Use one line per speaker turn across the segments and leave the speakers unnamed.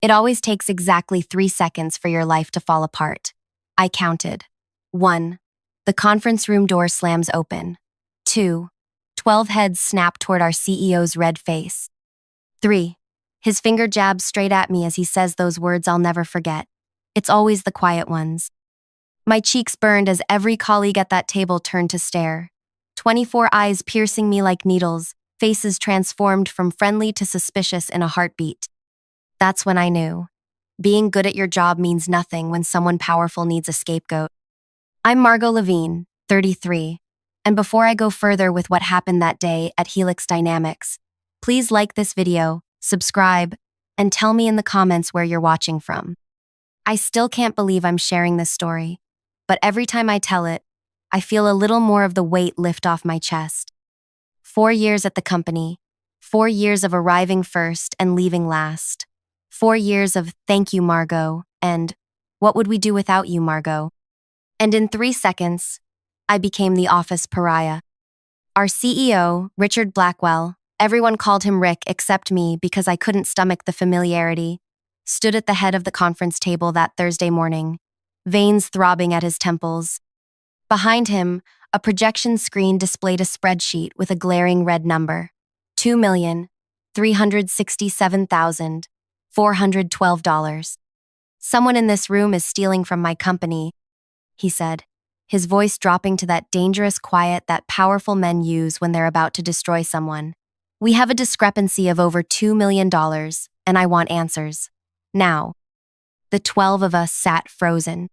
It always takes exactly 3 seconds for your life to fall apart. I counted. 1. The conference room door slams open. 2. 12 heads snap toward our CEO's red face. 3. His finger jabs straight at me as he says those words I'll never forget. It's always the quiet ones. My cheeks burned as every colleague at that table turned to stare. 24 eyes piercing me like needles, faces transformed from friendly to suspicious in a heartbeat. That's when I knew. Being good at your job means nothing when someone powerful needs a scapegoat. I'm Margot Levine, 33, and before I go further with what happened that day at Helix Dynamics, please like this video, subscribe, and tell me in the comments where you're watching from. I still can't believe I'm sharing this story, but every time I tell it, I feel a little more of the weight lift off my chest. 4 years at the company, 4 years of arriving first and leaving last. 4 years of thank you, Margot, and what would we do without you, Margot? And in 3 seconds, I became the office pariah. Our CEO, Richard Blackwell, everyone called him Rick except me because I couldn't stomach the familiarity, stood at the head of the conference table that Thursday morning, veins throbbing at his temples. Behind him, a projection screen displayed a spreadsheet with a glaring red number, $2,367,412. Someone in this room is stealing from my company, he said, his voice dropping to that dangerous quiet that powerful men use when they're about to destroy someone. We have a discrepancy of over $2 million, and I want answers. Now. The 12 of us sat frozen.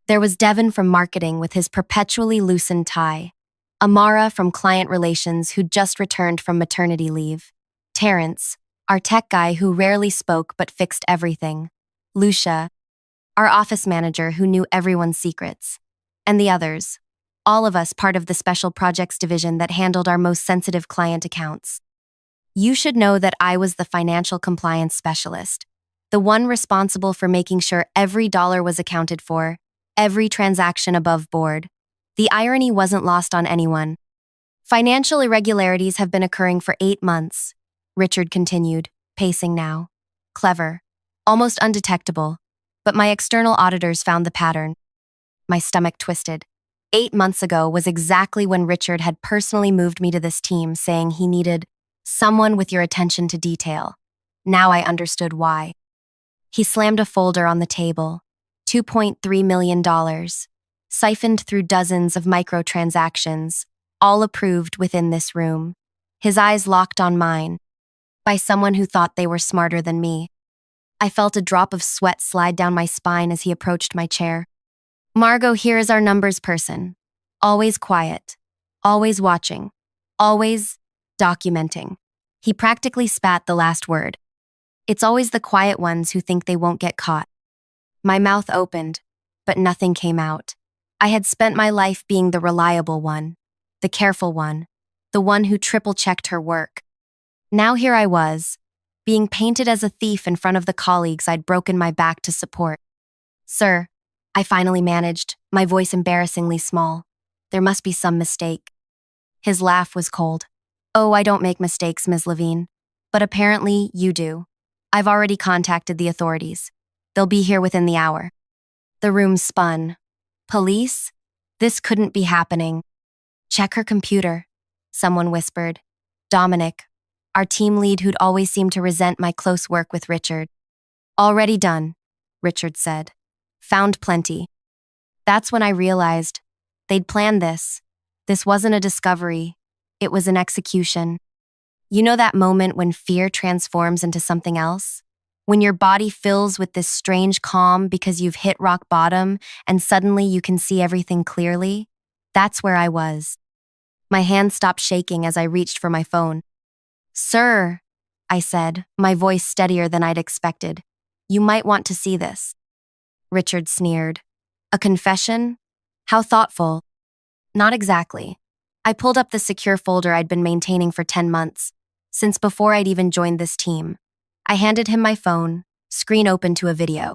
There was Devin from marketing with his perpetually loosened tie, Amara from client relations who'd just returned from maternity leave, Terrence, our tech guy who rarely spoke but fixed everything, Lucia, our office manager who knew everyone's secrets, and the others, all of us part of the special projects division that handled our most sensitive client accounts. You should know that I was the financial compliance specialist, the one responsible for making sure every dollar was accounted for, every transaction above board. The irony wasn't lost on anyone. Financial irregularities have been occurring for 8 months, Richard continued, pacing now. Clever, almost undetectable, but my external auditors found the pattern. My stomach twisted. 8 months ago was exactly when Richard had personally moved me to this team, saying he needed someone with your attention to detail. Now I understood why. He slammed a folder on the table. $2.3 million, siphoned through dozens of microtransactions, all approved within this room. His eyes locked on mine, by someone who thought they were smarter than me. I felt a drop of sweat slide down my spine as he approached my chair. Margot, here is our numbers person. Always quiet, always watching, always documenting. He practically spat the last word. It's always the quiet ones who think they won't get caught. My mouth opened, but nothing came out. I had spent my life being the reliable one, the careful one, the one who triple-checked her work. Now here I was, being painted as a thief in front of the colleagues I'd broken my back to support. Sir, I finally managed, my voice embarrassingly small. There must be some mistake. His laugh was cold. Oh, I don't make mistakes, Ms. Levine. But apparently you do. I've already contacted the authorities. They'll be here within the hour. The room spun. Police? This couldn't be happening. Check her computer, someone whispered. Dominic, our team lead who'd always seemed to resent my close work with Richard. Already done, Richard said. Found plenty. That's when I realized they'd planned this. This wasn't a discovery. It was an execution. You know that moment when fear transforms into something else? When your body fills with this strange calm because you've hit rock bottom and suddenly you can see everything clearly? That's where I was. My hand stopped shaking as I reached for my phone. Sir, I said, my voice steadier than I'd expected. You might want to see this. Richard sneered. A confession? How thoughtful. Not exactly. I pulled up the secure folder I'd been maintaining for 10 months, since before I'd even joined this team. I handed him my phone, screen open to a video.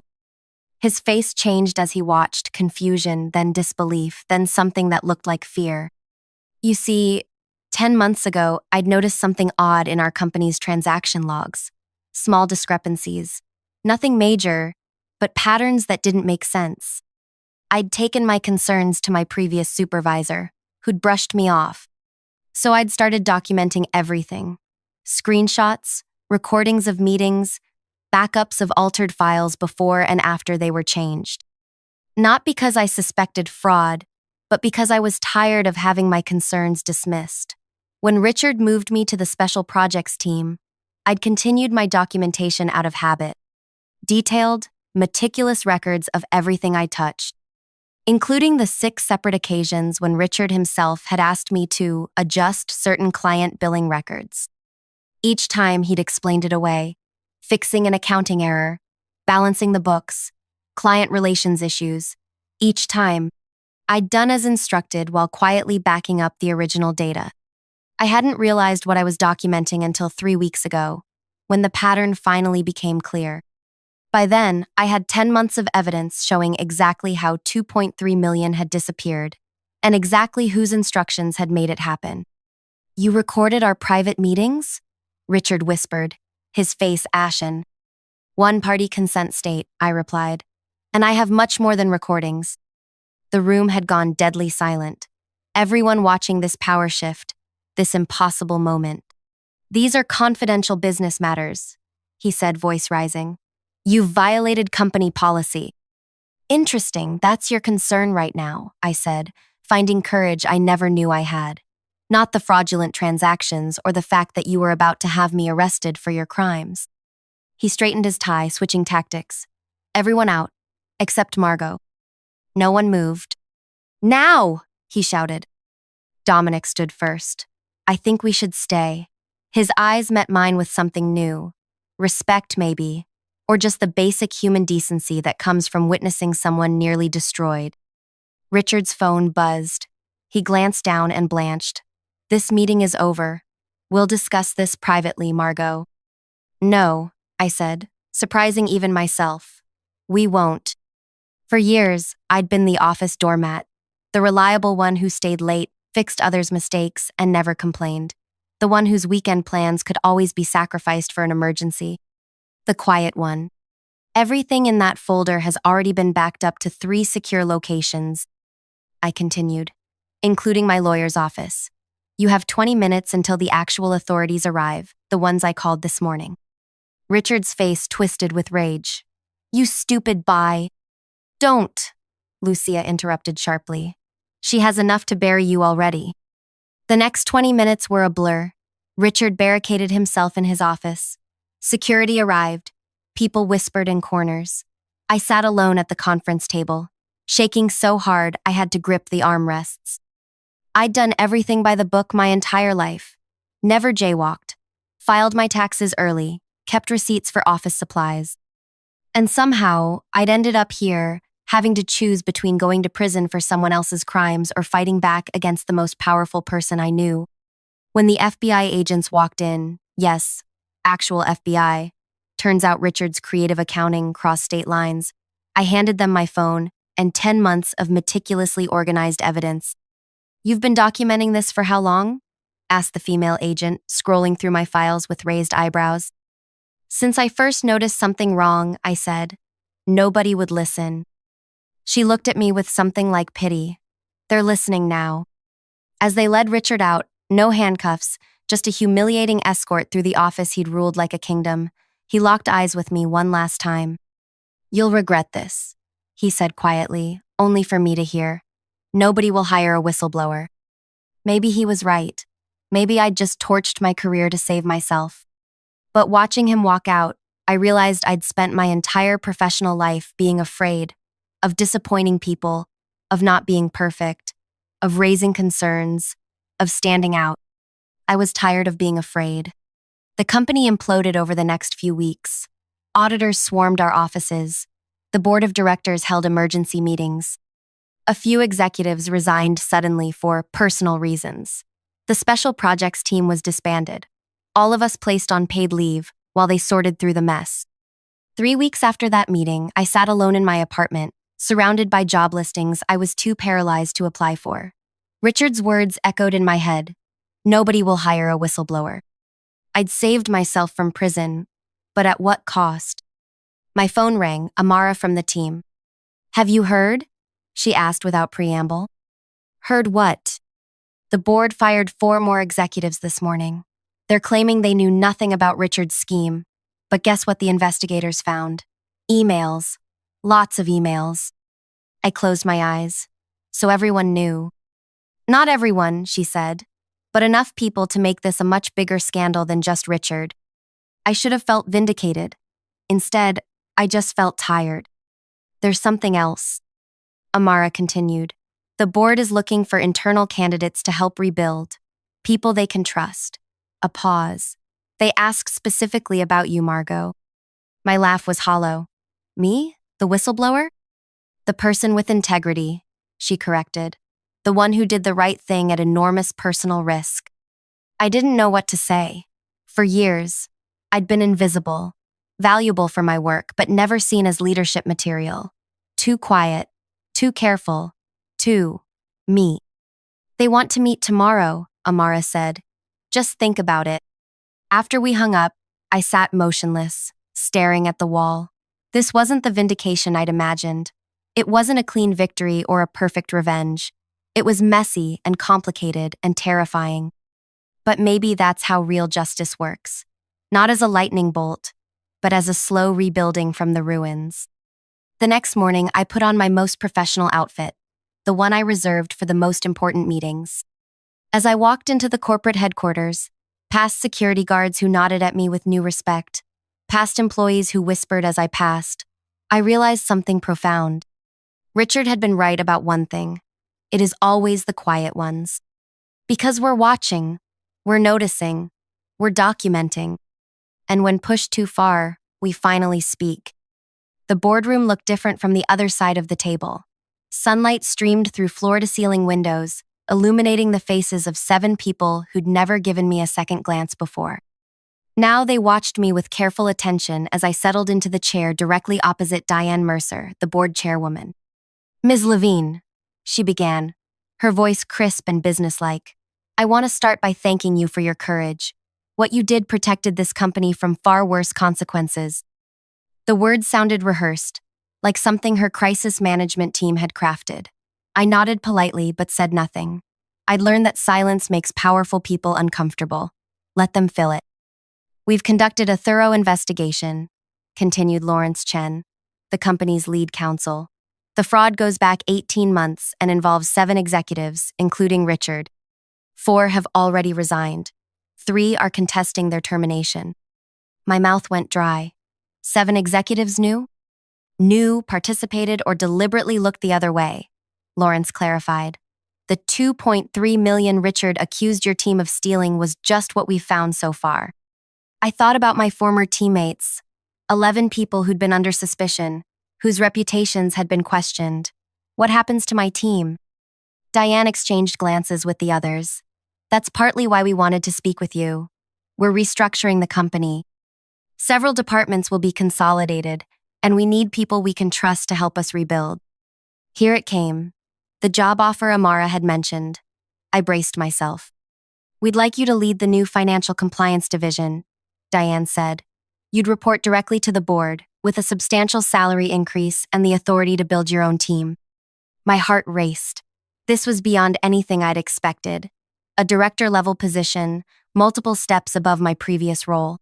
His face changed as he watched, confusion, then disbelief, then something that looked like fear. You see, 10 months ago, I'd noticed something odd in our company's transaction logs. Small discrepancies. Nothing major, but patterns that didn't make sense. I'd taken my concerns to my previous supervisor, who'd brushed me off. So I'd started documenting everything. Screenshots, recordings of meetings, backups of altered files before and after they were changed. Not because I suspected fraud, but because I was tired of having my concerns dismissed. When Richard moved me to the special projects team, I'd continued my documentation out of habit. Detailed, meticulous records of everything I touched, including the 6 separate occasions when Richard himself had asked me to adjust certain client billing records. Each time he'd explained it away, fixing an accounting error, balancing the books, client relations issues. Each time, I'd done as instructed while quietly backing up the original data. I hadn't realized what I was documenting until 3 weeks ago, when the pattern finally became clear. By then, I had 10 months of evidence showing exactly how 2.3 million had disappeared, and exactly whose instructions had made it happen. "You recorded our private meetings?" Richard whispered, his face ashen. "One-party consent state," I replied. "And I have much more than recordings." The room had gone deadly silent, everyone watching this power shift, this impossible moment. "These are confidential business matters," he said, voice rising. "You've violated company policy." "Interesting, that's your concern right now," I said, finding courage I never knew I had. "Not the fraudulent transactions or the fact that you were about to have me arrested for your crimes." He straightened his tie, switching tactics. "Everyone out, except Margot." No one moved. "Now!" he shouted. Dominic stood first. "I think we should stay." His eyes met mine with something new. Respect, maybe, or just the basic human decency that comes from witnessing someone nearly destroyed. Richard's phone buzzed. He glanced down and blanched. "This meeting is over. We'll discuss this privately, Margot." "No," I said, surprising even myself. "We won't." For years, I'd been the office doormat, the reliable one who stayed late, fixed others' mistakes, and never complained. The one whose weekend plans could always be sacrificed for an emergency. The quiet one. "Everything in that folder has already been backed up to 3 secure locations," I continued, "including my lawyer's office. You have 20 minutes until the actual authorities arrive, the ones I called this morning." Richard's face twisted with rage. "You stupid bye." "Don't," Lucia interrupted sharply. "She has enough to bury you already." The next 20 minutes were a blur. Richard barricaded himself in his office. Security arrived. People whispered in corners. I sat alone at the conference table, shaking so hard I had to grip the armrests. I'd done everything by the book my entire life. Never jaywalked. Filed my taxes early. Kept receipts for office supplies. And somehow, I'd ended up here, having to choose between going to prison for someone else's crimes or fighting back against the most powerful person I knew. When the FBI agents walked in, yes, actual FBI, turns out Richard's creative accounting crossed state lines, I handed them my phone and 10 months of meticulously organized evidence. "You've been documenting this for how long?" asked the female agent, scrolling through my files with raised eyebrows. "Since I first noticed something wrong," I said. Nobody would listen. She looked at me with something like pity. "They're listening now." As they led Richard out, no handcuffs, just a humiliating escort through the office he'd ruled like a kingdom, he locked eyes with me one last time. "You'll regret this," he said quietly, only for me to hear. "Nobody will hire a whistleblower." Maybe he was right. Maybe I'd just torched my career to save myself. But watching him walk out, I realized I'd spent my entire professional life being afraid, of disappointing people, of not being perfect, of raising concerns, of standing out. I was tired of being afraid. The company imploded over the next few weeks. Auditors swarmed our offices. The board of directors held emergency meetings. A few executives resigned suddenly for personal reasons. The special projects team was disbanded. All of us placed on paid leave while they sorted through the mess. 3 weeks after that meeting, I sat alone in my apartment, surrounded by job listings I was too paralyzed to apply for. Richard's words echoed in my head. Nobody will hire a whistleblower. I'd saved myself from prison, but at what cost? My phone rang, Amara from the team. Have you heard? She asked without preamble. Heard what? The board fired 4 more executives this morning. They're claiming they knew nothing about Richard's scheme. But guess what the investigators found? Emails. Lots of emails. I closed my eyes. So everyone knew. Not everyone, she said, but enough people to make this a much bigger scandal than just Richard. I should have felt vindicated. Instead, I just felt tired. There's something else. Amara continued. The board is looking for internal candidates to help rebuild. People they can trust. A pause. They asked specifically about you, Margot. My laugh was hollow. Me? The whistleblower? The person with integrity, she corrected. The one who did the right thing at enormous personal risk. I didn't know what to say. For years, I'd been invisible, valuable for my work, but never seen as leadership material. Too quiet, too careful, too me. They want to meet tomorrow, Amara said. Just think about it. After we hung up, I sat motionless, staring at the wall. This wasn't the vindication I'd imagined. It wasn't a clean victory or a perfect revenge. It was messy and complicated and terrifying. But maybe that's how real justice works. Not as a lightning bolt, but as a slow rebuilding from the ruins. The next morning, I put on my most professional outfit, the one I reserved for the most important meetings. As I walked into the corporate headquarters, past security guards who nodded at me with new respect, past employees who whispered as I passed, I realized something profound. Richard had been right about one thing. It is always the quiet ones. Because we're watching, we're noticing, we're documenting. And when pushed too far, we finally speak. The boardroom looked different from the other side of the table. Sunlight streamed through floor-to-ceiling windows, illuminating the faces of 7 people who'd never given me a second glance before. Now they watched me with careful attention as I settled into the chair directly opposite Diane Mercer, the board chairwoman. Ms. Levine, she began, her voice crisp and businesslike. I want to start by thanking you for your courage. What you did protected this company from far worse consequences. The words sounded rehearsed, like something her crisis management team had crafted. I nodded politely but said nothing. I'd learned that silence makes powerful people uncomfortable. Let them fill it. We've conducted a thorough investigation, continued Lawrence Chen, the company's lead counsel. The fraud goes back 18 months and involves 7 executives, including Richard. 4 have already resigned. 3 are contesting their termination. My mouth went dry. 7 executives knew? Knew, participated, or deliberately looked the other way, Lawrence clarified. The $2.3 million Richard accused your team of stealing was just what we've found so far. I thought about my former teammates, 11 people who'd been under suspicion, whose reputations had been questioned. What happens to my team? Diane exchanged glances with the others. That's partly why we wanted to speak with you. We're restructuring the company. Several departments will be consolidated, and we need people we can trust to help us rebuild. Here it came. The job offer Amara had mentioned. I braced myself. We'd like you to lead the new financial compliance division, Diane said. You'd report directly to the board, with a substantial salary increase and the authority to build your own team. My heart raced. This was beyond anything I'd expected. A director-level position, multiple steps above my previous role.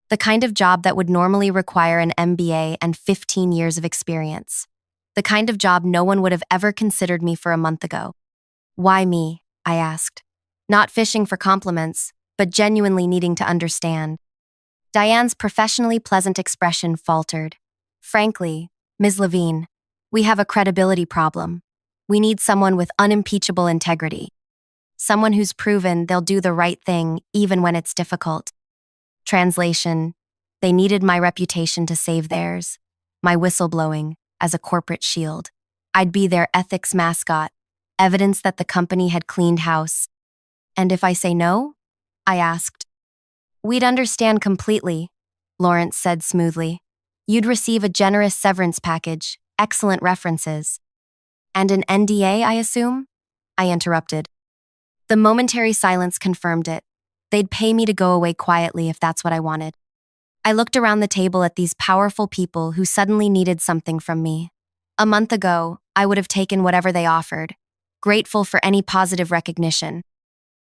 The kind of job that would normally require an MBA and 15 years of experience. The kind of job no one would have ever considered me for a month ago. Why me? I asked. Not fishing for compliments, but genuinely needing to understand. Diane's professionally pleasant expression faltered. Frankly, Ms. Levine, we have a credibility problem. We need someone with unimpeachable integrity. Someone who's proven they'll do the right thing even when it's difficult. Translation, they needed my reputation to save theirs, my whistleblowing as a corporate shield. I'd be their ethics mascot, evidence that the company had cleaned house. And if I say no? I asked. We'd understand completely, Lawrence said smoothly. You'd receive a generous severance package, excellent references. And an NDA, I assume? I interrupted. The momentary silence confirmed it. They'd pay me to go away quietly if that's what I wanted. I looked around the table at these powerful people who suddenly needed something from me. A month ago, I would have taken whatever they offered, grateful for any positive recognition.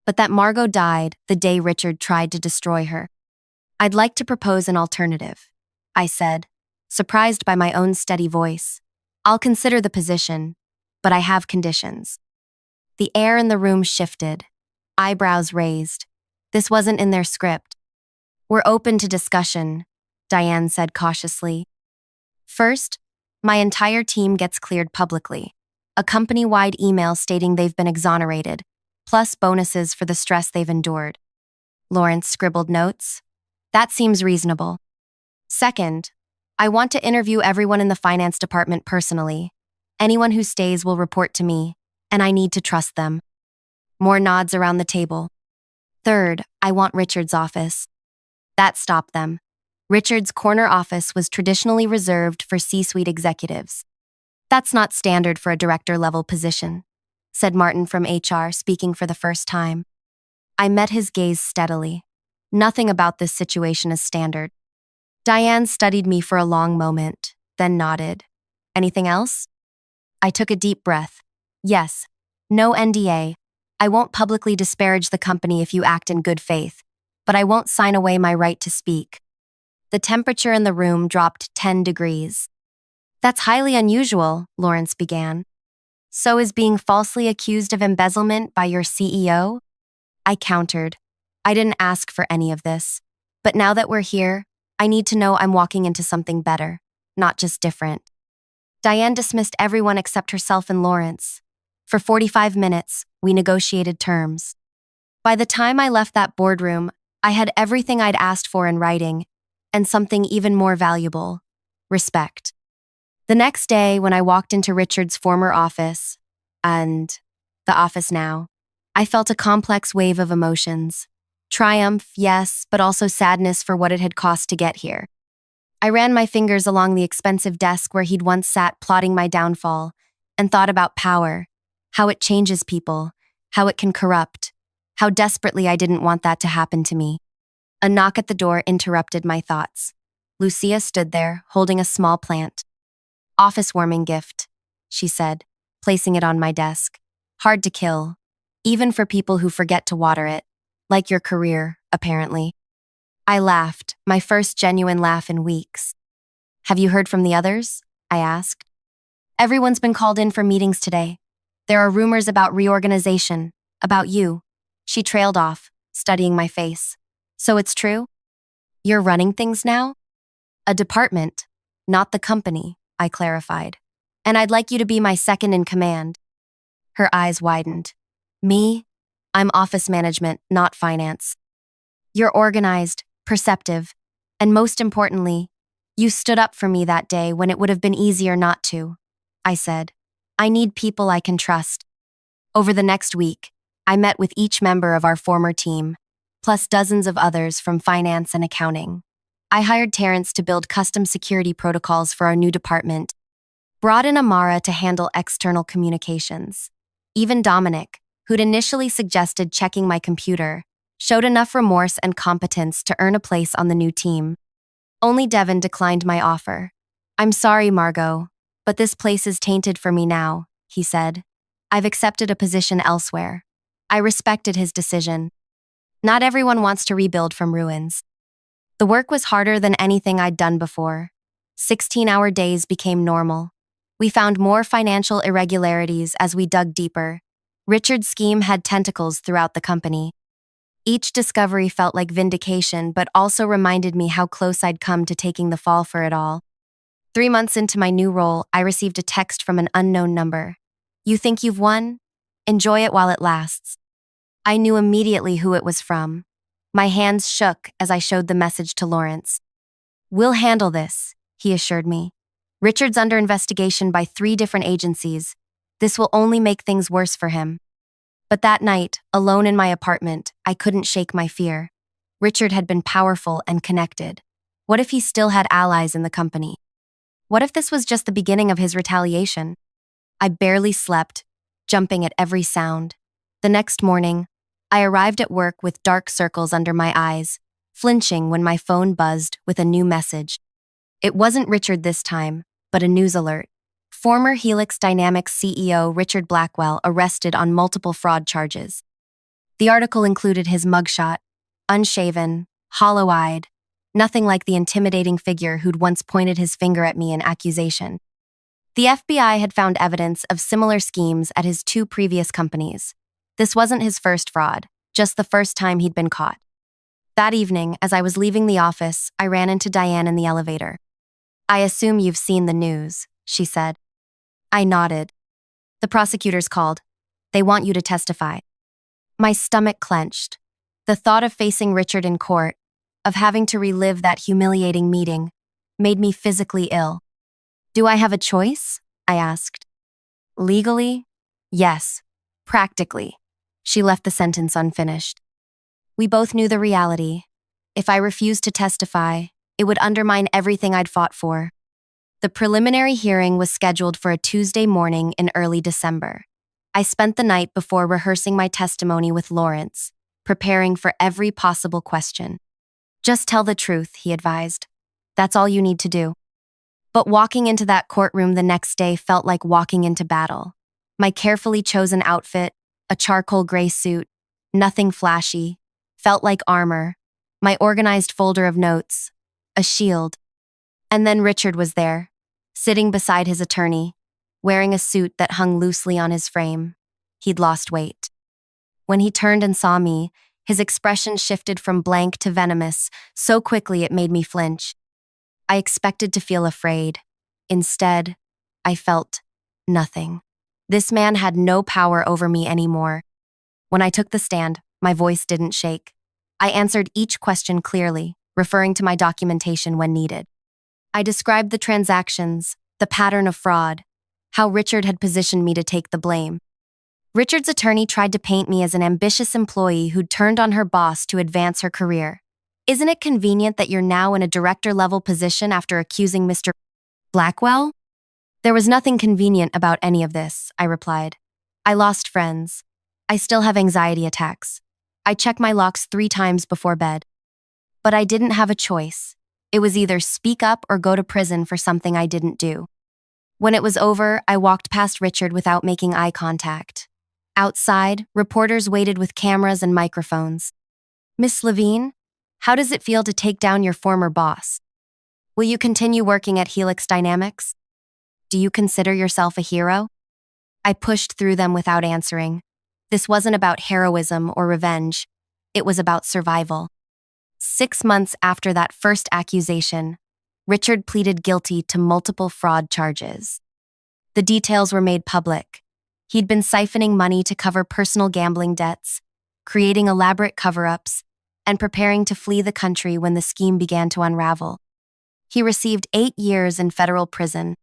But that Margot died the day Richard tried to destroy her. I'd like to propose an alternative, I said, surprised by my own steady voice. I'll consider the position, but I have conditions. The air in the room shifted, eyebrows raised. This wasn't in their script. We're open to discussion, Diane said cautiously. First, my entire team gets cleared publicly. A company-wide email stating they've been exonerated, plus bonuses for the stress they've endured. Lawrence scribbled notes. That seems reasonable. Second, I want to interview everyone in the finance department personally. Anyone who stays will report to me, and I need to trust them. More nods around the table. Third, I want Richard's office. That stopped them. Richard's corner office was traditionally reserved for C-suite executives. That's not standard for a director-level position, said Martin from HR, speaking for the first time. I met his gaze steadily. Nothing about this situation is standard. Diane studied me for a long moment, then nodded. Anything else? I took a deep breath. Yes. No NDA. I won't publicly disparage the company if you act in good faith, but I won't sign away my right to speak. The temperature in the room dropped 10 degrees. That's highly unusual, Lawrence began. So is being falsely accused of embezzlement by your CEO? I countered. I didn't ask for any of this. But now that we're here, I need to know I'm walking into something better, not just different. Diane dismissed everyone except herself and Lawrence. For 45 minutes, we negotiated terms. By the time I left that boardroom, I had everything I'd asked for in writing, and something even more valuable: respect. The next day, when I walked into Richard's former office, and the office now, I felt a complex wave of emotions. Triumph, yes, but also sadness for what it had cost to get here. I ran my fingers along the expensive desk where he'd once sat plotting my downfall, and thought about power, how it changes people, how it can corrupt, how desperately I didn't want that to happen to me. A knock at the door interrupted my thoughts. Lucia stood there, holding a small plant. Office warming gift, she said, placing it on my desk. Hard to kill, even for people who forget to water it. Like your career, apparently. I laughed, my first genuine laugh in weeks. Have you heard from the others? I asked. Everyone's been called in for meetings today. There are rumors about reorganization, about you. She trailed off, studying my face. So it's true? You're running things now? A department, not the company, I clarified. And I'd like you to be my second in command. Her eyes widened. Me? I'm office management, not finance. You're organized, perceptive, and most importantly, you stood up for me that day when it would have been easier not to, I said. I need people I can trust. Over the next week, I met with each member of our former team, plus dozens of others from finance and accounting. I hired Terrence to build custom security protocols for our new department, brought in Amara to handle external communications. Even Dominic, who'd initially suggested checking my computer, showed enough remorse and competence to earn a place on the new team. Only Devin declined my offer. I'm sorry, Margot, but this place is tainted for me now, he said. I've accepted a position elsewhere. I respected his decision. Not everyone wants to rebuild from ruins. The work was harder than anything I'd done before. 16-hour days became normal. We found more financial irregularities as we dug deeper. Richard's scheme had tentacles throughout the company. Each discovery felt like vindication, but also reminded me how close I'd come to taking the fall for it all. 3 months into my new role, I received a text from an unknown number. You think you've won? Enjoy it while it lasts. I knew immediately who it was from. My hands shook as I showed the message to Lawrence. We'll handle this, he assured me. Richard's under investigation by 3 different agencies. This will only make things worse for him. But that night, alone in my apartment, I couldn't shake my fear. Richard had been powerful and connected. What if he still had allies in the company? What if this was just the beginning of his retaliation? I barely slept, jumping at every sound. The next morning, I arrived at work with dark circles under my eyes, flinching when my phone buzzed with a new message. It wasn't Richard this time, but a news alert. Former Helix Dynamics CEO Richard Blackwell arrested on multiple fraud charges. The article included his mugshot, unshaven, hollow-eyed, nothing like the intimidating figure who'd once pointed his finger at me in accusation. The FBI had found evidence of similar schemes at his 2 previous companies. This wasn't his first fraud, just the first time he'd been caught. That evening, as I was leaving the office, I ran into Diane in the elevator. "I assume you've seen the news," she said. I nodded. "The prosecutors called. They want you to testify." My stomach clenched. The thought of facing Richard in court, of having to relive that humiliating meeting, made me physically ill. "Do I have a choice?" I asked. "Legally? Yes. Practically." She left the sentence unfinished. We both knew the reality. If I refused to testify, it would undermine everything I'd fought for. The preliminary hearing was scheduled for a Tuesday morning in early December. I spent the night before rehearsing my testimony with Lawrence, preparing for every possible question. "Just tell the truth," he advised. "That's all you need to do." But walking into that courtroom the next day felt like walking into battle. My carefully chosen outfit, a charcoal gray suit, nothing flashy, felt like armor, my organized folder of notes, a shield. And then Richard was there, sitting beside his attorney, wearing a suit that hung loosely on his frame. He'd lost weight. When he turned and saw me, his expression shifted from blank to venomous so quickly it made me flinch. I expected to feel afraid. Instead, I felt nothing. This man had no power over me anymore. When I took the stand, my voice didn't shake. I answered each question clearly, referring to my documentation when needed. I described the transactions, the pattern of fraud, how Richard had positioned me to take the blame. Richard's attorney tried to paint me as an ambitious employee who'd turned on her boss to advance her career. "Isn't it convenient that you're now in a director-level position after accusing Mr. Blackwell?" "There was nothing convenient about any of this," I replied. "I lost friends. I still have anxiety attacks. I check my locks 3 times before bed. But I didn't have a choice. It was either speak up or go to prison for something I didn't do." When it was over, I walked past Richard without making eye contact. Outside, reporters waited with cameras and microphones. "Miss Levine, how does it feel to take down your former boss? Will you continue working at Helix Dynamics? Do you consider yourself a hero?" I pushed through them without answering. This wasn't about heroism or revenge. It was about survival. 6 months after that first accusation, Richard pleaded guilty to multiple fraud charges. The details were made public. He'd been siphoning money to cover personal gambling debts, creating elaborate cover-ups, and preparing to flee the country when the scheme began to unravel. He received 8 years in federal prison.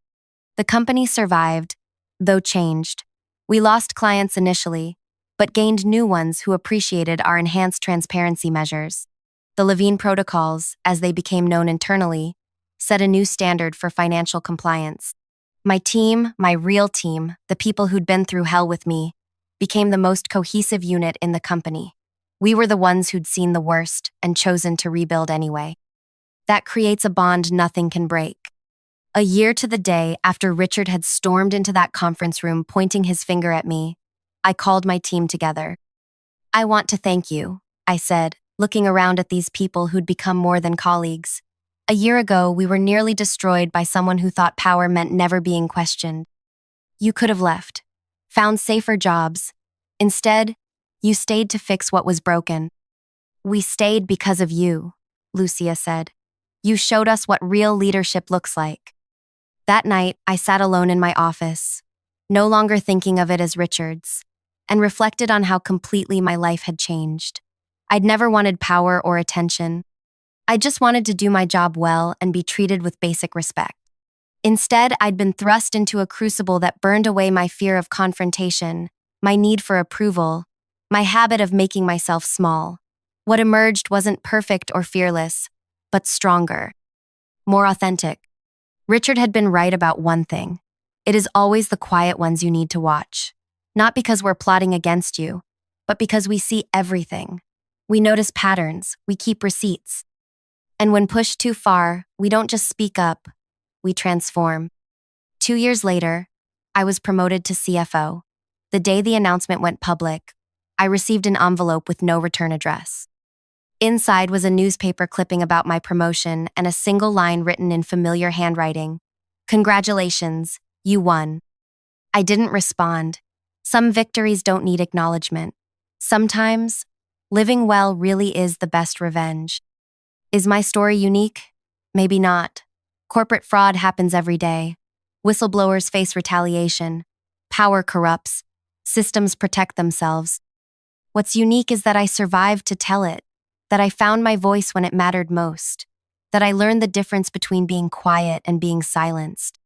The company survived, though changed. We lost clients initially, but gained new ones who appreciated our enhanced transparency measures. The Levine protocols, as they became known internally, set a new standard for financial compliance. My team, my real team, the people who'd been through hell with me, became the most cohesive unit in the company. We were the ones who'd seen the worst and chosen to rebuild anyway. That creates a bond nothing can break. A year to the day after Richard had stormed into that conference room pointing his finger at me, I called my team together. "I want to thank you," I said, looking around at these people who'd become more than colleagues. A year ago, we were nearly destroyed by someone who thought power meant never being questioned. You could have left, found safer jobs. Instead, you stayed to fix what was broken. "We stayed because of you," Lucia said. "You showed us what real leadership looks like." That night, I sat alone in my office, no longer thinking of it as Richard's, and reflected on how completely my life had changed. I'd never wanted power or attention. I just wanted to do my job well and be treated with basic respect. Instead, I'd been thrust into a crucible that burned away my fear of confrontation, my need for approval, my habit of making myself small. What emerged wasn't perfect or fearless, but stronger, more authentic. Richard had been right about one thing. It is always the quiet ones you need to watch. Not because we're plotting against you, but because we see everything. We notice patterns, we keep receipts. And when pushed too far, we don't just speak up, we transform. 2 years later, I was promoted to CFO. The day the announcement went public, I received an envelope with no return address. Inside was a newspaper clipping about my promotion and a single line written in familiar handwriting. "Congratulations, you won." I didn't respond. Some victories don't need acknowledgement. Sometimes, living well really is the best revenge. Is my story unique? Maybe not. Corporate fraud happens every day. Whistleblowers face retaliation. Power corrupts. Systems protect themselves. What's unique is that I survived to tell it, that I found my voice when it mattered most, that I learned the difference between being quiet and being silenced.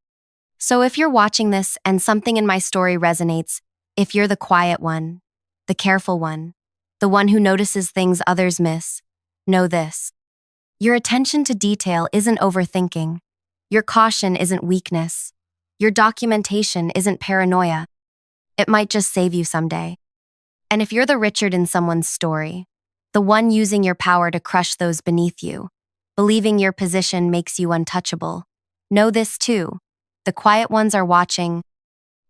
So if you're watching this and something in my story resonates, if you're the quiet one, the careful one, the one who notices things others miss, know this. Your attention to detail isn't overthinking. Your caution isn't weakness. Your documentation isn't paranoia. It might just save you someday. And if you're the Richard in someone's story, the one using your power to crush those beneath you, believing your position makes you untouchable, know this too. The quiet ones are watching,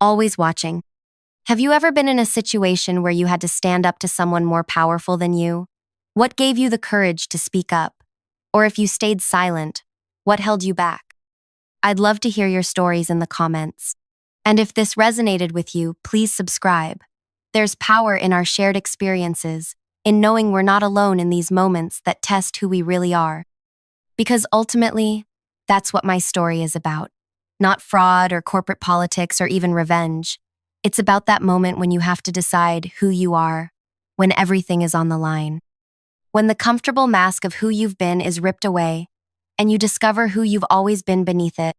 always watching. Have you ever been in a situation where you had to stand up to someone more powerful than you? What gave you the courage to speak up? Or if you stayed silent, what held you back? I'd love to hear your stories in the comments. And if this resonated with you, please subscribe. There's power in our shared experiences, in knowing we're not alone in these moments that test who we really are. Because ultimately, that's what my story is about. Not fraud or corporate politics or even revenge. It's about that moment when you have to decide who you are, when everything is on the line. When the comfortable mask of who you've been is ripped away, and you discover who you've always been beneath it.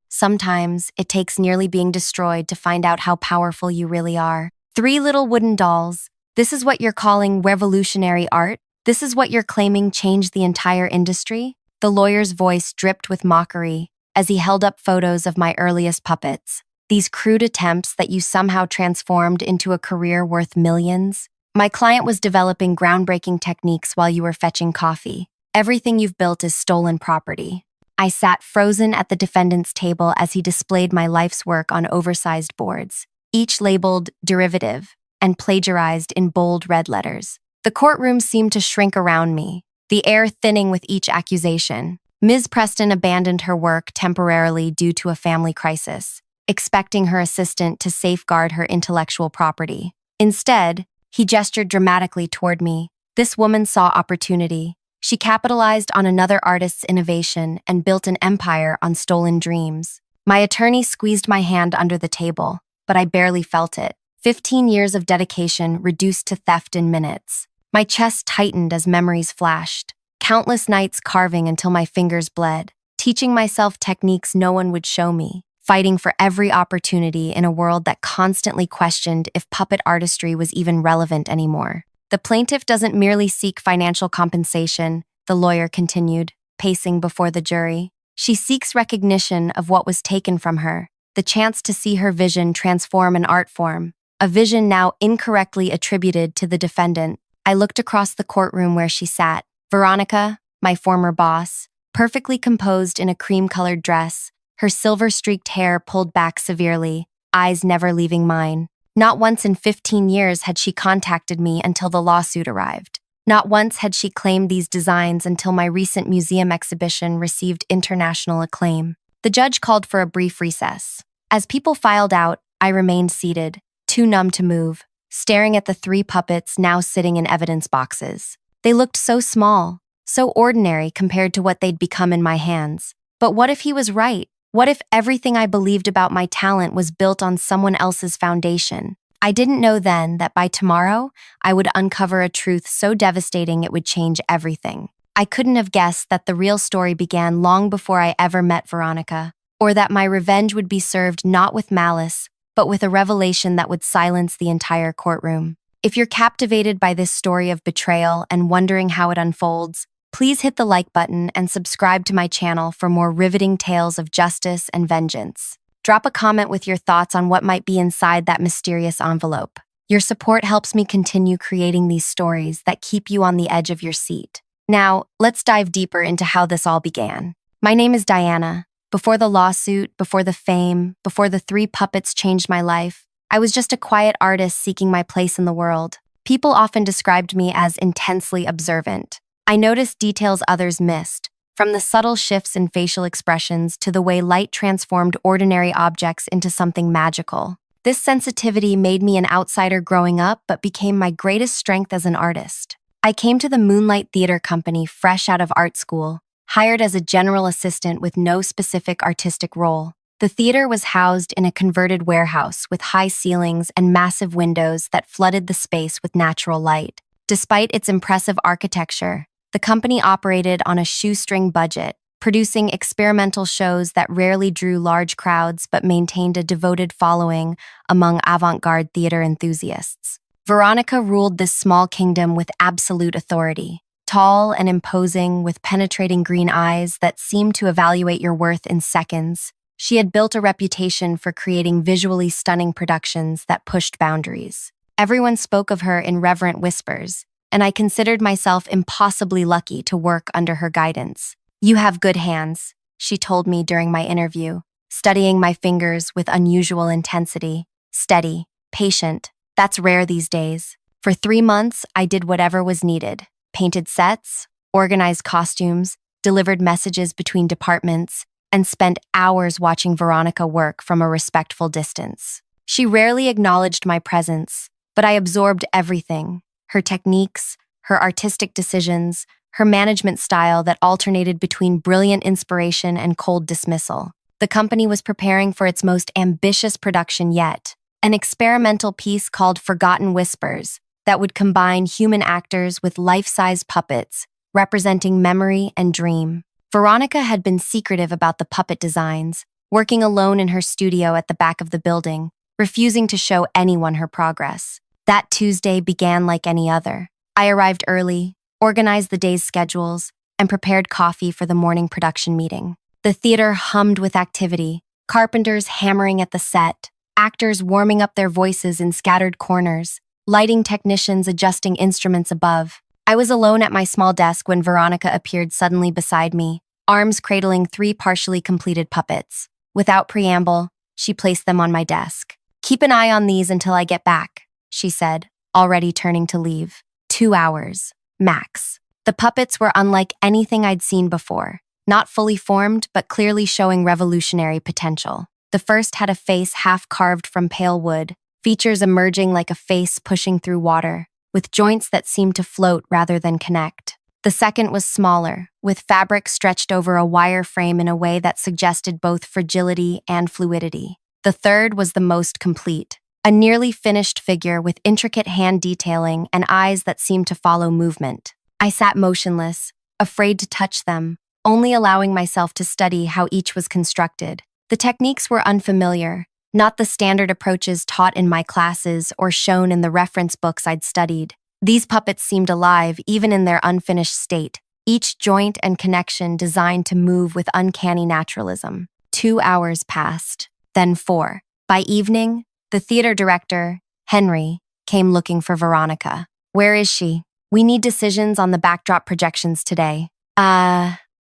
Sometimes it takes nearly being destroyed to find out how powerful you really are. 3 little wooden dolls. This is what you're calling revolutionary art? This is what you're claiming changed the entire industry? The lawyer's voice dripped with mockery as he held up photos of my earliest puppets. These crude attempts that you somehow transformed into a career worth millions? My client was developing groundbreaking techniques while you were fetching coffee. Everything you've built is stolen property. I sat frozen at the defendant's table as he displayed my life's work on oversized boards, each labeled derivative and plagiarized in bold red letters. The courtroom seemed to shrink around me, the air thinning with each accusation. Ms. Preston abandoned her work temporarily due to a family crisis, expecting her assistant to safeguard her intellectual property. Instead, he gestured dramatically toward me. This woman saw opportunity. She capitalized on another artist's innovation and built an empire on stolen dreams. My attorney squeezed my hand under the table, but I barely felt it. 15 years of dedication reduced to theft in minutes. My chest tightened as memories flashed. Countless nights carving until my fingers bled, teaching myself techniques no one would show me, fighting for every opportunity in a world that constantly questioned if puppet artistry was even relevant anymore. The plaintiff doesn't merely seek financial compensation, the lawyer continued, pacing before the jury. She seeks recognition of what was taken from her, the chance to see her vision transform an art form, a vision now incorrectly attributed to the defendant. I looked across the courtroom where she sat. Veronica, my former boss, perfectly composed in a cream-colored dress, her silver-streaked hair pulled back severely, eyes never leaving mine. Not once in 15 years had she contacted me until the lawsuit arrived. Not once had she claimed these designs until my recent museum exhibition received international acclaim. The judge called for a brief recess. As people filed out, I remained seated, too numb to move, staring at the 3 puppets now sitting in evidence boxes. They looked so small, so ordinary compared to what they'd become in my hands. But what if he was right? What if everything I believed about my talent was built on someone else's foundation? I didn't know then that by tomorrow, I would uncover a truth so devastating it would change everything. I couldn't have guessed that the real story began long before I ever met Veronica, or that my revenge would be served not with malice, but with a revelation that would silence the entire courtroom. If you're captivated by this story of betrayal and wondering how it unfolds, please hit the like button and subscribe to my channel for more riveting tales of justice and vengeance. Drop a comment with your thoughts on what might be inside that mysterious envelope. Your support helps me continue creating these stories that keep you on the edge of your seat. Now, let's dive deeper into how this all began. My name is Diana. Before the lawsuit, before the fame, before the 3 puppets changed my life, I was just a quiet artist seeking my place in the world. People often described me as intensely observant. I noticed details others missed, from the subtle shifts in facial expressions to the way light transformed ordinary objects into something magical. This sensitivity made me an outsider growing up, but became my greatest strength as an artist. I came to the Moonlight Theater Company fresh out of art school, hired as a general assistant with no specific artistic role. The theater was housed in a converted warehouse with high ceilings and massive windows that flooded the space with natural light. Despite its impressive architecture, the company operated on a shoestring budget, producing experimental shows that rarely drew large crowds but maintained a devoted following among avant-garde theater enthusiasts. Veronica ruled this small kingdom with absolute authority. Tall and imposing, with penetrating green eyes that seemed to evaluate your worth in seconds, she had built a reputation for creating visually stunning productions that pushed boundaries. Everyone spoke of her in reverent whispers, and I considered myself impossibly lucky to work under her guidance. "You have good hands," she told me during my interview, studying my fingers with unusual intensity. "Steady, patient. That's rare these days." For 3 months, I did whatever was needed. Painted sets, organized costumes, delivered messages between departments, and spent hours watching Veronica work from a respectful distance. She rarely acknowledged my presence, but I absorbed everything: her techniques, her artistic decisions, her management style that alternated between brilliant inspiration and cold dismissal. The company was preparing for its most ambitious production yet, an experimental piece called Forgotten Whispers that would combine human actors with life-size puppets, representing memory and dream. Veronica had been secretive about the puppet designs, working alone in her studio at the back of the building, refusing to show anyone her progress. That Tuesday began like any other. I arrived early, organized the day's schedules, and prepared coffee for the morning production meeting. The theater hummed with activity, carpenters hammering at the set, actors warming up their voices in scattered corners, lighting technicians adjusting instruments above. I was alone at my small desk when Veronica appeared suddenly beside me, arms cradling 3 partially completed puppets. Without preamble, she placed them on my desk. "Keep an eye on these until I get back," she said, already turning to leave. 2 hours, max. The puppets were unlike anything I'd seen before, not fully formed but clearly showing revolutionary potential. The first had a face half-carved from pale wood, features emerging like a face pushing through water, with joints that seemed to float rather than connect. The second was smaller, with fabric stretched over a wire frame in a way that suggested both fragility and fluidity. The third was the most complete, a nearly finished figure with intricate hand detailing and eyes that seemed to follow movement. I sat motionless, afraid to touch them, only allowing myself to study how each was constructed. The techniques were unfamiliar, not the standard approaches taught in my classes or shown in the reference books I'd studied. These puppets seemed alive even in their unfinished state, each joint and connection designed to move with uncanny naturalism. 2 hours passed, then 4. By evening, the theater director, Henry, came looking for Veronica. "Where is she? We need decisions on the backdrop projections today."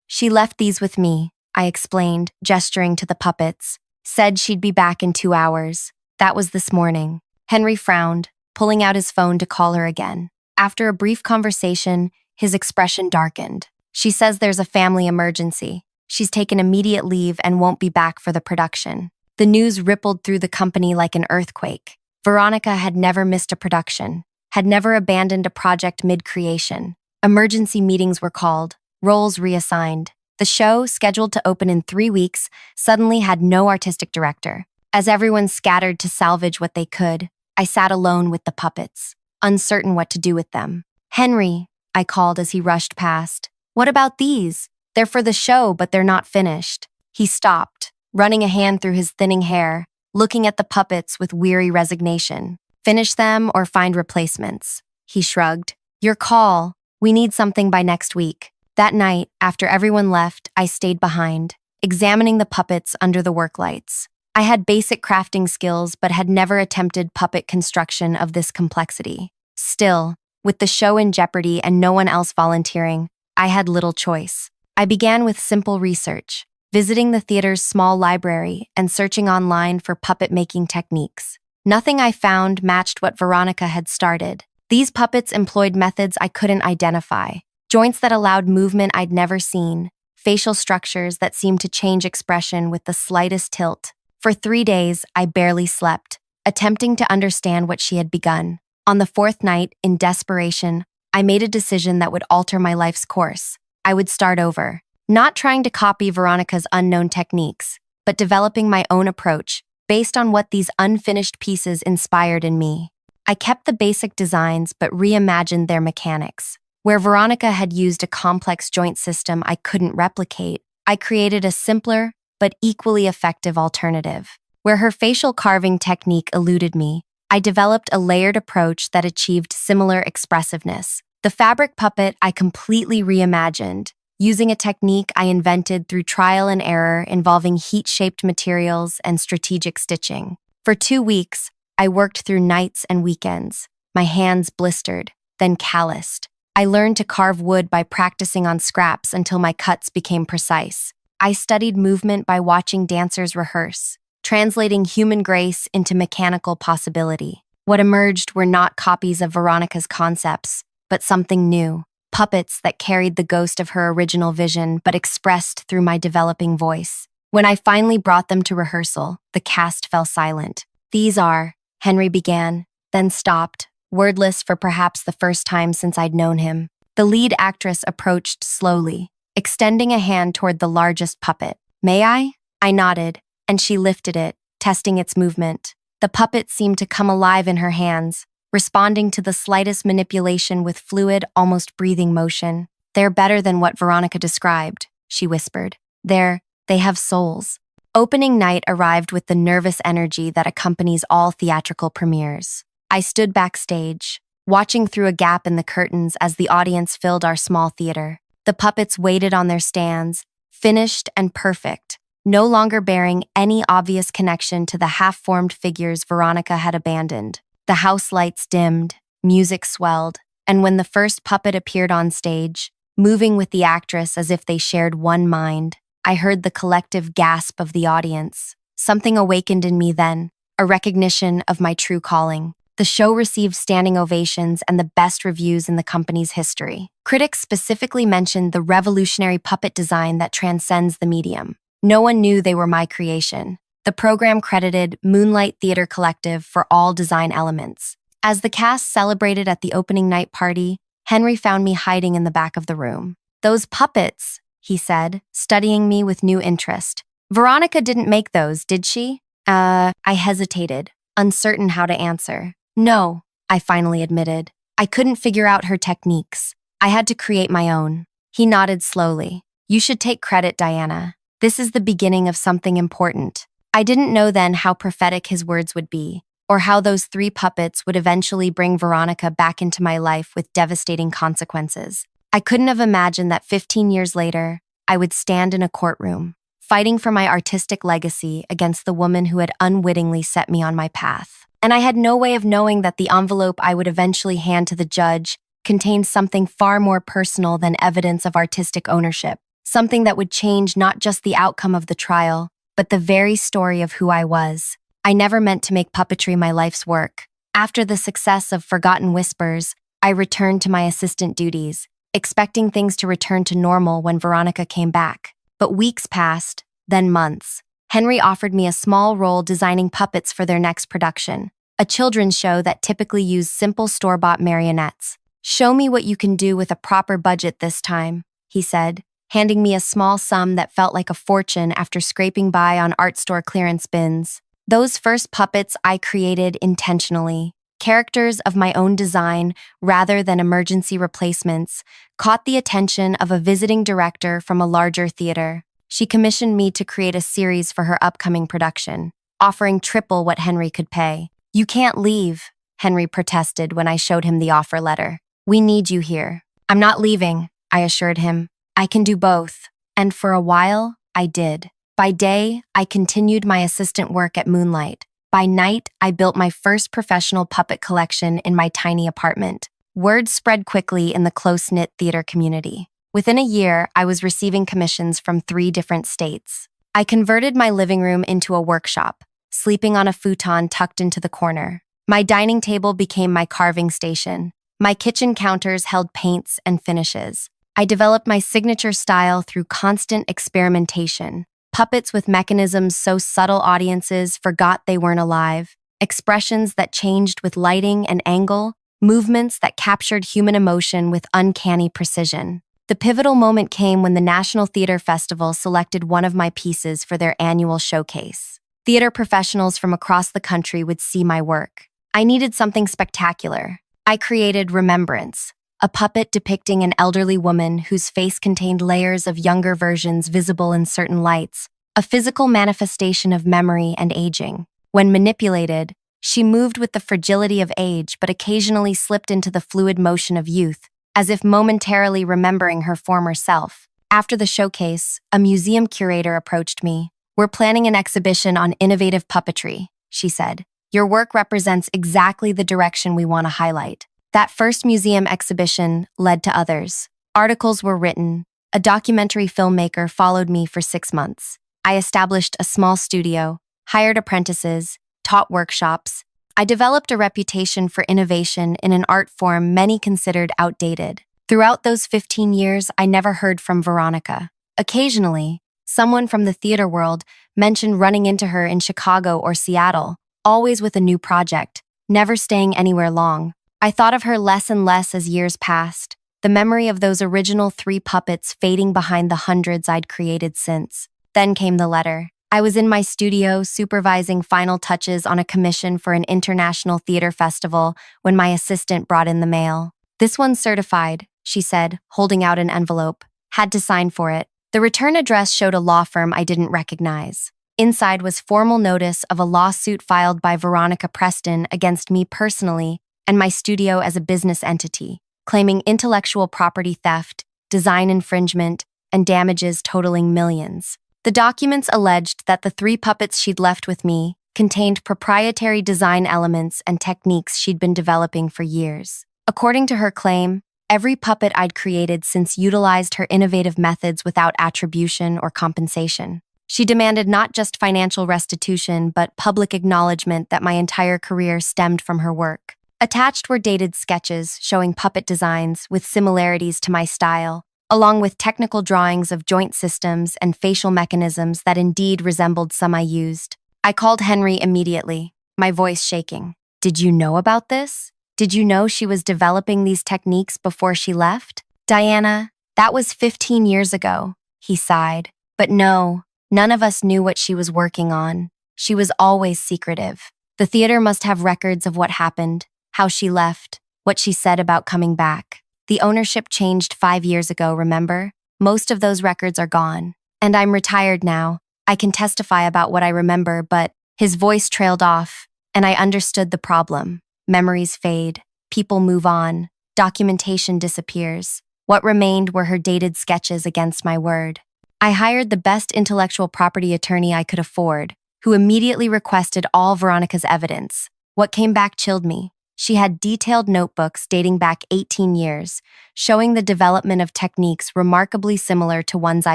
She left these with me," I explained, gesturing to the puppets. "Said she'd be back in 2 hours. That was this morning." Henry frowned, pulling out his phone to call her again. After a brief conversation, his expression darkened. "She says there's a family emergency. She's taken immediate leave and won't be back for the production." The news rippled through the company like an earthquake. Veronica had never missed a production, had never abandoned a project mid-creation. Emergency meetings were called, roles reassigned. The show, scheduled to open in 3 weeks, suddenly had no artistic director. As everyone scattered to salvage what they could, I sat alone with the puppets, uncertain what to do with them. "Henry," I called as he rushed past. "What about these? They're for the show, but they're not finished." He stopped, running a hand through his thinning hair, looking at the puppets with weary resignation. "Finish them or find replacements," he shrugged. "Your call. We need something by next week." That night, after everyone left, I stayed behind, examining the puppets under the work lights. I had basic crafting skills but had never attempted puppet construction of this complexity. Still, with the show in jeopardy and no one else volunteering, I had little choice. I began with simple research, visiting the theater's small library and searching online for puppet-making techniques. Nothing I found matched what Veronica had started. These puppets employed methods I couldn't identify, joints that allowed movement I'd never seen, facial structures that seemed to change expression with the slightest tilt. For 3 days, I barely slept, attempting to understand what she had begun. On the 4th night, in desperation, I made a decision that would alter my life's course. I would start over, not trying to copy Veronica's unknown techniques, but developing my own approach based on what these unfinished pieces inspired in me. I kept the basic designs but reimagined their mechanics. Where Veronica had used a complex joint system I couldn't replicate, I created a simpler but equally effective alternative. Where her facial carving technique eluded me, I developed a layered approach that achieved similar expressiveness. The fabric puppet I completely reimagined, using a technique I invented through trial and error involving heat-shaped materials and strategic stitching. For 2 weeks, I worked through nights and weekends, my hands blistered, then calloused. I learned to carve wood by practicing on scraps until my cuts became precise. I studied movement by watching dancers rehearse, translating human grace into mechanical possibility. What emerged were not copies of Veronica's concepts, but something new, puppets that carried the ghost of her original vision but expressed through my developing voice. When I finally brought them to rehearsal, the cast fell silent. "These are," Henry began, then stopped, wordless for perhaps the first time since I'd known him. The lead actress approached slowly, extending a hand toward the largest puppet. "May I?" I nodded, and she lifted it, testing its movement. The puppet seemed to come alive in her hands, responding to the slightest manipulation with fluid, almost breathing motion. "They're better than what Veronica described," she whispered. They have souls." Opening night arrived with the nervous energy that accompanies all theatrical premieres. I stood backstage, watching through a gap in the curtains as the audience filled our small theater. The puppets waited on their stands, finished and perfect, no longer bearing any obvious connection to the half-formed figures Veronica had abandoned. The house lights dimmed, music swelled, and when the first puppet appeared on stage, moving with the actress as if they shared one mind, I heard the collective gasp of the audience. Something awakened in me then, a recognition of my true calling. The show received standing ovations and the best reviews in the company's history. Critics specifically mentioned the revolutionary puppet design that transcends the medium. No one knew they were my creation. The program credited Moonlight Theater Collective for all design elements. As the cast celebrated at the opening night party, Henry found me hiding in the back of the room. "Those puppets," he said, studying me with new interest. "Veronica didn't make those, did she?" I hesitated, uncertain how to answer. "No," I finally admitted. "I couldn't figure out her techniques. I had to create my own." He nodded slowly. "You should take credit, Diana. This is the beginning of something important." I didn't know then how prophetic his words would be, or how those 3 puppets would eventually bring Veronica back into my life with devastating consequences. I couldn't have imagined that 15 years later, I would stand in a courtroom, fighting for my artistic legacy against the woman who had unwittingly set me on my path. And I had no way of knowing that the envelope I would eventually hand to the judge contained something far more personal than evidence of artistic ownership, something that would change not just the outcome of the trial, but the very story of who I was. I never meant to make puppetry my life's work. After the success of Forgotten Whispers, I returned to my assistant duties, expecting things to return to normal when Veronica came back. But weeks passed, then months. Henry offered me a small role designing puppets for their next production, a children's show that typically used simple store-bought marionettes. "Show me what you can do with a proper budget this time," he said, handing me a small sum that felt like a fortune after scraping by on art store clearance bins. Those first puppets I created intentionally, characters of my own design rather than emergency replacements, caught the attention of a visiting director from a larger theater. She commissioned me to create a series for her upcoming production, offering triple what Henry could pay. "You can't leave," Henry protested when I showed him the offer letter. "We need you here." "I'm not leaving," I assured him. "I can do both." And for a while, I did. By day, I continued my assistant work at Moonlight. By night, I built my first professional puppet collection in my tiny apartment. Word spread quickly in the close-knit theater community. Within a year, I was receiving commissions from 3 different states. I converted my living room into a workshop, sleeping on a futon tucked into the corner. My dining table became my carving station. My kitchen counters held paints and finishes. I developed my signature style through constant experimentation. Puppets with mechanisms so subtle audiences forgot they weren't alive. Expressions that changed with lighting and angle. Movements that captured human emotion with uncanny precision. The pivotal moment came when the National Theater Festival selected one of my pieces for their annual showcase. Theater professionals from across the country would see my work. I needed something spectacular. I created Remembrance, a puppet depicting an elderly woman whose face contained layers of younger versions visible in certain lights, a physical manifestation of memory and aging. When manipulated, she moved with the fragility of age but occasionally slipped into the fluid motion of youth, as if momentarily remembering her former self. After the showcase, a museum curator approached me. "We're planning an exhibition on innovative puppetry," she said. "Your work represents exactly the direction we want to highlight." That first museum exhibition led to others. Articles were written. A documentary filmmaker followed me for 6 months. I established a small studio, hired apprentices, taught workshops. I developed a reputation for innovation in an art form many considered outdated. Throughout those 15 years, I never heard from Veronica. Occasionally, someone from the theater world mentioned running into her in Chicago or Seattle, always with a new project, never staying anywhere long. I thought of her less and less as years passed, the memory of those original 3 puppets fading behind the hundreds I'd created since. Then came the letter. I was in my studio supervising final touches on a commission for an international theater festival when my assistant brought in the mail. "This one's certified," she said, holding out an envelope. "Had to sign for it." The return address showed a law firm I didn't recognize. Inside was formal notice of a lawsuit filed by Veronica Preston against me personally and my studio as a business entity, claiming intellectual property theft, design infringement, and damages totaling millions. The documents alleged that the 3 puppets she'd left with me contained proprietary design elements and techniques she'd been developing for years. According to her claim, every puppet I'd created since utilized her innovative methods without attribution or compensation. She demanded not just financial restitution, but public acknowledgement that my entire career stemmed from her work. Attached were dated sketches showing puppet designs with similarities to my style, along with technical drawings of joint systems and facial mechanisms that indeed resembled some I used. I called Henry immediately, my voice shaking. "Did you know about this? Did you know she was developing these techniques before she left?" "Diana, that was 15 years ago," he sighed. "But no, none of us knew what she was working on. She was always secretive. The theater must have records of what happened, how she left, what she said about coming back. The ownership changed 5 years ago, remember? Most of those records are gone. And I'm retired now. I can testify about what I remember, but..." His voice trailed off, and I understood the problem. Memories fade, people move on, documentation disappears. What remained were her dated sketches against my word. I hired the best intellectual property attorney I could afford, who immediately requested all Veronica's evidence. What came back chilled me. She had detailed notebooks dating back 18 years, showing the development of techniques remarkably similar to ones I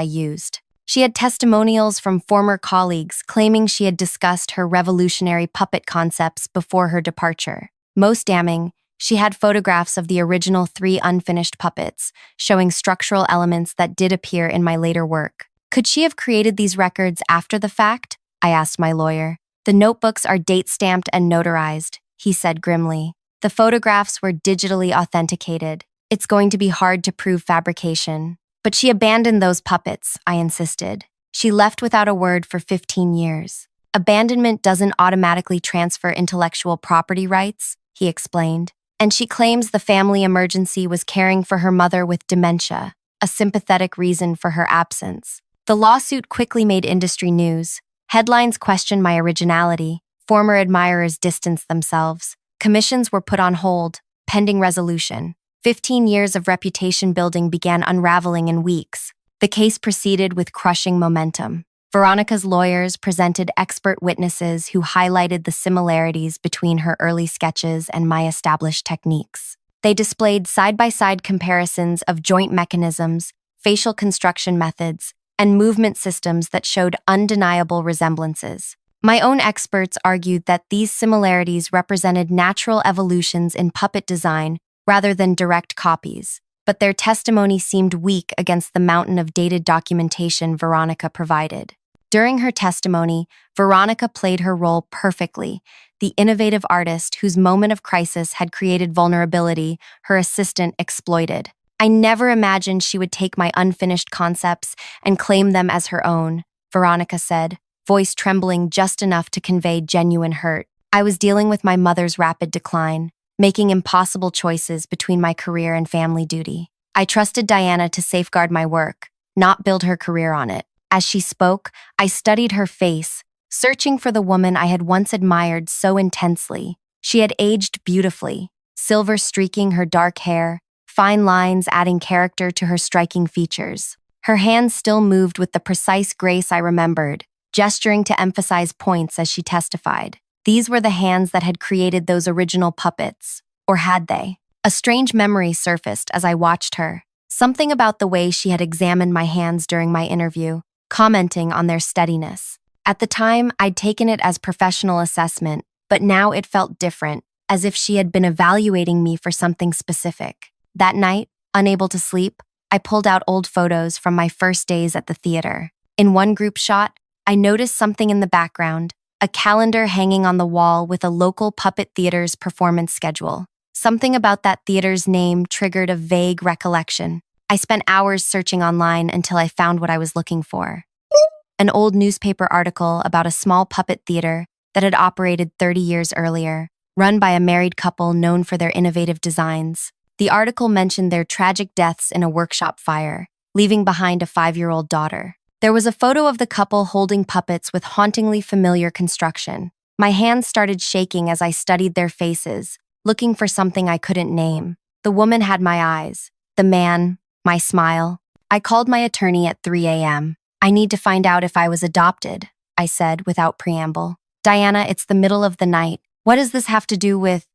used. She had testimonials from former colleagues claiming she had discussed her revolutionary puppet concepts before her departure. Most damning, she had photographs of the original 3 unfinished puppets, showing structural elements that did appear in my later work. Could she have created these records after the fact? I asked my lawyer. "The notebooks are date-stamped and notarized," he said grimly. "The photographs were digitally authenticated. It's going to be hard to prove fabrication." "But she abandoned those puppets," I insisted. "She left without a word for 15 years. Abandonment doesn't automatically transfer intellectual property rights," he explained. "And she claims the family emergency was caring for her mother with dementia, a sympathetic reason for her absence." The lawsuit quickly made industry news. Headlines questioned my originality. Former admirers distanced themselves. Commissions were put on hold, pending resolution. 15 years of reputation building began unraveling in weeks. The case proceeded with crushing momentum. Veronica's lawyers presented expert witnesses who highlighted the similarities between her early sketches and my established techniques. They displayed side-by-side comparisons of joint mechanisms, facial construction methods, and movement systems that showed undeniable resemblances. My own experts argued that these similarities represented natural evolutions in puppet design rather than direct copies, but their testimony seemed weak against the mountain of dated documentation Veronica provided. During her testimony, Veronica played her role perfectly, the innovative artist whose moment of crisis had created vulnerability her assistant exploited. I never imagined she would take my unfinished concepts and claim them as her own, Veronica said, voice trembling just enough to convey genuine hurt. I was dealing with my mother's rapid decline, making impossible choices between my career and family duty. I trusted Diana to safeguard my work, not build her career on it. As she spoke, I studied her face, searching for the woman I had once admired so intensely. She had aged beautifully, silver streaking her dark hair, fine lines adding character to her striking features. Her hands still moved with the precise grace I remembered, gesturing to emphasize points as she testified. These were the hands that had created those original puppets. Or had they? A strange memory surfaced as I watched her. Something about the way she had examined my hands during my interview, commenting on their steadiness. At the time, I'd taken it as professional assessment, but now it felt different, as if she had been evaluating me for something specific. That night, unable to sleep, I pulled out old photos from my first days at the theater. In one group shot, I noticed something in the background, a calendar hanging on the wall with a local puppet theater's performance schedule. Something about that theater's name triggered a vague recollection. I spent hours searching online until I found what I was looking for. An old newspaper article about a small puppet theater that had operated 30 years earlier, run by a married couple known for their innovative designs. The article mentioned their tragic deaths in a workshop fire, leaving behind a 5-year-old daughter. There was a photo of the couple holding puppets with hauntingly familiar construction. My hands started shaking as I studied their faces, looking for something I couldn't name. The woman had my eyes. The man, my smile. I called my attorney at 3 a.m. I need to find out if I was adopted, I said without preamble. Diana, it's the middle of the night. What does this have to do with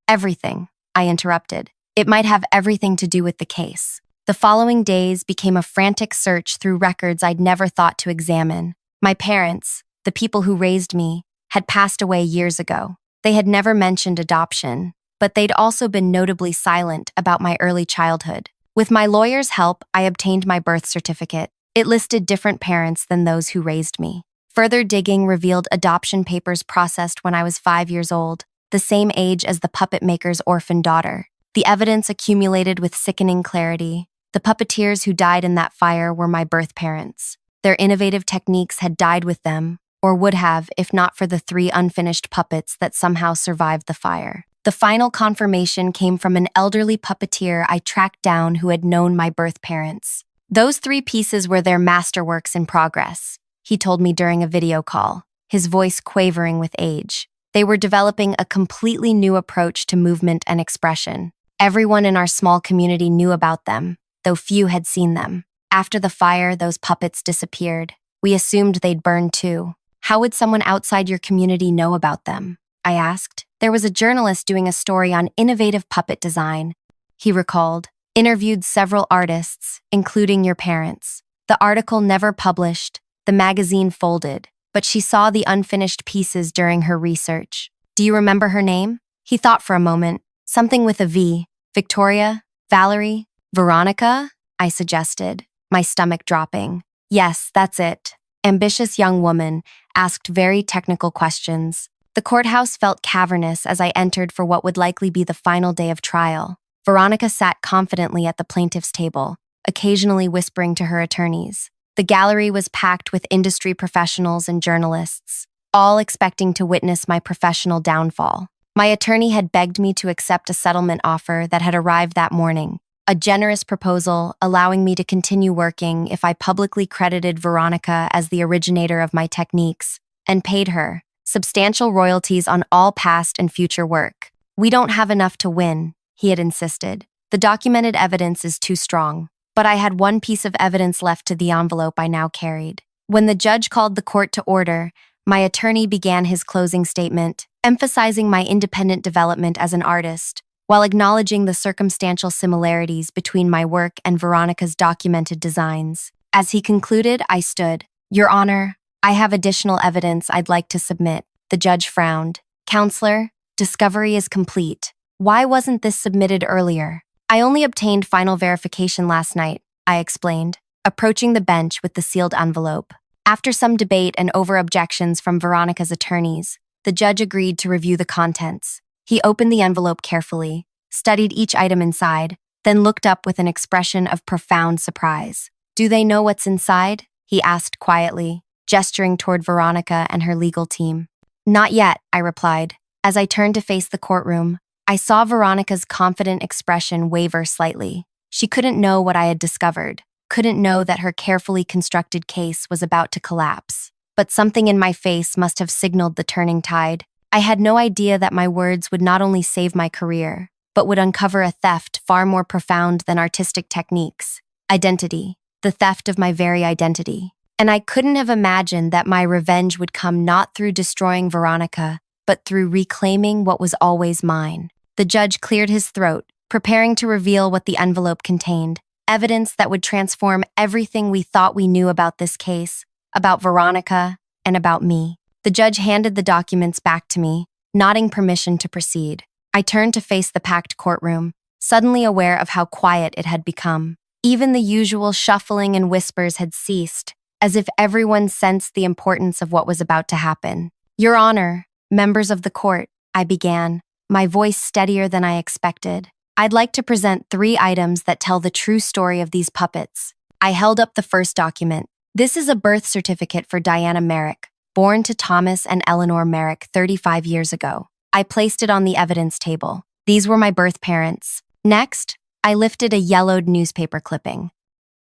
everything? I interrupted. It might have everything to do with the case. The following days became a frantic search through records I'd never thought to examine. My parents, the people who raised me, had passed away years ago. They had never mentioned adoption, but they'd also been notably silent about my early childhood. With my lawyer's help, I obtained my birth certificate. It listed different parents than those who raised me. Further digging revealed adoption papers processed when I was 5 years old, the same age as the puppet maker's orphan daughter. The evidence accumulated with sickening clarity. The puppeteers who died in that fire were my birth parents. Their innovative techniques had died with them, or would have if not for the 3 unfinished puppets that somehow survived the fire. The final confirmation came from an elderly puppeteer I tracked down who had known my birth parents. Those 3 pieces were their masterworks in progress, he told me during a video call, his voice quavering with age. They were developing a completely new approach to movement and expression. Everyone in our small community knew about them, though few had seen them. After the fire, those puppets disappeared. We assumed they'd burned too. How would someone outside your community know about them? I asked. There was a journalist doing a story on innovative puppet design, he recalled. Interviewed several artists, including your parents. The article never published, the magazine folded, but she saw the unfinished pieces during her research. Do you remember her name? He thought for a moment. Something with a V. Victoria? Valerie? Veronica? I suggested, my stomach dropping. Yes, that's it. Ambitious young woman, asked very technical questions. The courthouse felt cavernous as I entered for what would likely be the final day of trial. Veronica sat confidently at the plaintiff's table, occasionally whispering to her attorneys. The gallery was packed with industry professionals and journalists, all expecting to witness my professional downfall. My attorney had begged me to accept a settlement offer that had arrived that morning, a generous proposal allowing me to continue working if I publicly credited Veronica as the originator of my techniques and paid her substantial royalties on all past and future work. We don't have enough to win, he had insisted. The documented evidence is too strong. but I had one piece of evidence left to the envelope I now carried. When the judge called the court to order, my attorney began his closing statement, emphasizing my independent development as an artist, while acknowledging the circumstantial similarities between my work and Veronica's documented designs. As he concluded, I stood. "Your Honor, I have additional evidence I'd like to submit." The judge frowned. "Counselor, discovery is complete. Why wasn't this submitted earlier?" "I only obtained final verification last night," I explained, approaching the bench with the sealed envelope. After some debate and over objections from Veronica's attorneys, the judge agreed to review the contents. He opened the envelope carefully, studied each item inside, then looked up with an expression of profound surprise. "Do they know what's inside?" he asked quietly, gesturing toward Veronica and her legal team. "Not yet," I replied. As I turned to face the courtroom, I saw Veronica's confident expression waver slightly. She couldn't know what I had discovered, couldn't know that her carefully constructed case was about to collapse. But something in my face must have signaled the turning tide. I had no idea that my words would not only save my career, but would uncover a theft far more profound than artistic techniques. Identity. The theft of my very identity. And I couldn't have imagined that my revenge would come not through destroying Veronica, but through reclaiming what was always mine. The judge cleared his throat, preparing to reveal what the envelope contained, evidence that would transform everything we thought we knew about this case, about Veronica, and about me. The judge handed the documents back to me, nodding permission to proceed. I turned to face the packed courtroom, suddenly aware of how quiet it had become. Even the usual shuffling and whispers had ceased, as if everyone sensed the importance of what was about to happen. "Your Honor, members of the court," I began, my voice steadier than I expected. "I'd like to present 3 items that tell the true story of these puppets." I held up the first document. "This is a birth certificate for Diana Merrick, born to Thomas and Eleanor Merrick 35 years ago." I placed it on the evidence table. These were my birth parents. Next, I lifted a yellowed newspaper clipping.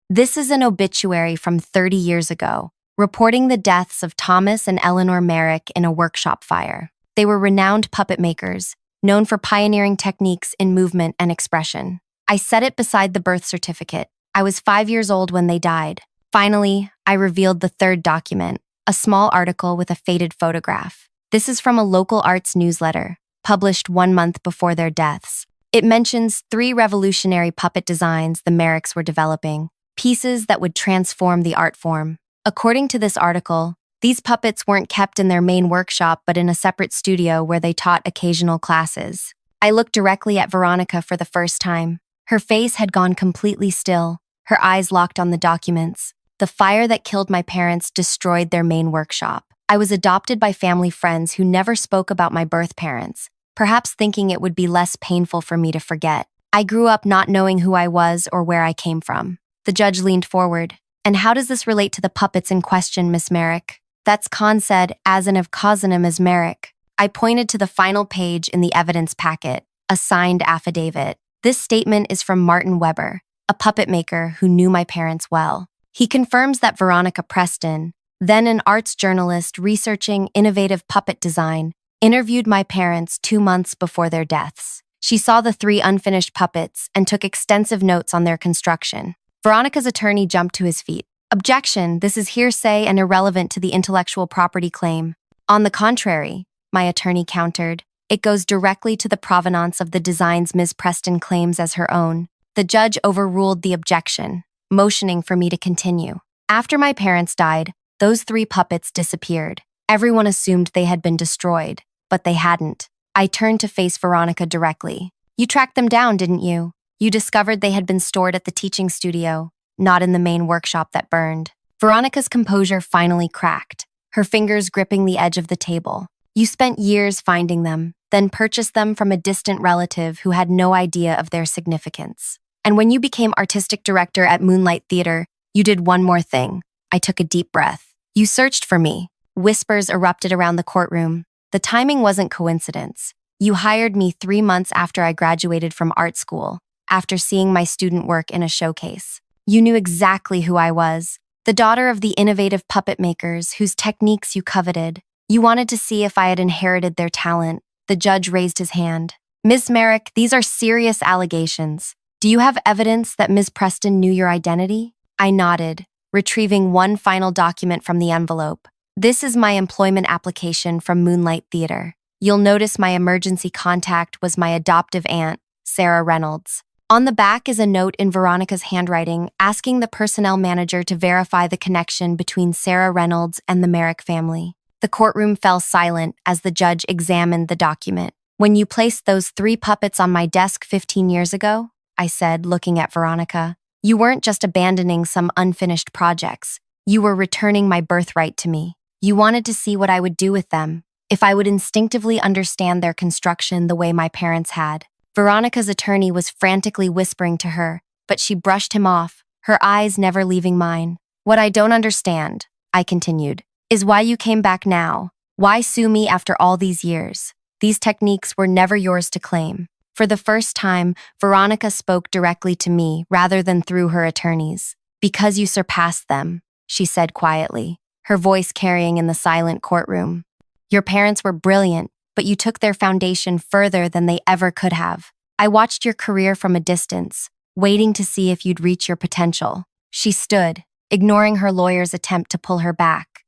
"This is an obituary from 30 years ago, reporting the deaths of Thomas and Eleanor Merrick in a workshop fire. They were renowned puppet makers, known for pioneering techniques in movement and expression." I set it beside the birth certificate. I was 5 years old when they died. Finally, I revealed the third document, a small article with a faded photograph. This is from a local arts newsletter, published 1 month before their deaths. It mentions 3 revolutionary puppet designs the Merricks were developing, pieces that would transform the art form. According to this article, these puppets weren't kept in their main workshop but in a separate studio where they taught occasional classes. I looked directly at Veronica for the first time. Her face had gone completely still, her eyes locked on the documents. The fire that killed my parents destroyed their main workshop. I was adopted by family friends who never spoke about my birth parents, perhaps thinking it would be less painful for me to forget. I grew up not knowing who I was or where I came from. The judge leaned forward. "And how does this relate to the puppets in question, Miss Merrick?" "That's said, as in of causanem as Merrick." I pointed to the final page in the evidence packet, a signed affidavit. This statement is from Martin Weber, a puppet maker who knew my parents well. He confirms that Veronica Preston, then an arts journalist researching innovative puppet design, interviewed my parents 2 months before their deaths. She saw the 3 unfinished puppets and took extensive notes on their construction. Veronica's attorney jumped to his feet. "Objection, this is hearsay and irrelevant to the intellectual property claim." "On the contrary," my attorney countered, "it goes directly to the provenance of the designs Ms. Preston claims as her own." The judge overruled the objection, motioning for me to continue. "After my parents died, those 3 puppets disappeared. Everyone assumed they had been destroyed, but they hadn't." I turned to face Veronica directly. "You tracked them down, didn't you? You discovered they had been stored at the teaching studio, not in the main workshop that burned." Veronica's composure finally cracked, her fingers gripping the edge of the table. "You spent years finding them, then purchased them from a distant relative who had no idea of their significance. And when you became artistic director at Moonlight Theater, you did one more thing." I took a deep breath. "You searched for me." Whispers erupted around the courtroom. "The timing wasn't coincidence. You hired me 3 months after I graduated from art school, after seeing my student work in a showcase. You knew exactly who I was, the daughter of the innovative puppet makers whose techniques you coveted. You wanted to see if I had inherited their talent." The judge raised his hand. "Miss Merrick, these are serious allegations. Do you have evidence that Ms. Preston knew your identity? I nodded, retrieving one final document from the envelope. This is my employment application from Moonlight Theater. You'll notice my emergency contact was my adoptive aunt, Sarah Reynolds. On the back is a note in Veronica's handwriting asking the personnel manager to verify the connection between Sarah Reynolds and the Merrick family. The courtroom fell silent as the judge examined the document. When you placed those 3 puppets on my desk 15 years ago, I said, looking at Veronica, you weren't just abandoning some unfinished projects. You were returning my birthright to me. You wanted to see what I would do with them, if I would instinctively understand their construction the way my parents had. Veronica's attorney was frantically whispering to her, but she brushed him off, her eyes never leaving mine. What I don't understand, I continued, is why you came back now. Why sue me after all these years? These techniques were never yours to claim. For the first time, Veronica spoke directly to me rather than through her attorneys. Because you surpassed them, she said quietly, her voice carrying in the silent courtroom. Your parents were brilliant, but you took their foundation further than they ever could have. I watched your career from a distance, waiting to see if you'd reach your potential. She stood, ignoring her lawyer's attempt to pull her back.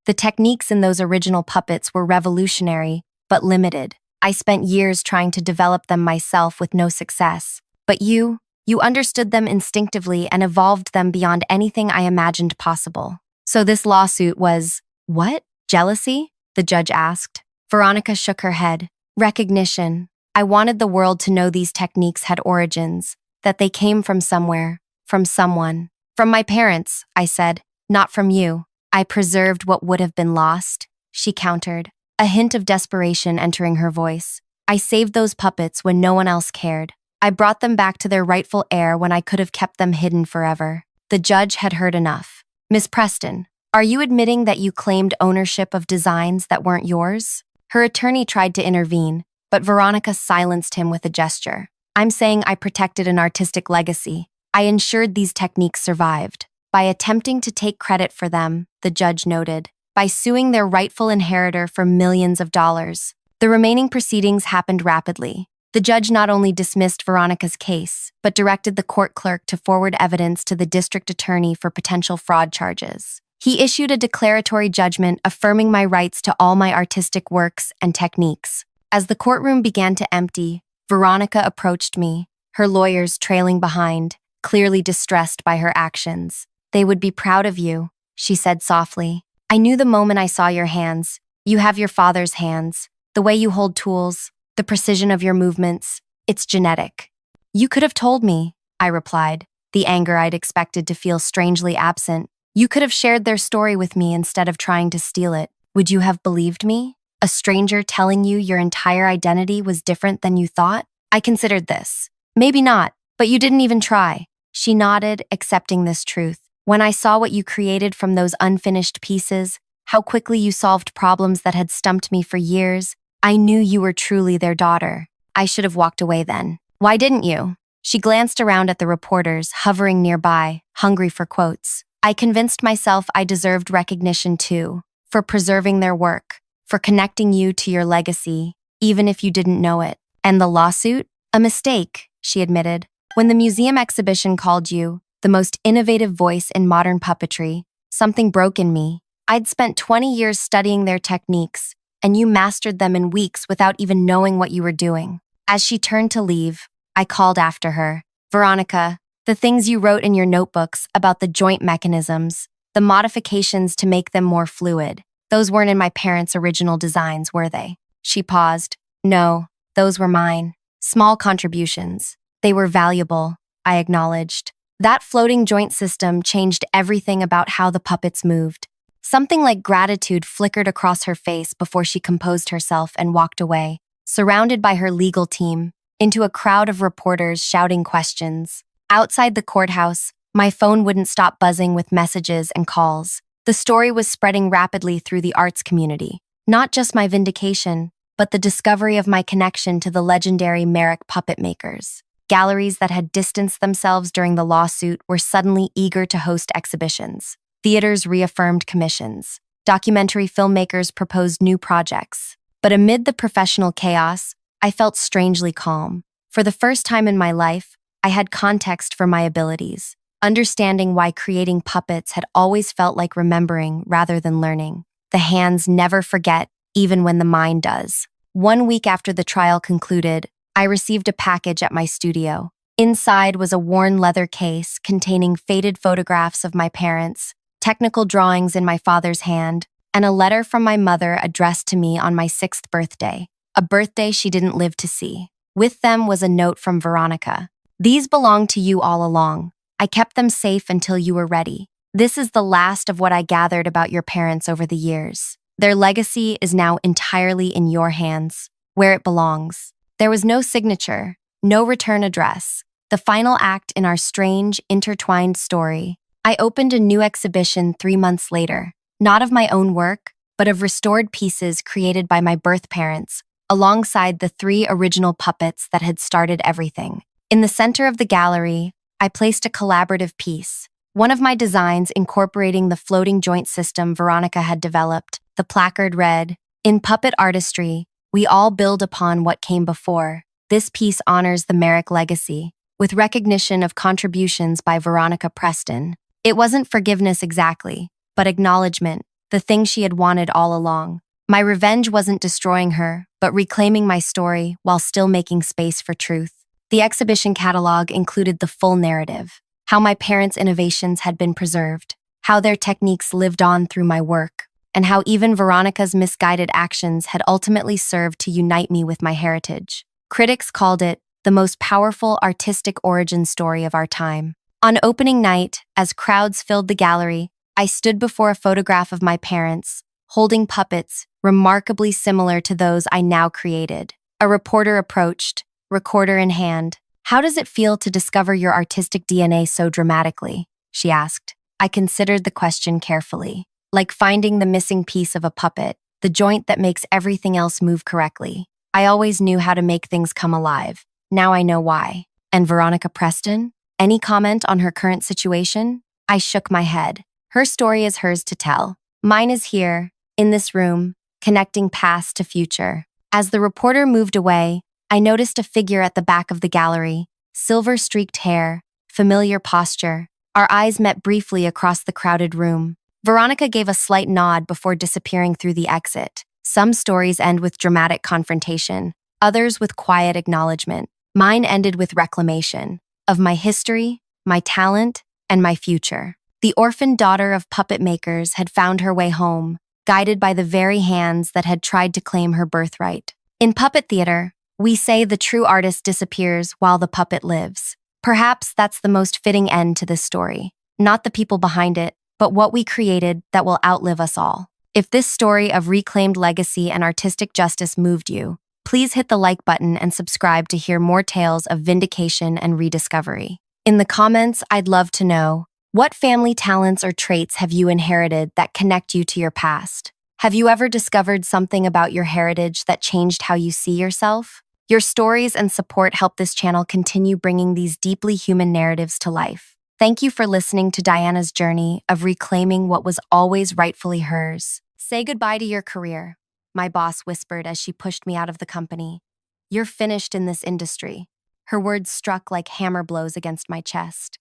The techniques in those original puppets were revolutionary, but limited. I spent years trying to develop them myself with no success. But you understood them instinctively and evolved them beyond anything I imagined possible. So this lawsuit was, what? Jealousy? The judge asked. Veronica shook her head. Recognition. I wanted the world to know these techniques had origins, that they came from somewhere, from someone. From my parents, I said, not from you. I preserved what would have been lost, she countered, a hint of desperation entering her voice. I saved those puppets when no one else cared. I brought them back to their rightful heir when I could have kept them hidden forever. The judge had heard enough. Miss Preston, are you admitting that you claimed ownership of designs that weren't yours? Her attorney tried to intervene, but Veronica silenced him with a gesture. I'm saying I protected an artistic legacy. I ensured these techniques survived. By attempting to take credit for them, the judge noted, by suing their rightful inheritor for millions of dollars. The remaining proceedings happened rapidly. The judge not only dismissed Veronica's case, but directed the court clerk to forward evidence to the district attorney for potential fraud charges. He issued a declaratory judgment affirming my rights to all my artistic works and techniques. As the courtroom began to empty, Veronica approached me, her lawyers trailing behind, clearly distressed by her actions. They would be proud of you, she said softly. I knew the moment I saw your hands. You have your father's hands. The way you hold tools, the precision of your movements, it's genetic. You could have told me, I replied, the anger I'd expected to feel strangely absent. You could have shared their story with me instead of trying to steal it. Would you have believed me? A stranger telling you your entire identity was different than you thought? I considered this. Maybe not, but you didn't even try. She nodded, accepting this truth. When I saw what you created from those unfinished pieces, how quickly you solved problems that had stumped me for years, I knew you were truly their daughter. I should have walked away then. Why didn't you? She glanced around at the reporters, hovering nearby, hungry for quotes. I convinced myself I deserved recognition too, for preserving their work, for connecting you to your legacy, even if you didn't know it. And the lawsuit? A mistake, she admitted. When the museum exhibition called you the most innovative voice in modern puppetry, something broke in me. I'd spent 20 years studying their techniques, and you mastered them in weeks without even knowing what you were doing. As she turned to leave, I called after her. Veronica, the things you wrote in your notebooks about the joint mechanisms, the modifications to make them more fluid, those weren't in my parents' original designs, were they? She paused. No, those were mine. Small contributions. They were valuable, I acknowledged. That floating joint system changed everything about how the puppets moved. Something like gratitude flickered across her face before she composed herself and walked away, surrounded by her legal team, into a crowd of reporters shouting questions. Outside the courthouse, my phone wouldn't stop buzzing with messages and calls. The story was spreading rapidly through the arts community. Not just my vindication, but the discovery of my connection to the legendary Merrick puppet makers. Galleries that had distanced themselves during the lawsuit were suddenly eager to host exhibitions. Theaters reaffirmed commissions. Documentary filmmakers proposed new projects. But amid the professional chaos, I felt strangely calm. For the first time in my life, I had context for my abilities, understanding why creating puppets had always felt like remembering rather than learning. The hands never forget, even when the mind does. 1 week after the trial concluded, I received a package at my studio. Inside was a worn leather case containing faded photographs of my parents, technical drawings in my father's hand, and a letter from my mother addressed to me on my 6th birthday, a birthday she didn't live to see. With them was a note from Veronica. These belong to you all along. I kept them safe until you were ready. This is the last of what I gathered about your parents over the years. Their legacy is now entirely in your hands, where it belongs. There was no signature, no return address. The final act in our strange, intertwined story. I opened a new exhibition 3 months later, not of my own work, but of restored pieces created by my birth parents, alongside the 3 original puppets that had started everything. In the center of the gallery, I placed a collaborative piece, one of my designs incorporating the floating joint system Veronica had developed. The placard read, "In puppet artistry, we all build upon what came before. This piece honors the Merrick legacy, with recognition of contributions by Veronica Preston." It wasn't forgiveness exactly, but acknowledgement, the thing she had wanted all along. My revenge wasn't destroying her, but reclaiming my story while still making space for truth. The exhibition catalog included the full narrative, how my parents' innovations had been preserved, how their techniques lived on through my work, and how even Veronica's misguided actions had ultimately served to unite me with my heritage. Critics called it the most powerful artistic origin story of our time. On opening night, as crowds filled the gallery, I stood before a photograph of my parents, holding puppets remarkably similar to those I now created. A reporter approached, recorder in hand. "How does it feel to discover your artistic DNA so dramatically?" she asked. I considered the question carefully. Like finding the missing piece of a puppet, the joint that makes everything else move correctly. I always knew how to make things come alive. Now I know why. And Veronica Preston? Any comment on her current situation? I shook my head. Her story is hers to tell. Mine is here, in this room, connecting past to future. As the reporter moved away, I noticed a figure at the back of the gallery, silver-streaked hair, familiar posture. Our eyes met briefly across the crowded room. Veronica gave a slight nod before disappearing through the exit. Some stories end with dramatic confrontation, others with quiet acknowledgement. Mine ended with reclamation of my history, my talent, and my future. The orphaned daughter of puppet makers had found her way home, guided by the very hands that had tried to claim her birthright. In puppet theater, we say the true artist disappears while the puppet lives. Perhaps that's the most fitting end to this story. Not the people behind it, but what we created that will outlive us all. If this story of reclaimed legacy and artistic justice moved you, please hit the like button and subscribe to hear more tales of vindication and rediscovery. In the comments, I'd love to know, what family talents or traits have you inherited that connect you to your past? Have you ever discovered something about your heritage that changed how you see yourself? Your stories and support help this channel continue bringing these deeply human narratives to life. Thank you for listening to Diana's journey of reclaiming what was always rightfully hers. Say goodbye to your career, my boss whispered as she pushed me out of the company. You're finished in this industry. Her words struck like hammer blows against my chest.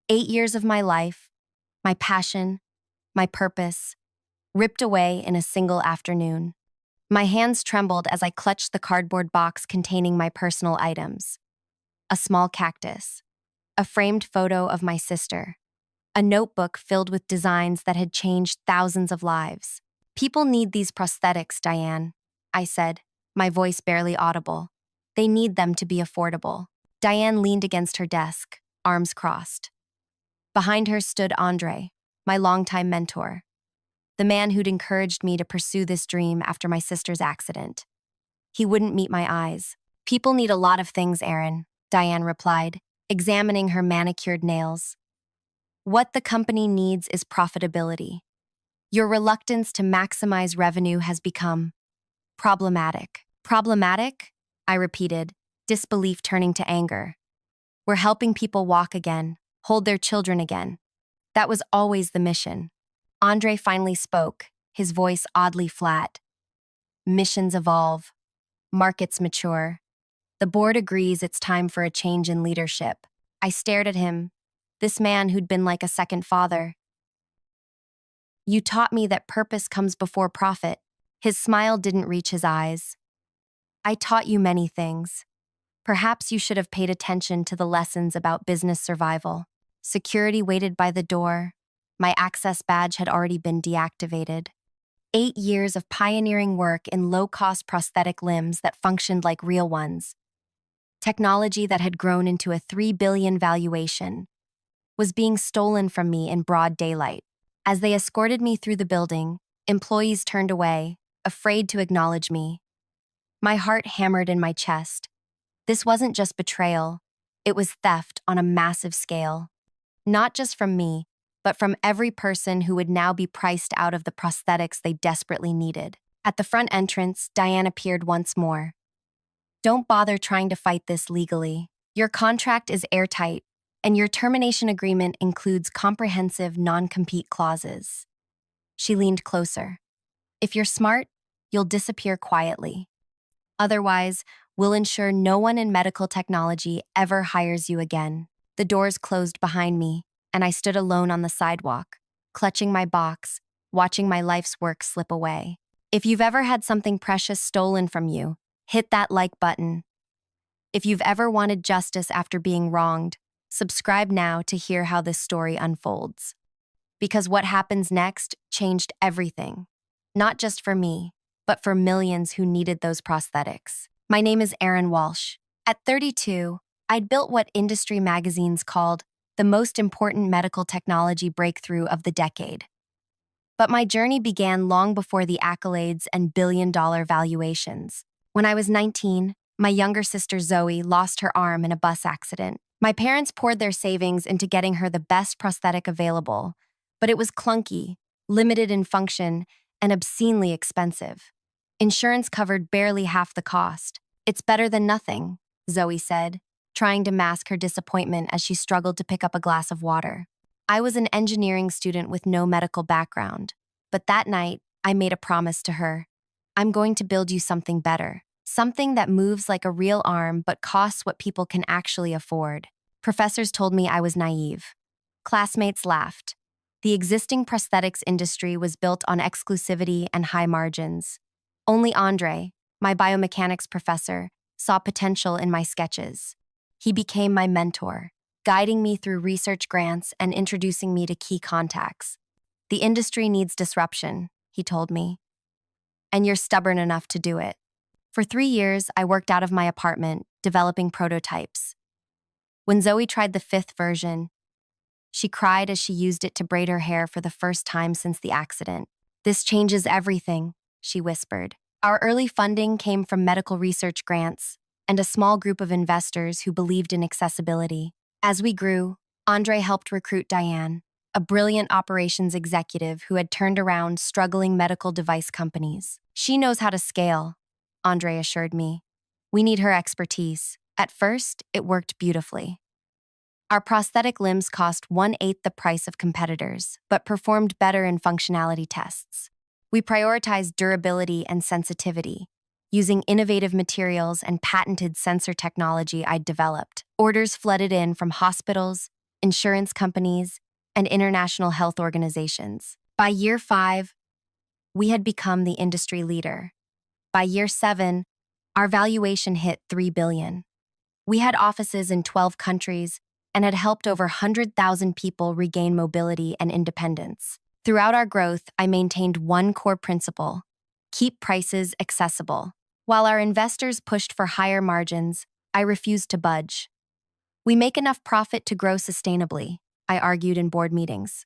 8 years of my life, my passion, my purpose, ripped away in a single afternoon. My hands trembled as I clutched the cardboard box containing my personal items. A small cactus, a framed photo of my sister, a notebook filled with designs that had changed thousands of lives. People need these prosthetics, Diane, I said, my voice barely audible. They need them to be affordable. Diane leaned against her desk, arms crossed. Behind her stood Andre, my longtime mentor, the man who'd encouraged me to pursue this dream after my sister's accident. He wouldn't meet my eyes. People need a lot of things, Erin, Diane replied, examining her manicured nails. What the company needs is profitability. Your reluctance to maximize revenue has become problematic. Problematic? I repeated, disbelief turning to anger. We're helping people walk again, hold their children again. That was always the mission. Andre finally spoke, his voice oddly flat. Missions evolve. Markets mature. The board agrees it's time for a change in leadership. I stared at him, this man who'd been like a second father. You taught me that purpose comes before profit. His smile didn't reach his eyes. I taught you many things. Perhaps you should have paid attention to the lessons about business survival. Security waited by the door. My access badge had already been deactivated. 8 years of pioneering work in low-cost prosthetic limbs that functioned like real ones. Technology that had grown into a $3 billion valuation was being stolen from me in broad daylight. As they escorted me through the building, employees turned away, afraid to acknowledge me. My heart hammered in my chest. This wasn't just betrayal, it was theft on a massive scale. Not just from me, but from every person who would now be priced out of the prosthetics they desperately needed. At the front entrance, Diane appeared once more. Don't bother trying to fight this legally. Your contract is airtight, and your termination agreement includes comprehensive non-compete clauses. She leaned closer. If you're smart, you'll disappear quietly. Otherwise, we'll ensure no one in medical technology ever hires you again. The doors closed behind me, and I stood alone on the sidewalk, clutching my box, watching my life's work slip away. If you've ever had something precious stolen from you, hit that like button. If you've ever wanted justice after being wronged, subscribe now to hear how this story unfolds. Because what happens next changed everything. Not just for me, but for millions who needed those prosthetics. My name is Erin Walsh. At 32, I'd built what industry magazines called the most important medical technology breakthrough of the decade. But my journey began long before the accolades and billion-dollar valuations. When I was 19, my younger sister Zoe lost her arm in a bus accident. My parents poured their savings into getting her the best prosthetic available, but it was clunky, limited in function, and obscenely expensive. Insurance covered barely half the cost. It's better than nothing, Zoe said, trying to mask her disappointment as she struggled to pick up a glass of water. I was an engineering student with no medical background, but that night, I made a promise to her. I'm going to build you something better, something that moves like a real arm but costs what people can actually afford. Professors told me I was naive. Classmates laughed. The existing prosthetics industry was built on exclusivity and high margins. Only Andre, my biomechanics professor, saw potential in my sketches. He became my mentor, guiding me through research grants and introducing me to key contacts. The industry needs disruption, he told me. And you're stubborn enough to do it. For 3 years, I worked out of my apartment, developing prototypes. When Zoe tried the 5th version, she cried as she used it to braid her hair for the first time since the accident. This changes everything, she whispered. Our early funding came from medical research grants and a small group of investors who believed in accessibility. As we grew, Andre helped recruit Diane, a brilliant operations executive who had turned around struggling medical device companies. She knows how to scale, Andre assured me. We need her expertise. At first, it worked beautifully. Our prosthetic limbs cost 1/8 the price of competitors, but performed better in functionality tests. We prioritized durability and sensitivity, using innovative materials and patented sensor technology I'd developed. Orders flooded in from hospitals, insurance companies, and international health organizations. By year 5, we had become the industry leader. By year 7, our valuation hit $3 billion. We had offices in 12 countries and had helped over 100,000 people regain mobility and independence. Throughout our growth, I maintained one core principle: keep prices accessible. While our investors pushed for higher margins, I refused to budge. We make enough profit to grow sustainably, I argued in board meetings.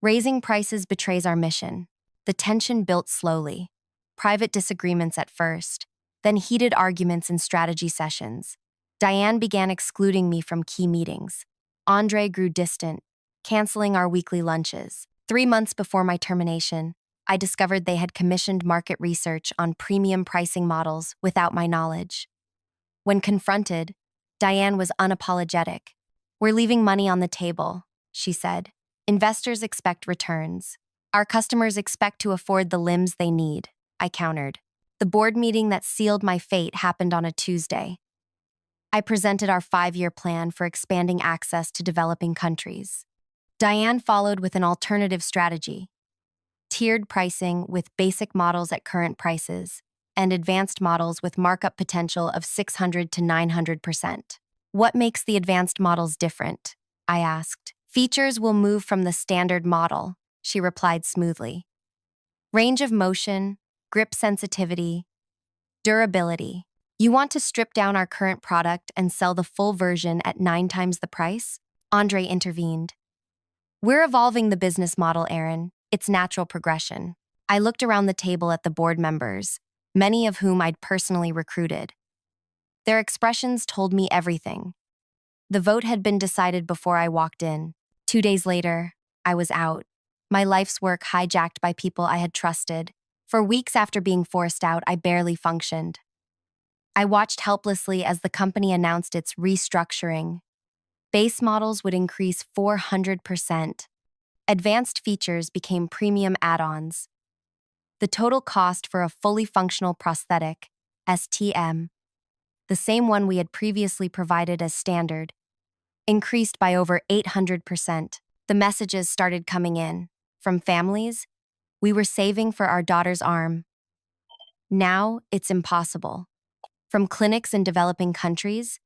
Raising prices betrays our mission. The tension built slowly. Private disagreements at first, then heated arguments in strategy sessions. Diane began excluding me from key meetings. Andre grew distant, canceling our weekly lunches. 3 months before my termination, I discovered they had commissioned market research on premium pricing models without my knowledge. When confronted, Diane was unapologetic. We're leaving money on the table, she said. Investors expect returns. Our customers expect to afford the limbs they need, I countered. The board meeting that sealed my fate happened on a Tuesday. I presented our 5-year plan for expanding access to developing countries. Diane followed with an alternative strategy: tiered pricing with basic models at current prices and advanced models with markup potential of 600 to 900%. What makes the advanced models different? I asked. Features will move from the standard model, she replied smoothly. Range of motion, grip sensitivity, durability. You want to strip down our current product and sell the full version at 9 times the price? Andre intervened. We're evolving the business model, Aaron. It's natural progression. I looked around the table at the board members, many of whom I'd personally recruited. Their expressions told me everything. The vote had been decided before I walked in. 2 days later, I was out. My life's work hijacked by people I had trusted. For weeks after being forced out, I barely functioned. I watched helplessly as the company announced its restructuring. Base models would increase 400%. Advanced features became premium add-ons. The total cost for a fully functional prosthetic, STM, the same one we had previously provided as standard, increased by over 800%. The messages started coming in. From families, we were saving for our daughter's arm. Now it's impossible. From clinics in developing countries,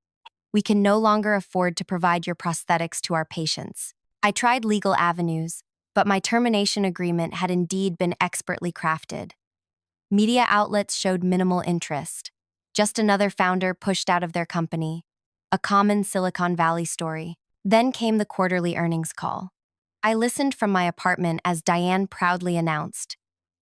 we can no longer afford to provide your prosthetics to our patients. I tried legal avenues, but my termination agreement had indeed been expertly crafted. Media outlets showed minimal interest. Just another founder pushed out of their company. A common Silicon Valley story. Then came the quarterly earnings call. I listened from my apartment as Diane proudly announced,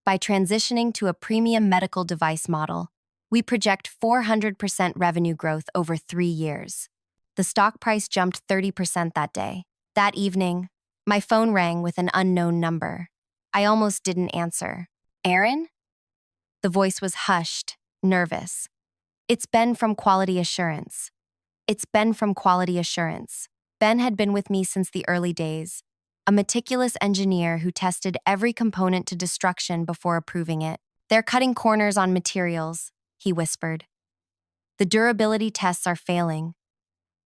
by transitioning to a premium medical device model, we project 400% revenue growth over 3 years. The stock price jumped 30% that day. That evening, my phone rang with an unknown number. I almost didn't answer. Aaron? The voice was hushed, nervous. It's Ben from Quality Assurance. It's Ben from Quality Assurance. Ben had been with me since the early days, a meticulous engineer who tested every component to destruction before approving it. They're cutting corners on materials, he whispered. The durability tests are failing,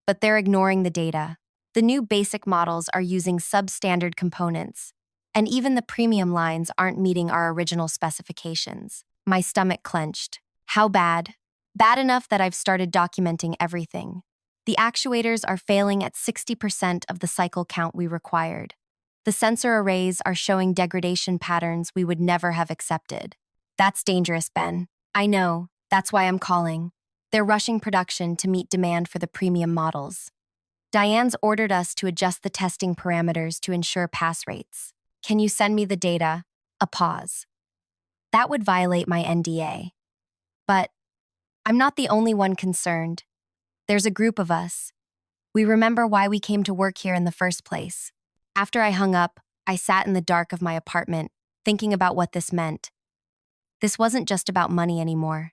but they're ignoring the data. The new basic models are using substandard components, and even the premium lines aren't meeting our original specifications. My stomach clenched. How bad? Bad enough that I've started documenting everything. The actuators are failing at 60% of the cycle count we required. The sensor arrays are showing degradation patterns we would never have accepted. That's dangerous, Ben. I know. That's why I'm calling. They're rushing production to meet demand for the premium models. Diane's ordered us to adjust the testing parameters to ensure pass rates. Can you send me the data? A pause. That would violate my NDA. But I'm not the only one concerned. There's a group of us. We remember why we came to work here in the first place. After I hung up, I sat in the dark of my apartment, thinking about what this meant. This wasn't just about money anymore.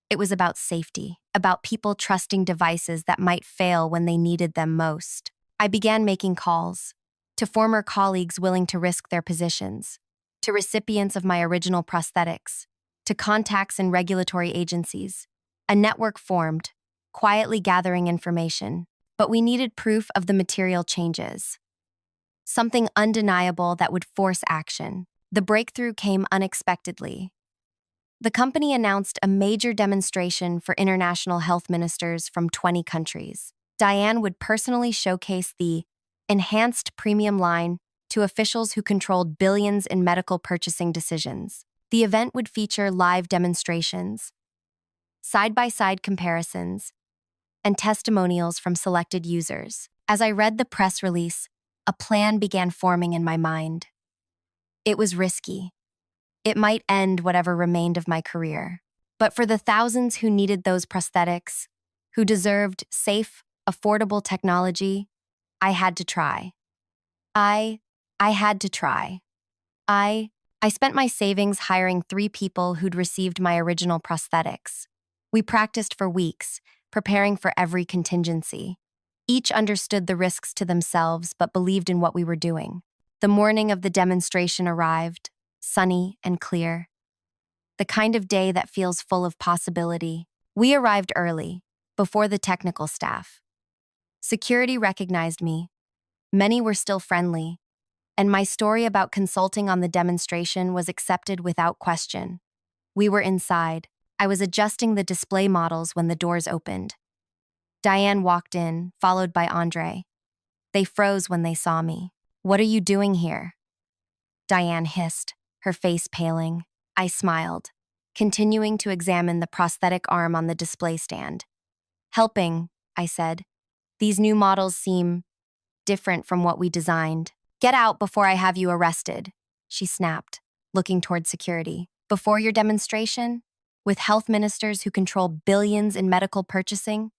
It was about safety, about people trusting devices that might fail when they needed them most. I began making calls to former colleagues willing to risk their positions, to recipients of my original prosthetics, to contacts in regulatory agencies. A network formed, quietly gathering information, but we needed proof of the material changes. Something undeniable that would force action. The breakthrough came unexpectedly. The company announced a major demonstration for international health ministers from 20 countries. Diane would personally showcase the enhanced premium line to officials who controlled billions in medical purchasing decisions. The event would feature live demonstrations, side-by-side comparisons, and testimonials from selected users. As I read the press release, a plan began forming in my mind. It was risky. It might end whatever remained of my career. But for the thousands who needed those prosthetics, who deserved safe, affordable technology, I had to try. I had to try. I spent my savings hiring 3 people who'd received my original prosthetics. We practiced for weeks, preparing for every contingency. Each understood the risks to themselves but believed in what we were doing. The morning of the demonstration arrived, sunny and clear. The kind of day that feels full of possibility. We arrived early, before the technical staff. Security recognized me. Many were still friendly, and my story about consulting on the demonstration was accepted without question. We were inside. I was adjusting the display models when the doors opened. Diane walked in, followed by Andre. They froze when they saw me. "What are you doing here?" Diane hissed, her face paling. I smiled, continuing to examine the prosthetic arm on the display stand. "Helping," I said. "These new models seem different from what we designed." "Get out before I have you arrested," she snapped, looking toward security. "Before your demonstration? With health ministers who control billions in medical purchasing?"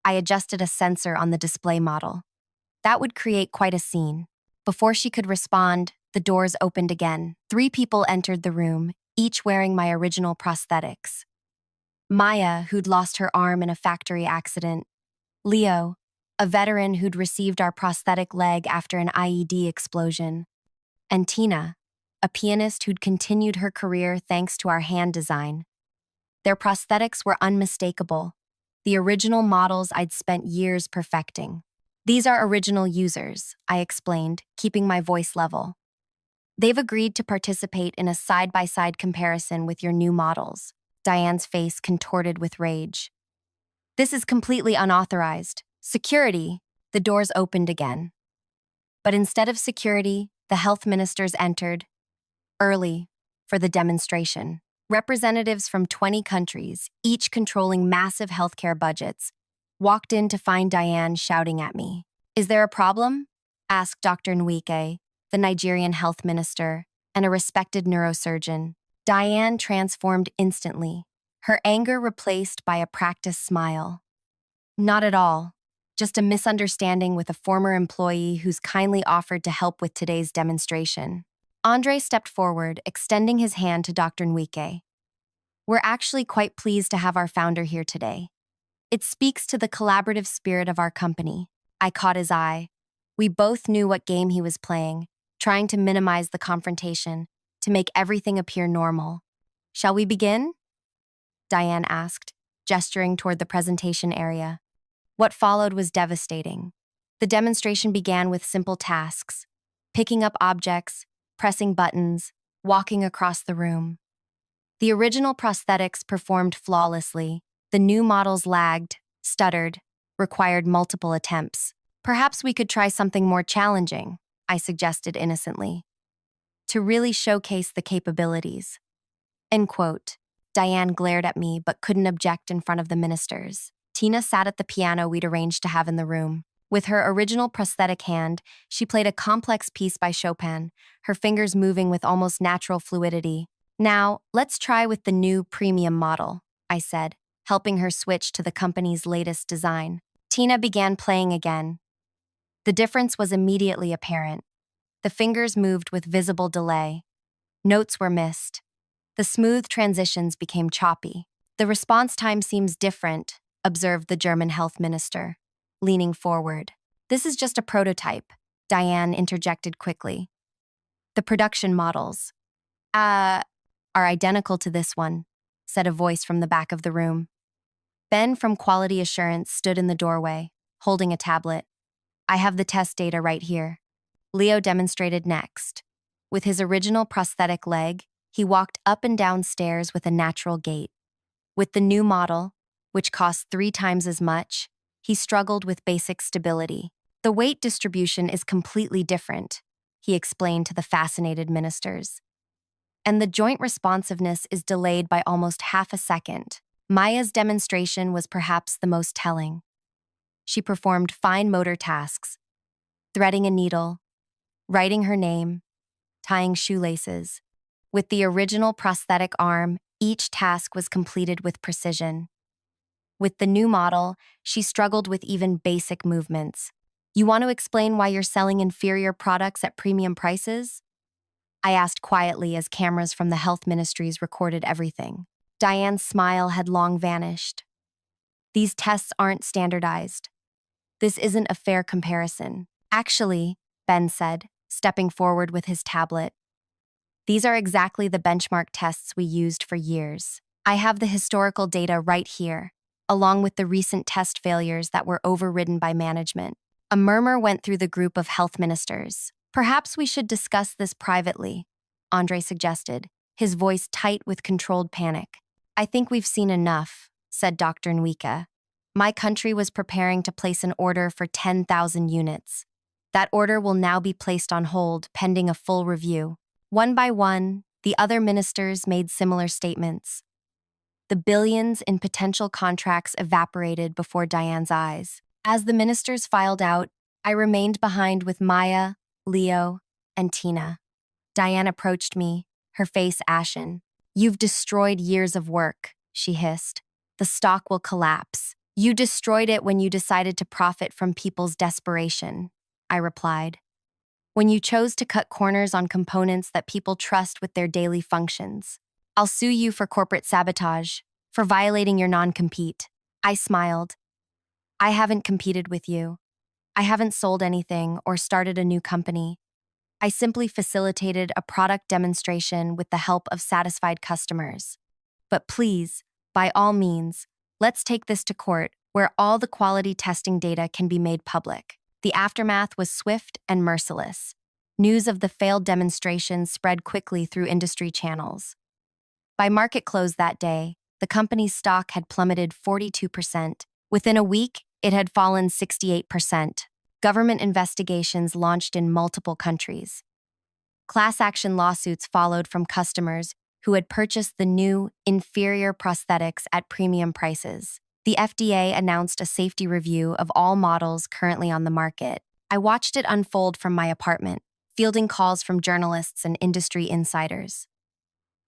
I adjusted a sensor on the display model. That would create quite a scene. Before she could respond, the doors opened again. 3 people entered the room, each wearing my original prosthetics. Maya, who'd lost her arm in a factory accident. Leo, a veteran who'd received our prosthetic leg after an IED explosion. And Tina, a pianist who'd continued her career thanks to our hand design. Their prosthetics were unmistakable, the original models I'd spent years perfecting. "These are original users," I explained, keeping my voice level. "They've agreed to participate in a side-by-side comparison with your new models." Diane's face contorted with rage. "This is completely unauthorized. Security!" The doors opened again. But instead of security, the health ministers entered, early, for the demonstration. Representatives from 20 countries, each controlling massive healthcare budgets, walked in to find Diane shouting at me. "Is there a problem?" asked Dr. Nwike, the Nigerian health minister, and a respected neurosurgeon. Diane transformed instantly, her anger replaced by a practiced smile. "Not at all. Just a misunderstanding with a former employee who's kindly offered to help with today's demonstration." Andre stepped forward, extending his hand to Dr. Nwike. "We're actually quite pleased to have our founder here today. It speaks to the collaborative spirit of our company." I caught his eye. We both knew what game he was playing, trying to minimize the confrontation, to make everything appear normal. "Shall we begin?" Diane asked, gesturing toward the presentation area. What followed was devastating. The demonstration began with simple tasks: picking up objects, pressing buttons, walking across the room. The original prosthetics performed flawlessly. The new models lagged, stuttered, required multiple attempts. "Perhaps we could try something more challenging," I suggested innocently, "to really showcase the capabilities." End quote. Diane glared at me but couldn't object in front of the ministers. Tina sat at the piano we'd arranged to have in the room. With her original prosthetic hand, she played a complex piece by Chopin, her fingers moving with almost natural fluidity. "Now, let's try with the new premium model," I said, helping her switch to the company's latest design. Tina began playing again. The difference was immediately apparent. The fingers moved with visible delay. Notes were missed. The smooth transitions became choppy. "The response time seems different," observed the German health minister, leaning forward. "This is just a prototype," Diane interjected quickly. "The production models are identical to this one," said a voice from the back of the room. Ben from Quality Assurance stood in the doorway, holding a tablet. "I have the test data right here." Leo demonstrated next. With his original prosthetic leg, he walked up and down stairs with a natural gait. With the new model, which cost 3 times as much, he struggled with basic stability. "The weight distribution is completely different," he explained to the fascinated ministers. "And the joint responsiveness is delayed by almost half a second." Maya's demonstration was perhaps the most telling. She performed fine motor tasks, threading a needle, writing her name, tying shoelaces. With the original prosthetic arm, each task was completed with precision. With the new model, she struggled with even basic movements. "You want to explain why you're selling inferior products at premium prices?" I asked quietly as cameras from the health ministries recorded everything. Diane's smile had long vanished. "These tests aren't standardized. This isn't a fair comparison." "Actually," Ben said, stepping forward with his tablet, "these are exactly the benchmark tests we used for years. I have the historical data right here." along with the recent test failures that were overridden by management. A murmur went through the group of health ministers. Perhaps we should discuss this privately, Andre suggested, his voice tight with controlled panic. I think we've seen enough, said Dr. Nwika. My country was preparing to place an order for 10,000 units. That order will now be placed on hold pending a full review. One by one, the other ministers made similar statements. The billions in potential contracts evaporated before Diane's eyes. As the ministers filed out, I remained behind with Maya, Leo, and Tina. Diane approached me, her face ashen. You've destroyed years of work, she hissed. The stock will collapse. You destroyed it when you decided to profit from people's desperation, I replied. When you chose to cut corners on components that people trust with their daily functions. I'll sue you for corporate sabotage, for violating your non-compete. I smiled. I haven't competed with you. I haven't sold anything or started a new company. I simply facilitated a product demonstration with the help of satisfied customers. But please, by all means, let's take this to court where all the quality testing data can be made public. The aftermath was swift and merciless. News of the failed demonstration spread quickly through industry channels. By market close that day, the company's stock had plummeted 42%. Within a week, it had fallen 68%. Government investigations launched in multiple countries. Class action lawsuits followed from customers who had purchased the new, inferior prosthetics at premium prices. The FDA announced a safety review of all models currently on the market. I watched it unfold from my apartment, fielding calls from journalists and industry insiders.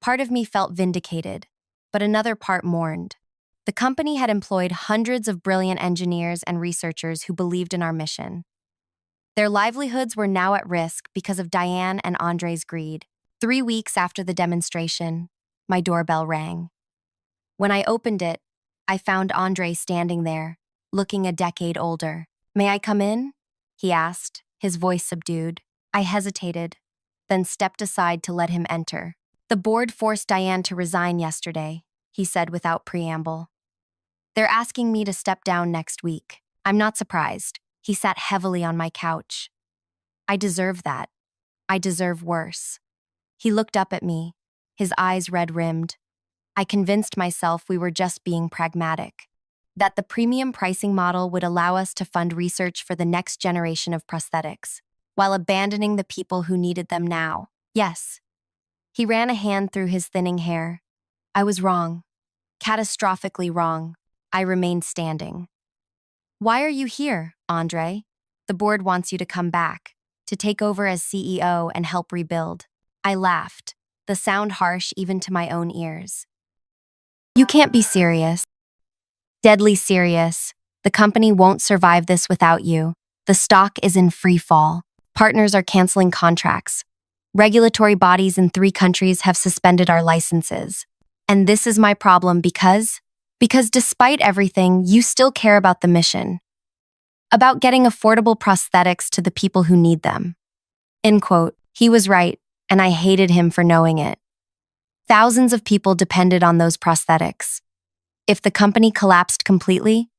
Part of me felt vindicated, but another part mourned. The company had employed hundreds of brilliant engineers and researchers who believed in our mission. Their livelihoods were now at risk because of Diane and Andre's greed. 3 weeks after the demonstration, my doorbell rang. When I opened it, I found Andre standing there, looking a decade older. May I come in? He asked, his voice subdued. I hesitated, then stepped aside to let him enter. The board forced Diane to resign yesterday, he said without preamble. They're asking me to step down next week. I'm not surprised. He sat heavily on my couch. I deserve that. I deserve worse. He looked up at me, his eyes red-rimmed. I convinced myself we were just being pragmatic, that the premium pricing model would allow us to fund research for the next generation of prosthetics, while abandoning the people who needed them now. Yes. He ran a hand through his thinning hair. I was wrong. Catastrophically wrong. I remained standing. Why are you here, Andre? The board wants you to come back, to take over as CEO and help rebuild. I laughed, the sound harsh even to my own ears. You can't be serious. Deadly serious. The company won't survive this without you. The stock is in free fall. Partners are canceling contracts. Regulatory bodies in 3 countries have suspended our licenses. And this is my problem because despite everything, you still care about the mission. About getting affordable prosthetics to the people who need them. End quote. He was right, and I hated him for knowing it. Thousands of people depended on those prosthetics. If the company collapsed completely,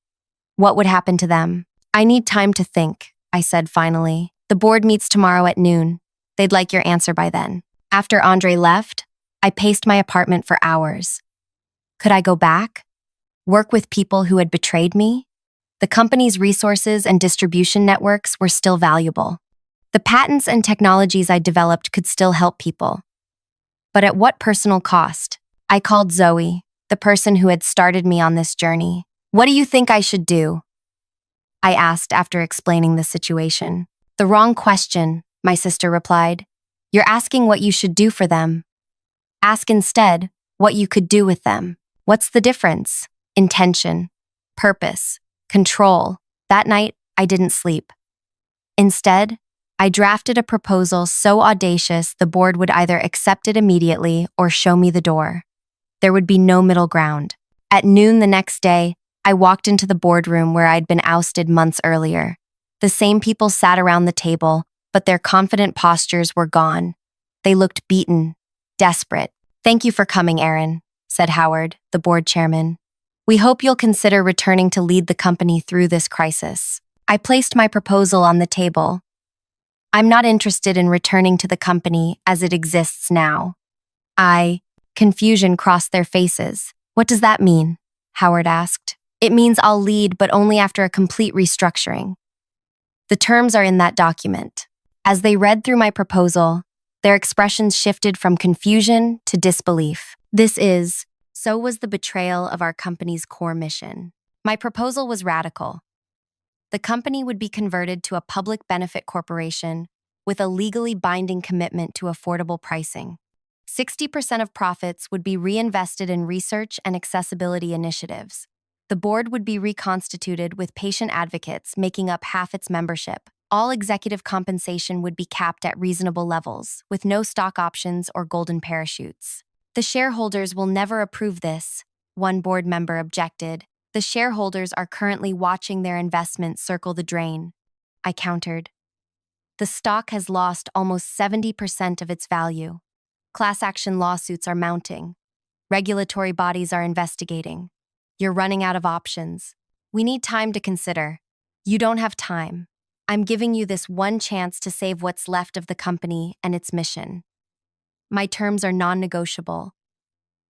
what would happen to them? I need time to think, I said finally. The board meets tomorrow at noon. They'd like your answer by then. After Andre left, I paced my apartment for hours. Could I go back? Work with people who had betrayed me? The company's resources and distribution networks were still valuable. The patents and technologies I developed could still help people. But at what personal cost? I called Zoe, the person who had started me on this journey. What do you think I should do? I asked after explaining the situation. The wrong question, my sister replied. You're asking what you should do for them. Ask instead what you could do with them. What's the difference? Intention, purpose, control. That night, I didn't sleep. Instead, I drafted a proposal so audacious the board would either accept it immediately or show me the door. There would be no middle ground. At noon the next day, I walked into the boardroom where I'd been ousted months earlier. The same people sat around the table, but their confident postures were gone. They looked beaten, desperate. Thank you for coming, Aaron, said Howard, the board chairman. We hope you'll consider returning to lead the company through this crisis. I placed my proposal on the table. I'm not interested in returning to the company as it exists now. Confusion crossed their faces. What does that mean? Howard asked. It means I'll lead, but only after a complete restructuring. The terms are in that document. As they read through my proposal, their expressions shifted from confusion to disbelief. So was the betrayal of our company's core mission. My proposal was radical. The company would be converted to a public benefit corporation with a legally binding commitment to affordable pricing. 60% of profits would be reinvested in research and accessibility initiatives. The board would be reconstituted with patient advocates making up half its membership. All executive compensation would be capped at reasonable levels, with no stock options or golden parachutes. The shareholders will never approve this, one board member objected. The shareholders are currently watching their investments circle the drain, I countered. The stock has lost almost 70% of its value. Class action lawsuits are mounting. Regulatory bodies are investigating. You're running out of options. We need time to consider. You don't have time. I'm giving you this one chance to save what's left of the company and its mission. My terms are non-negotiable,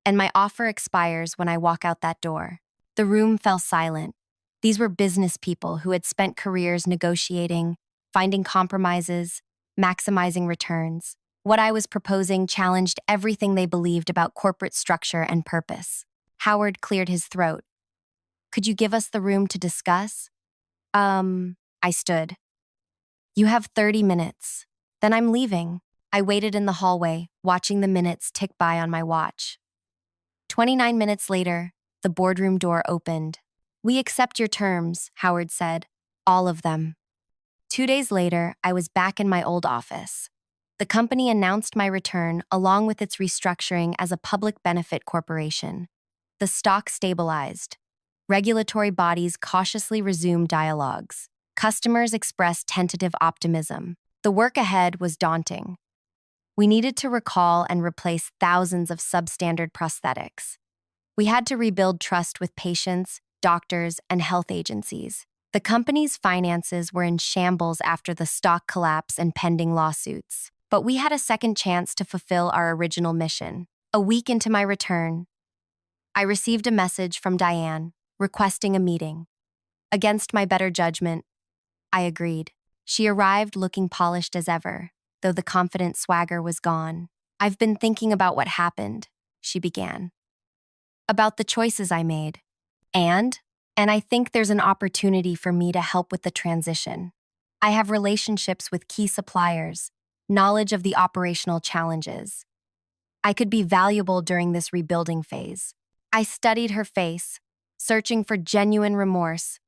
and my offer expires when I walk out that door. The room fell silent. These were business people who had spent careers negotiating, finding compromises, maximizing returns. What I was proposing challenged everything they believed about corporate structure and purpose. Howard cleared his throat. Could you give us the room to discuss? I stood. You have 30 minutes. Then I'm leaving. I waited in the hallway, watching the minutes tick by on my watch. 29 minutes later, the boardroom door opened. We accept your terms, Howard said. All of them. 2 days later, I was back in my old office. The company announced my return along with its restructuring as a public benefit corporation. The stock stabilized. Regulatory bodies cautiously resumed dialogues. Customers expressed tentative optimism. The work ahead was daunting. We needed to recall and replace thousands of substandard prosthetics. We had to rebuild trust with patients, doctors, and health agencies. The company's finances were in shambles after the stock collapse and pending lawsuits. But we had a second chance to fulfill our original mission. A week into my return, I received a message from Diane requesting a meeting. Against my better judgment, I agreed. She arrived looking polished as ever, though the confident swagger was gone. I've been thinking about what happened, she began. About the choices I made. And I think there's an opportunity for me to help with the transition. I have relationships with key suppliers, knowledge of the operational challenges. I could be valuable during this rebuilding phase. I studied her face, searching for genuine remorse,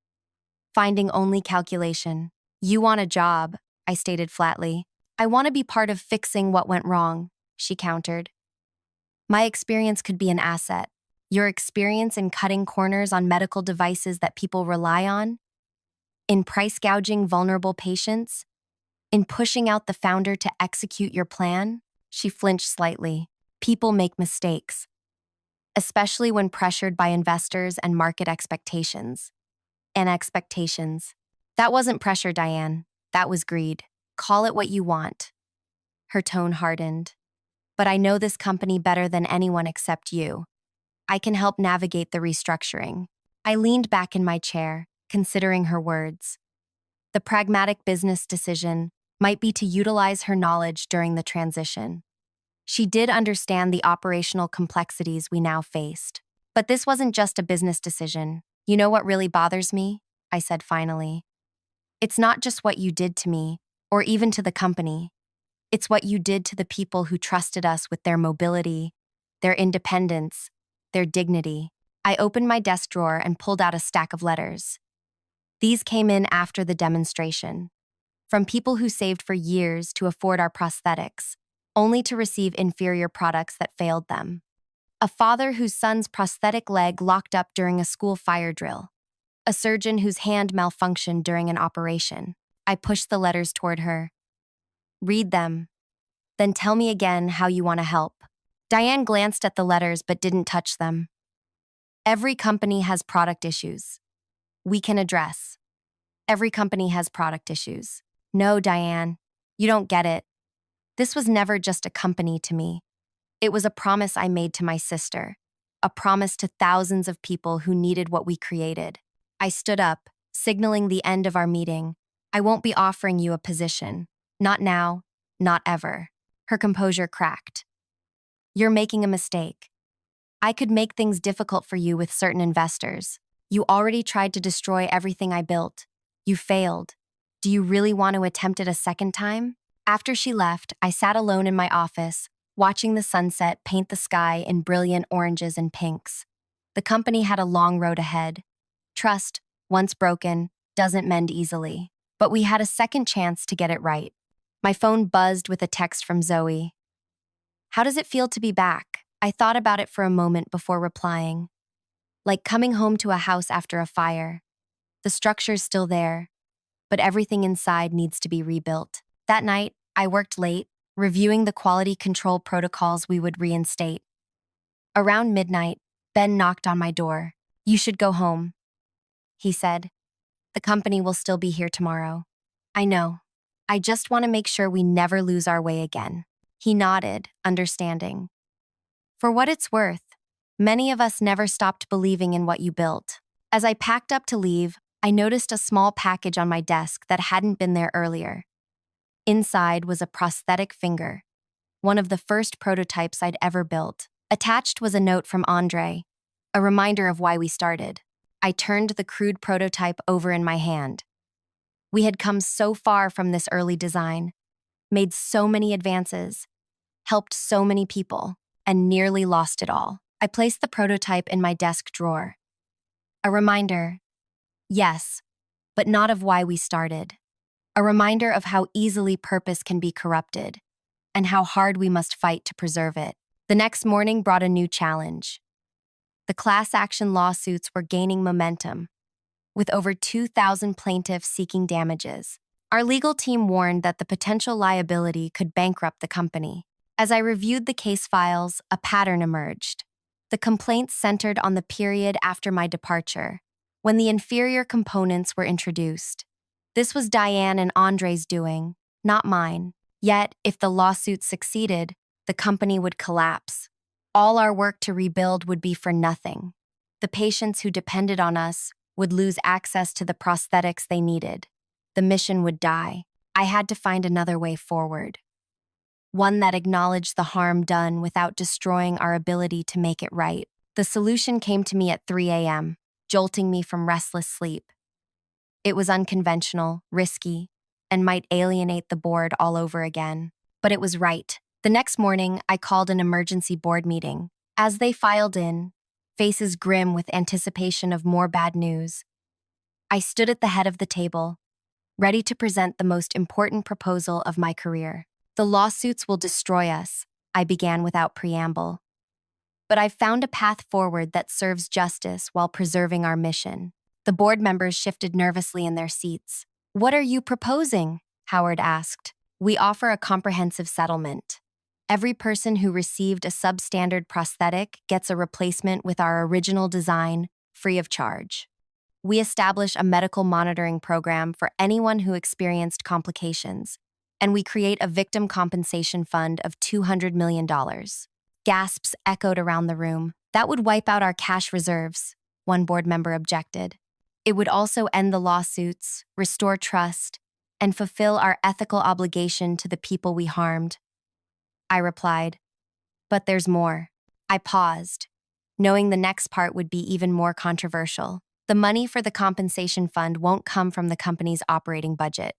finding only calculation. You want a job, I stated flatly. I want to be part of fixing what went wrong, she countered. My experience could be an asset. Your experience in cutting corners on medical devices that people rely on? In price gouging vulnerable patients? In pushing out the founder to execute your plan? She flinched slightly. People make mistakes, especially when pressured by investors and market expectations. That wasn't pressure, Diane. That was greed. Call it what you want. Her tone hardened. But I know this company better than anyone except you. I can help navigate the restructuring. I leaned back in my chair, considering her words. The pragmatic business decision might be to utilize her knowledge during the transition. She did understand the operational complexities we now faced. But this wasn't just a business decision. You know what really bothers me? I said finally. It's not just what you did to me, or even to the company. It's what you did to the people who trusted us with their mobility, their independence, their dignity. I opened my desk drawer and pulled out a stack of letters. These came in after the demonstration, from people who saved for years to afford our prosthetics, only to receive inferior products that failed them. A father whose son's prosthetic leg locked up during a school fire drill. A surgeon whose hand malfunctioned during an operation. I pushed the letters toward her. Read them. Then tell me again how you want to help. Diane glanced at the letters but didn't touch them. Every company has product issues we can address. Every company has product issues. No, Diane, you don't get it. This was never just a company to me. It was a promise I made to my sister, a promise to thousands of people who needed what we created. I stood up, signaling the end of our meeting. I won't be offering you a position. Not now, not ever. Her composure cracked. You're making a mistake. I could make things difficult for you with certain investors. You already tried to destroy everything I built. You failed. Do you really want to attempt it a second time? After she left, I sat alone in my office, watching the sunset paint the sky in brilliant oranges and pinks. The company had a long road ahead. Trust, once broken, doesn't mend easily. But we had a second chance to get it right. My phone buzzed with a text from Zoe. How does it feel to be back? I thought about it for a moment before replying. Like coming home to a house after a fire. The structure's still there, but everything inside needs to be rebuilt. That night, I worked late, reviewing the quality control protocols we would reinstate. Around midnight, Ben knocked on my door. You should go home, he said. The company will still be here tomorrow. I know. I just want to make sure we never lose our way again. He nodded, understanding. For what it's worth, many of us never stopped believing in what you built. As I packed up to leave, I noticed a small package on my desk that hadn't been there earlier. Inside was a prosthetic finger, one of the first prototypes I'd ever built. Attached was a note from Andre, a reminder of why we started. I turned the crude prototype over in my hand. We had come so far from this early design, made so many advances, helped so many people, and nearly lost it all. I placed the prototype in my desk drawer. A reminder, yes, but not of why we started. A reminder of how easily purpose can be corrupted, and how hard we must fight to preserve it. The next morning brought a new challenge. The class action lawsuits were gaining momentum, with over 2,000 plaintiffs seeking damages. Our legal team warned that the potential liability could bankrupt the company. As I reviewed the case files, a pattern emerged. The complaints centered on the period after my departure, when the inferior components were introduced. This was Diane and Andre's doing, not mine. Yet, if the lawsuit succeeded, the company would collapse. All our work to rebuild would be for nothing. The patients who depended on us would lose access to the prosthetics they needed. The mission would die. I had to find another way forward. One that acknowledged the harm done without destroying our ability to make it right. The solution came to me at 3 a.m., jolting me from restless sleep. It was unconventional, risky, and might alienate the board all over again. But it was right. The next morning, I called an emergency board meeting. As they filed in, faces grim with anticipation of more bad news, I stood at the head of the table, ready to present the most important proposal of my career. The lawsuits will destroy us, I began without preamble. But I've found a path forward that serves justice while preserving our mission. The board members shifted nervously in their seats. What are you proposing? Howard asked. We offer a comprehensive settlement. Every person who received a substandard prosthetic gets a replacement with our original design, free of charge. We establish a medical monitoring program for anyone who experienced complications, and we create a victim compensation fund of $200 million. Gasps echoed around the room. That would wipe out our cash reserves, one board member objected. It would also end the lawsuits, restore trust, and fulfill our ethical obligation to the people we harmed. I replied, but there's more. I paused, knowing the next part would be even more controversial. The money for the compensation fund won't come from the company's operating budget.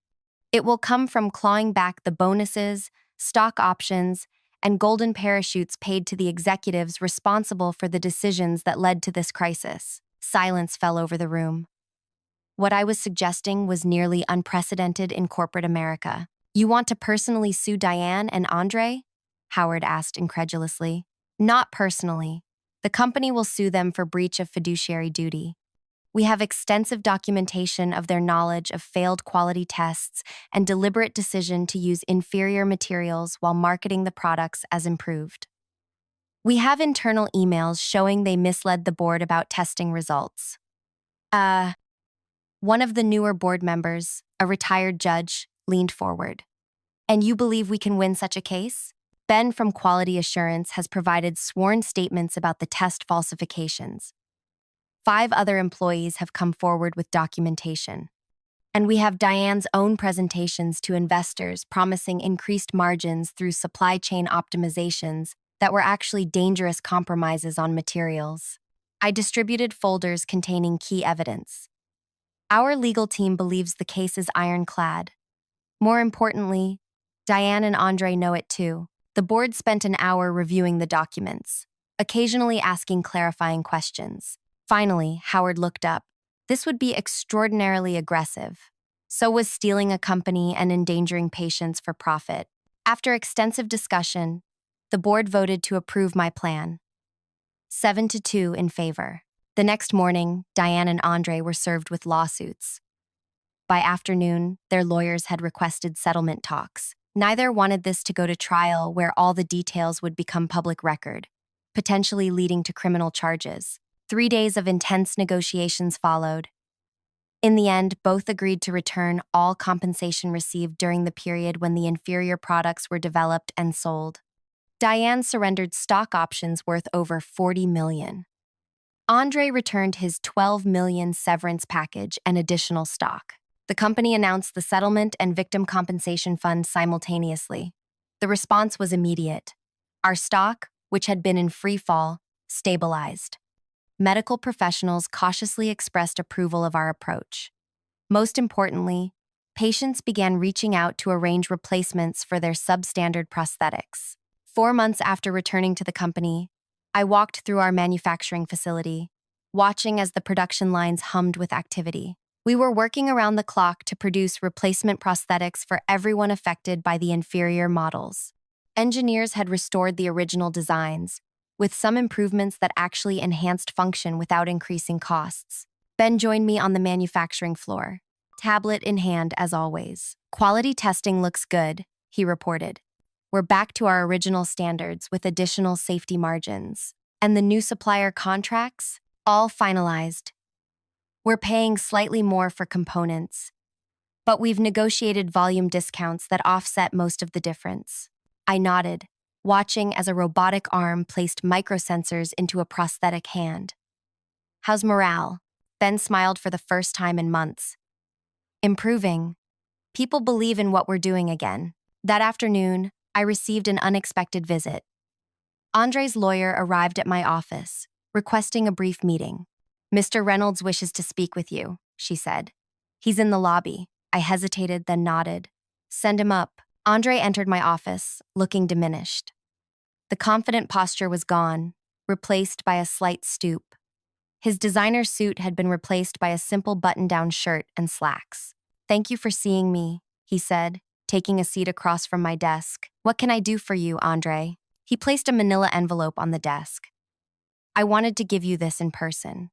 It will come from clawing back the bonuses, stock options, and golden parachutes paid to the executives responsible for the decisions that led to this crisis. Silence fell over the room. What I was suggesting was nearly unprecedented in corporate America. You want to personally sue Diane and Andre? Howard asked incredulously. Not personally. The company will sue them for breach of fiduciary duty. We have extensive documentation of their knowledge of failed quality tests and deliberate decision to use inferior materials while marketing the products as improved. We have internal emails showing they misled the board about testing results. One of the newer board members, a retired judge, leaned forward. And you believe we can win such a case? Ben from Quality Assurance has provided sworn statements about the test falsifications. 5 other employees have come forward with documentation. And we have Diane's own presentations to investors promising increased margins through supply chain optimizations that were actually dangerous compromises on materials. I distributed folders containing key evidence. Our legal team believes the case is ironclad. More importantly, Diane and Andre know it too. The board spent an hour reviewing the documents, occasionally asking clarifying questions. Finally, Howard looked up. This would be extraordinarily aggressive. So was stealing a company and endangering patients for profit. After extensive discussion, the board voted to approve my plan. 7-2 in favor. The next morning, Diane and Andre were served with lawsuits. By afternoon, their lawyers had requested settlement talks. Neither wanted this to go to trial where all the details would become public record, potentially leading to criminal charges. 3 days of intense negotiations followed. In the end, both agreed to return all compensation received during the period when the inferior products were developed and sold. Diane surrendered stock options worth over $40 million. Andre returned his $12 million severance package and additional stock. The company announced the settlement and victim compensation fund simultaneously. The response was immediate. Our stock, which had been in free fall, stabilized. Medical professionals cautiously expressed approval of our approach. Most importantly, patients began reaching out to arrange replacements for their substandard prosthetics. 4 months after returning to the company, I walked through our manufacturing facility, watching as the production lines hummed with activity. We were working around the clock to produce replacement prosthetics for everyone affected by the inferior models. Engineers had restored the original designs, with some improvements that actually enhanced function without increasing costs. Ben joined me on the manufacturing floor, tablet in hand as always. Quality testing looks good, he reported. We're back to our original standards with additional safety margins. And the new supplier contracts? All finalized. We're paying slightly more for components, but we've negotiated volume discounts that offset most of the difference. I nodded, watching as a robotic arm placed microsensors into a prosthetic hand. How's morale? Ben smiled for the first time in months. Improving. People believe in what we're doing again. That afternoon, I received an unexpected visit. Andre's lawyer arrived at my office, requesting a brief meeting. Mr. Reynolds wishes to speak with you, she said. He's in the lobby. I hesitated, then nodded. Send him up. Andre entered my office, looking diminished. The confident posture was gone, replaced by a slight stoop. His designer suit had been replaced by a simple button-down shirt and slacks. Thank you for seeing me, he said, taking a seat across from my desk. What can I do for you, Andre? He placed a manila envelope on the desk. I wanted to give you this in person.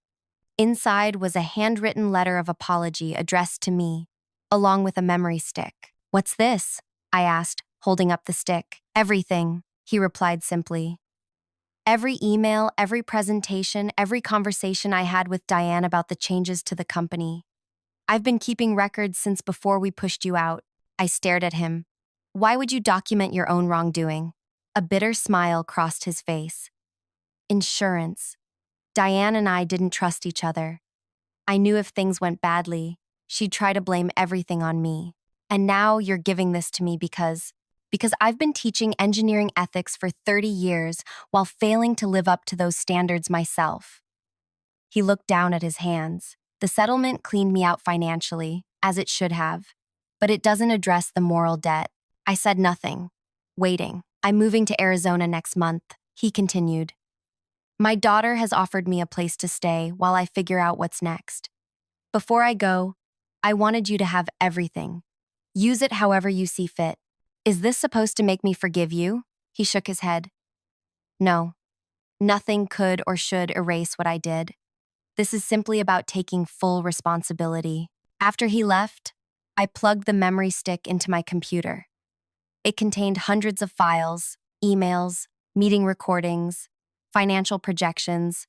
Inside was a handwritten letter of apology addressed to me, along with a memory stick. What's this? I asked, holding up the stick. Everything, he replied simply. Every email, every presentation, every conversation I had with Diane about the changes to the company. I've been keeping records since before we pushed you out. I stared at him. Why would you document your own wrongdoing? A bitter smile crossed his face. Insurance. Diane and I didn't trust each other. I knew if things went badly, she'd try to blame everything on me. And now you're giving this to me because I've been teaching engineering ethics for 30 years while failing to live up to those standards myself. He looked down at his hands. The settlement cleaned me out financially, as it should have, but it doesn't address the moral debt. I said nothing, waiting. I'm moving to Arizona next month, he continued. My daughter has offered me a place to stay while I figure out what's next. Before I go, I wanted you to have everything. Use it however you see fit. Is this supposed to make me forgive you? He shook his head. No. Nothing could or should erase what I did. This is simply about taking full responsibility. After he left, I plugged the memory stick into my computer. It contained hundreds of files, emails, meeting recordings, financial projections.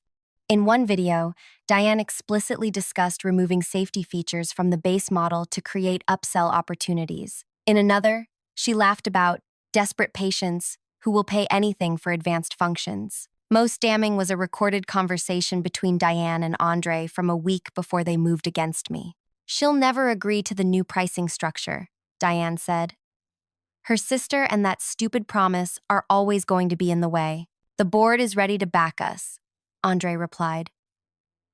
In one video, Diane explicitly discussed removing safety features from the base model to create upsell opportunities. In another, she laughed about desperate patients who will pay anything for advanced functions. Most damning was a recorded conversation between Diane and Andre from a week before they moved against me. "She'll never agree to the new pricing structure," Diane said. "Her sister and that stupid promise are always going to be in the way. The board is ready to back us," Andre replied.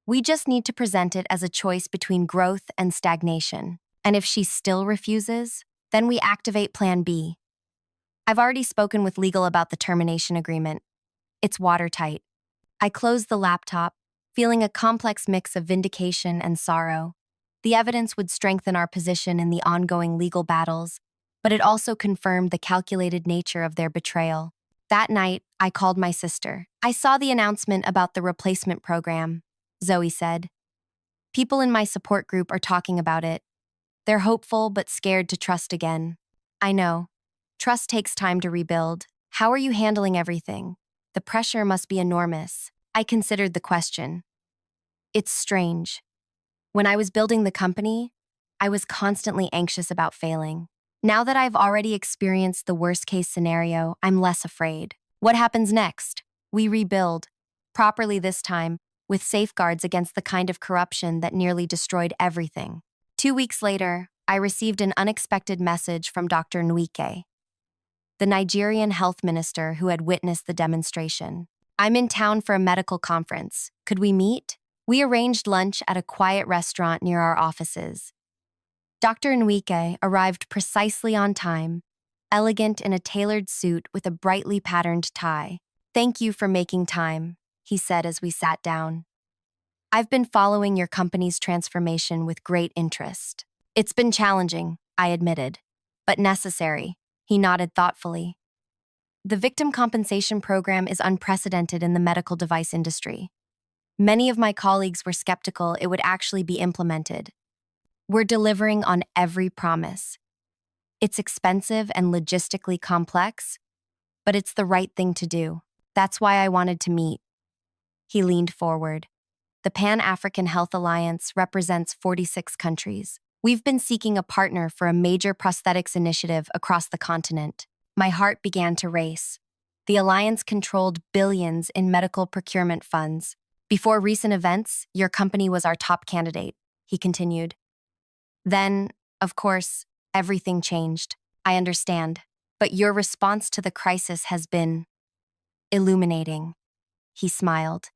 "We just need to present it as a choice between growth and stagnation. And if she still refuses, then we activate Plan B. I've already spoken with legal about the termination agreement. It's watertight." I closed the laptop, feeling a complex mix of vindication and sorrow. The evidence would strengthen our position in the ongoing legal battles, but it also confirmed the calculated nature of their betrayal. That night, I called my sister. "I saw the announcement about the replacement program," Zoe said. "People in my support group are talking about it. They're hopeful but scared to trust again." "I know. Trust takes time to rebuild. How are you handling everything? The pressure must be enormous." I considered the question. "It's strange. When I was building the company, I was constantly anxious about failing. Now that I've already experienced the worst-case scenario, I'm less afraid. What happens next? We rebuild, properly this time, with safeguards against the kind of corruption that nearly destroyed everything." 2 weeks later, I received an unexpected message from Dr. Nwike, the Nigerian health minister who had witnessed the demonstration. "I'm in town for a medical conference. Could we meet?" We arranged lunch at a quiet restaurant near our offices. Dr. Nwike arrived precisely on time, elegant in a tailored suit with a brightly patterned tie. "Thank you for making time," he said as we sat down. "I've been following your company's transformation with great interest." "It's been challenging," I admitted, "but necessary." He nodded thoughtfully. "The victim compensation program is unprecedented in the medical device industry. Many of my colleagues were skeptical it would actually be implemented. We're delivering on every promise. It's expensive and logistically complex, but it's the right thing to do. That's why I wanted to meet." He leaned forward. "The Pan-African Health Alliance represents 46 countries. We've been seeking a partner for a major prosthetics initiative across the continent." My heart began to race. The alliance controlled billions in medical procurement funds. "Before recent events, your company was our top candidate," he continued. "Then, of course, everything changed. I understand. But your response to the crisis has been illuminating." He smiled.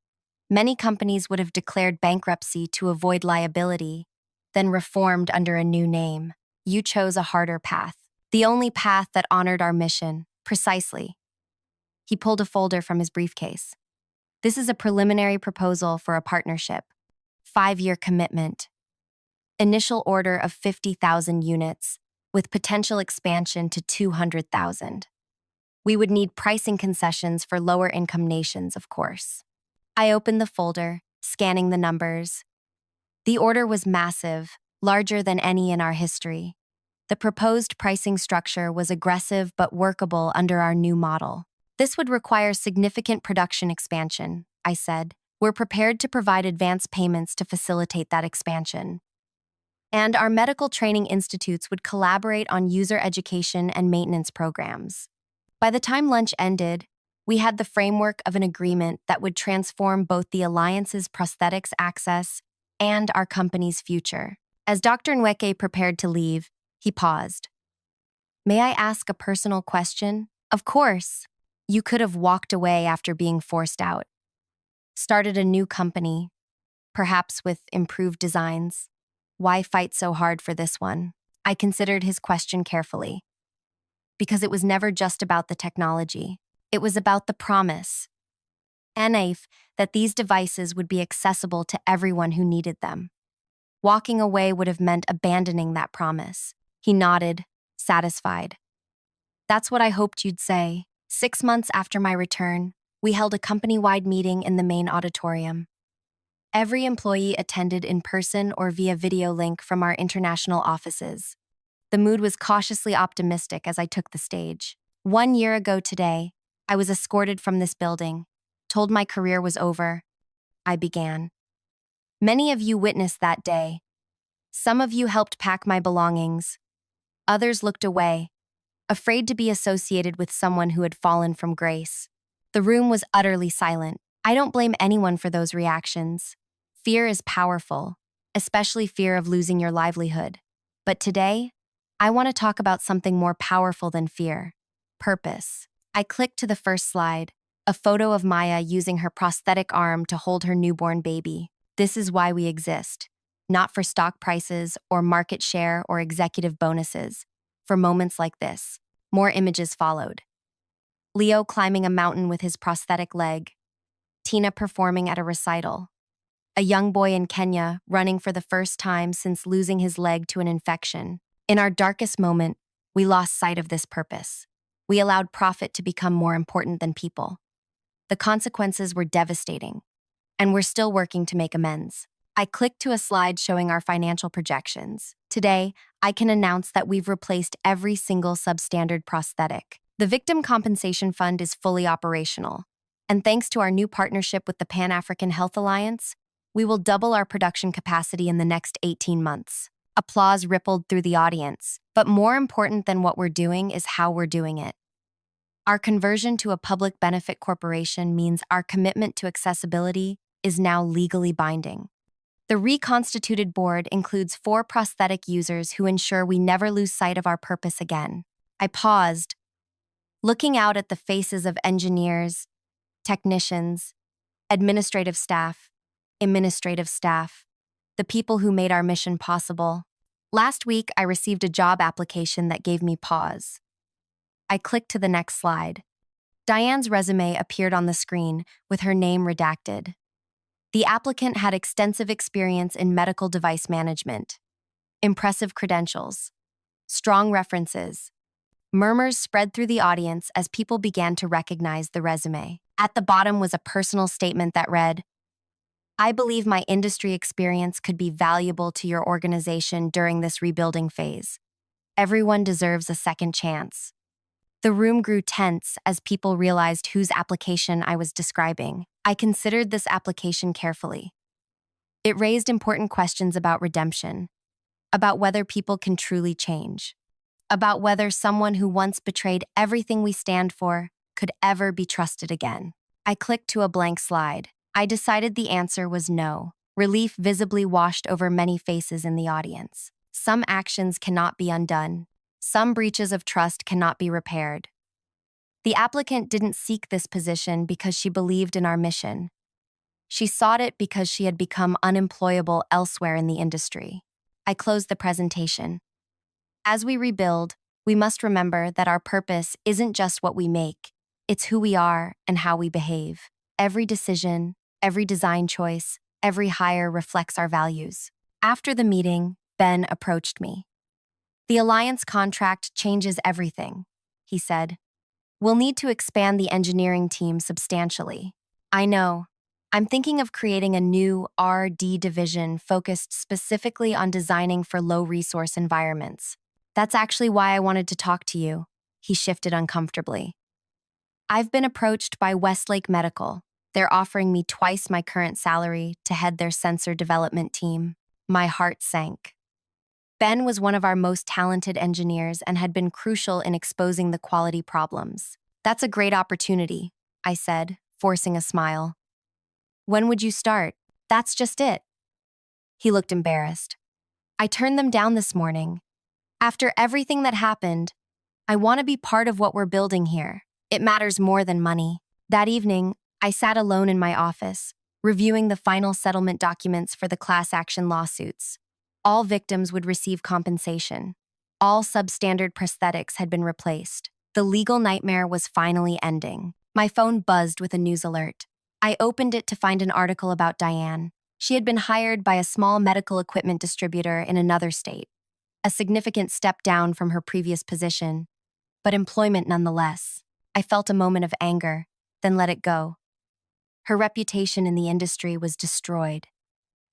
"Many companies would have declared bankruptcy to avoid liability, then reformed under a new name. You chose a harder path. The only path that honored our mission, precisely." He pulled a folder from his briefcase. "This is a preliminary proposal for a partnership. 5-year commitment. Initial order of 50,000 units, with potential expansion to 200,000. We would need pricing concessions for lower-income nations, of course." I opened the folder, scanning the numbers. The order was massive, larger than any in our history. The proposed pricing structure was aggressive but workable under our new model. "This would require significant production expansion," I said. "We're prepared to provide advance payments to facilitate that expansion. And our medical training institutes would collaborate on user education and maintenance programs." By the time lunch ended, we had the framework of an agreement that would transform both the Alliance's prosthetics access and our company's future. As Dr. Nweke prepared to leave, he paused. "May I ask a personal question?" "Of course. You could have walked away after being forced out. Started a new company, perhaps with improved designs. Why fight so hard for this one?" I considered his question carefully. Because it was never just about the technology. It was about the promise. That these devices would be accessible to everyone who needed them. Walking away would have meant abandoning that promise. He nodded, satisfied. "That's what I hoped you'd say." 6 months after my return, we held a company-wide meeting in the main auditorium. Every employee attended in person or via video link from our international offices. The mood was cautiously optimistic as I took the stage. 1 year ago today, I was escorted from this building, told my career was over, I began. Many of you witnessed that day. Some of you helped pack my belongings. Others looked away, afraid to be associated with someone who had fallen from grace. The room was utterly silent. I don't blame anyone for those reactions. Fear is powerful, especially fear of losing your livelihood. But today, I want to talk about something more powerful than fear: purpose. I clicked to the first slide, a photo of Maya using her prosthetic arm to hold her newborn baby. This is why we exist. Not for stock prices or market share or executive bonuses. For moments like this. More images followed. Leo climbing a mountain with his prosthetic leg. Tina performing at a recital. A young boy in Kenya running for the first time since losing his leg to an infection. In our darkest moment, we lost sight of this purpose. We allowed profit to become more important than people. The consequences were devastating, and we're still working to make amends. I clicked to a slide showing our financial projections. Today, I can announce that we've replaced every single substandard prosthetic. The Victim Compensation Fund is fully operational, and thanks to our new partnership with the Pan-African Health Alliance, we will double our production capacity in the next 18 months. Applause rippled through the audience, but more important than what we're doing is how we're doing it. Our conversion to a public benefit corporation means our commitment to accessibility is now legally binding. The reconstituted board includes 4 prosthetic users who ensure we never lose sight of our purpose again. I paused, looking out at the faces of engineers, technicians, administrative staff, the people who made our mission possible. Last week, I received a job application that gave me pause. I clicked to the next slide. Diane's resume appeared on the screen with her name redacted. The applicant had extensive experience in medical device management. Impressive credentials. Strong references. Murmurs spread through the audience as people began to recognize the resume. At the bottom was a personal statement that read, "I believe my industry experience could be valuable to your organization during this rebuilding phase. Everyone deserves a second chance." The room grew tense as people realized whose application I was describing. I considered this application carefully. It raised important questions about redemption, about whether people can truly change, about whether someone who once betrayed everything we stand for could ever be trusted again. I clicked to a blank slide. I decided the answer was no. Relief visibly washed over many faces in the audience. Some actions cannot be undone. Some breaches of trust cannot be repaired. The applicant didn't seek this position because she believed in our mission. She sought it because she had become unemployable elsewhere in the industry. I closed the presentation. As we rebuild, we must remember that our purpose isn't just what we make, it's who we are and how we behave. Every decision, every design choice, every hire reflects our values. After the meeting, Ben approached me. "The Alliance contract changes everything," he said. "We'll need to expand the engineering team substantially." "I know. I'm thinking of creating a new R&D division focused specifically on designing for low-resource environments. That's actually why I wanted to talk to you." He shifted uncomfortably. "I've been approached by Westlake Medical. They're offering me twice my current salary to head their sensor development team." My heart sank. Ben was one of our most talented engineers and had been crucial in exposing the quality problems. "That's a great opportunity," I said, forcing a smile. "When would you start?" "That's just it." He looked embarrassed. "I turned them down this morning. After everything that happened, I want to be part of what we're building here. It matters more than money." That evening, I sat alone in my office, reviewing the final settlement documents for the class action lawsuits. All victims would receive compensation. All substandard prosthetics had been replaced. The legal nightmare was finally ending. My phone buzzed with a news alert. I opened it to find an article about Diane. She had been hired by a small medical equipment distributor in another state. A significant step down from her previous position, but employment nonetheless. I felt a moment of anger, then let it go. Her reputation in the industry was destroyed.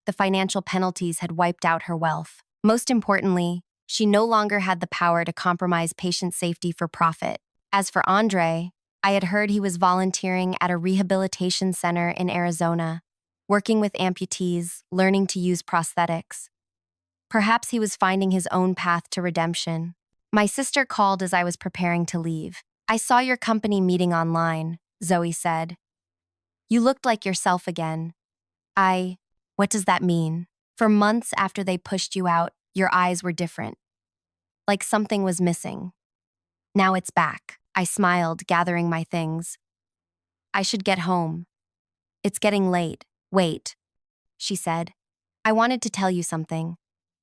The financial penalties had wiped out her wealth. Most importantly, she no longer had the power to compromise patient safety for profit. As for Andre, I had heard he was volunteering at a rehabilitation center in Arizona, working with amputees, learning to use prosthetics. Perhaps he was finding his own path to redemption. My sister called as I was preparing to leave. "I saw your company meeting online," Zoe said. "You looked like yourself again." What does that mean? For months after they pushed you out, your eyes were different. Like something was missing. Now it's back. I smiled, gathering my things. "I should get home. It's getting late." "Wait," she said. "I wanted to tell you something.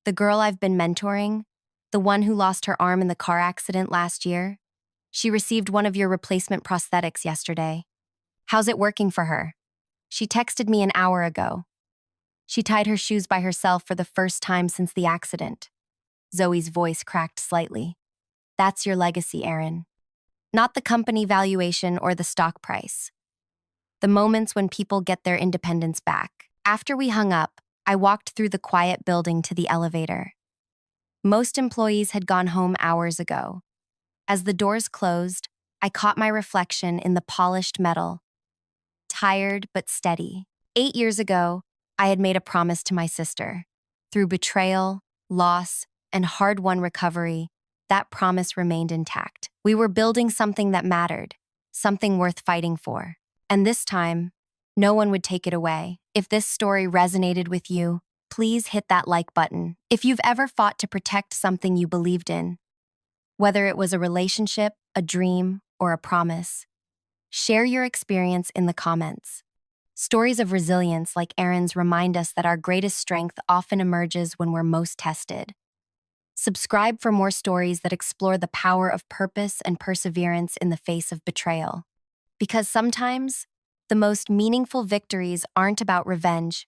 The girl I've been mentoring, the one who lost her arm in the car accident last year, she received one of your replacement prosthetics yesterday. How's it working for her?" She texted me an hour ago. She tied her shoes by herself for the first time since the accident. Zoe's voice cracked slightly. "That's your legacy, Aaron. Not the company valuation or the stock price. The moments when people get their independence back." After we hung up, I walked through the quiet building to the elevator. Most employees had gone home hours ago. As the doors closed, I caught my reflection in the polished metal. Tired but steady. 8 years ago, I had made a promise to my sister. Through betrayal, loss, and hard-won recovery, that promise remained intact. We were building something that mattered, something worth fighting for. And this time, no one would take it away. If this story resonated with you, please hit that like button. If you've ever fought to protect something you believed in, whether it was a relationship, a dream, or a promise, share your experience in the comments. Stories of resilience like Aaron's remind us that our greatest strength often emerges when we're most tested. Subscribe for more stories that explore the power of purpose and perseverance in the face of betrayal. Because sometimes, the most meaningful victories aren't about revenge.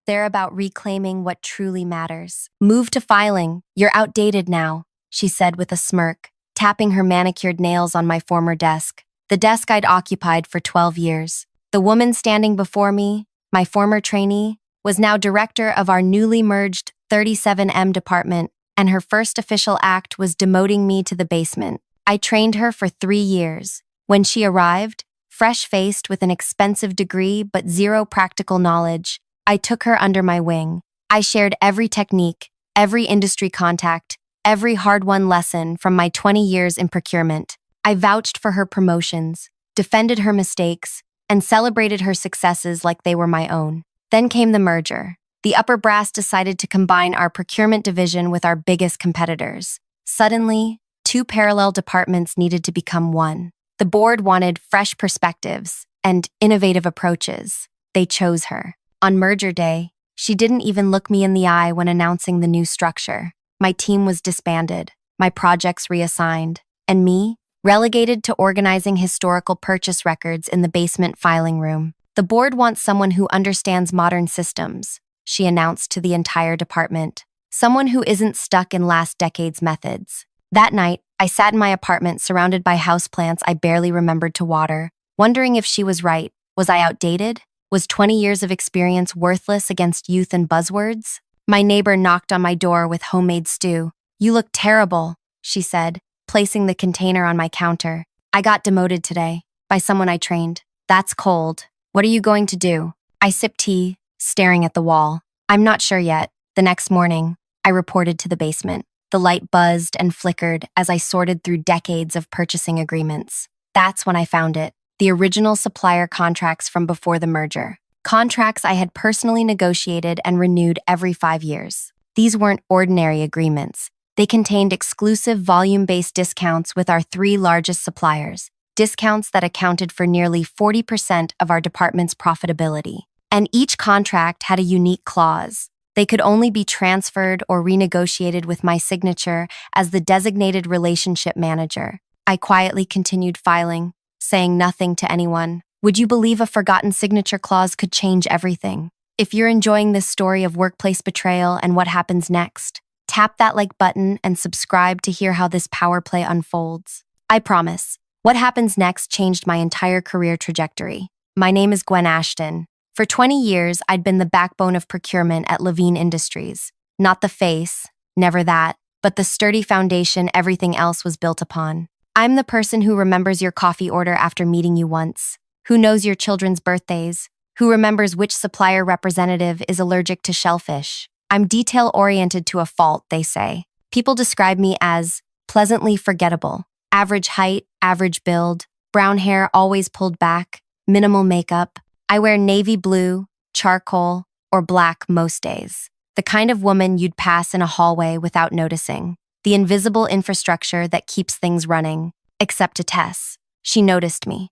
They're about reclaiming what truly matters. "Move to filing. You're outdated now," she said with a smirk, tapping her manicured nails on my former desk, the desk I'd occupied for 12 years. The woman standing before me, my former trainee, was now director of our newly merged 37M department, and her first official act was demoting me to the basement. I trained her for 3 years. When she arrived, fresh-faced with an expensive degree but zero practical knowledge, I took her under my wing. I shared every technique, every industry contact, every hard-won lesson from my 20 years in procurement. I vouched for her promotions, defended her mistakes, and celebrated her successes like they were my own. Then came the merger. The upper brass decided to combine our procurement division with our biggest competitors. Suddenly, 2 parallel departments needed to become one. The board wanted fresh perspectives and innovative approaches. They chose her. On merger day, she didn't even look me in the eye when announcing the new structure. My team was disbanded, my projects reassigned, and me, relegated to organizing historical purchase records in the basement filing room. "The board wants someone who understands modern systems," she announced to the entire department. "Someone who isn't stuck in last decade's methods." That night, I sat in my apartment surrounded by houseplants I barely remembered to water, wondering if she was right. Was I outdated? Was 20 years of experience worthless against youth and buzzwords? My neighbor knocked on my door with homemade stew. "You look terrible," she said, placing the container on my counter. "I got demoted today, by someone I trained." "That's cold. What are you going to do?" I sipped tea, staring at the wall. "I'm not sure yet." The next morning, I reported to the basement. The light buzzed and flickered as I sorted through decades of purchasing agreements. That's when I found it. The original supplier contracts from before the merger. Contracts I had personally negotiated and renewed every 5 years. These weren't ordinary agreements. They contained exclusive volume-based discounts with our 3 largest suppliers, discounts that accounted for nearly 40% of our department's profitability. And each contract had a unique clause. They could only be transferred or renegotiated with my signature as the designated relationship manager. I quietly continued filing, saying nothing to anyone. Would you believe a forgotten signature clause could change everything? If you're enjoying this story of workplace betrayal and what happens next, tap that like button and subscribe to hear how this power play unfolds. I promise, what happens next changed my entire career trajectory. My name is Gwen Ashton. For 20 years, I'd been the backbone of procurement at Levine Industries. Not the face, never that, but the sturdy foundation everything else was built upon. I'm the person who remembers your coffee order after meeting you once, who knows your children's birthdays, who remembers which supplier representative is allergic to shellfish. I'm detail-oriented to a fault, they say. People describe me as pleasantly forgettable. Average height, average build, brown hair always pulled back, minimal makeup. I wear navy blue, charcoal, or black most days. The kind of woman you'd pass in a hallway without noticing. The invisible infrastructure that keeps things running. Except to Tess. She noticed me.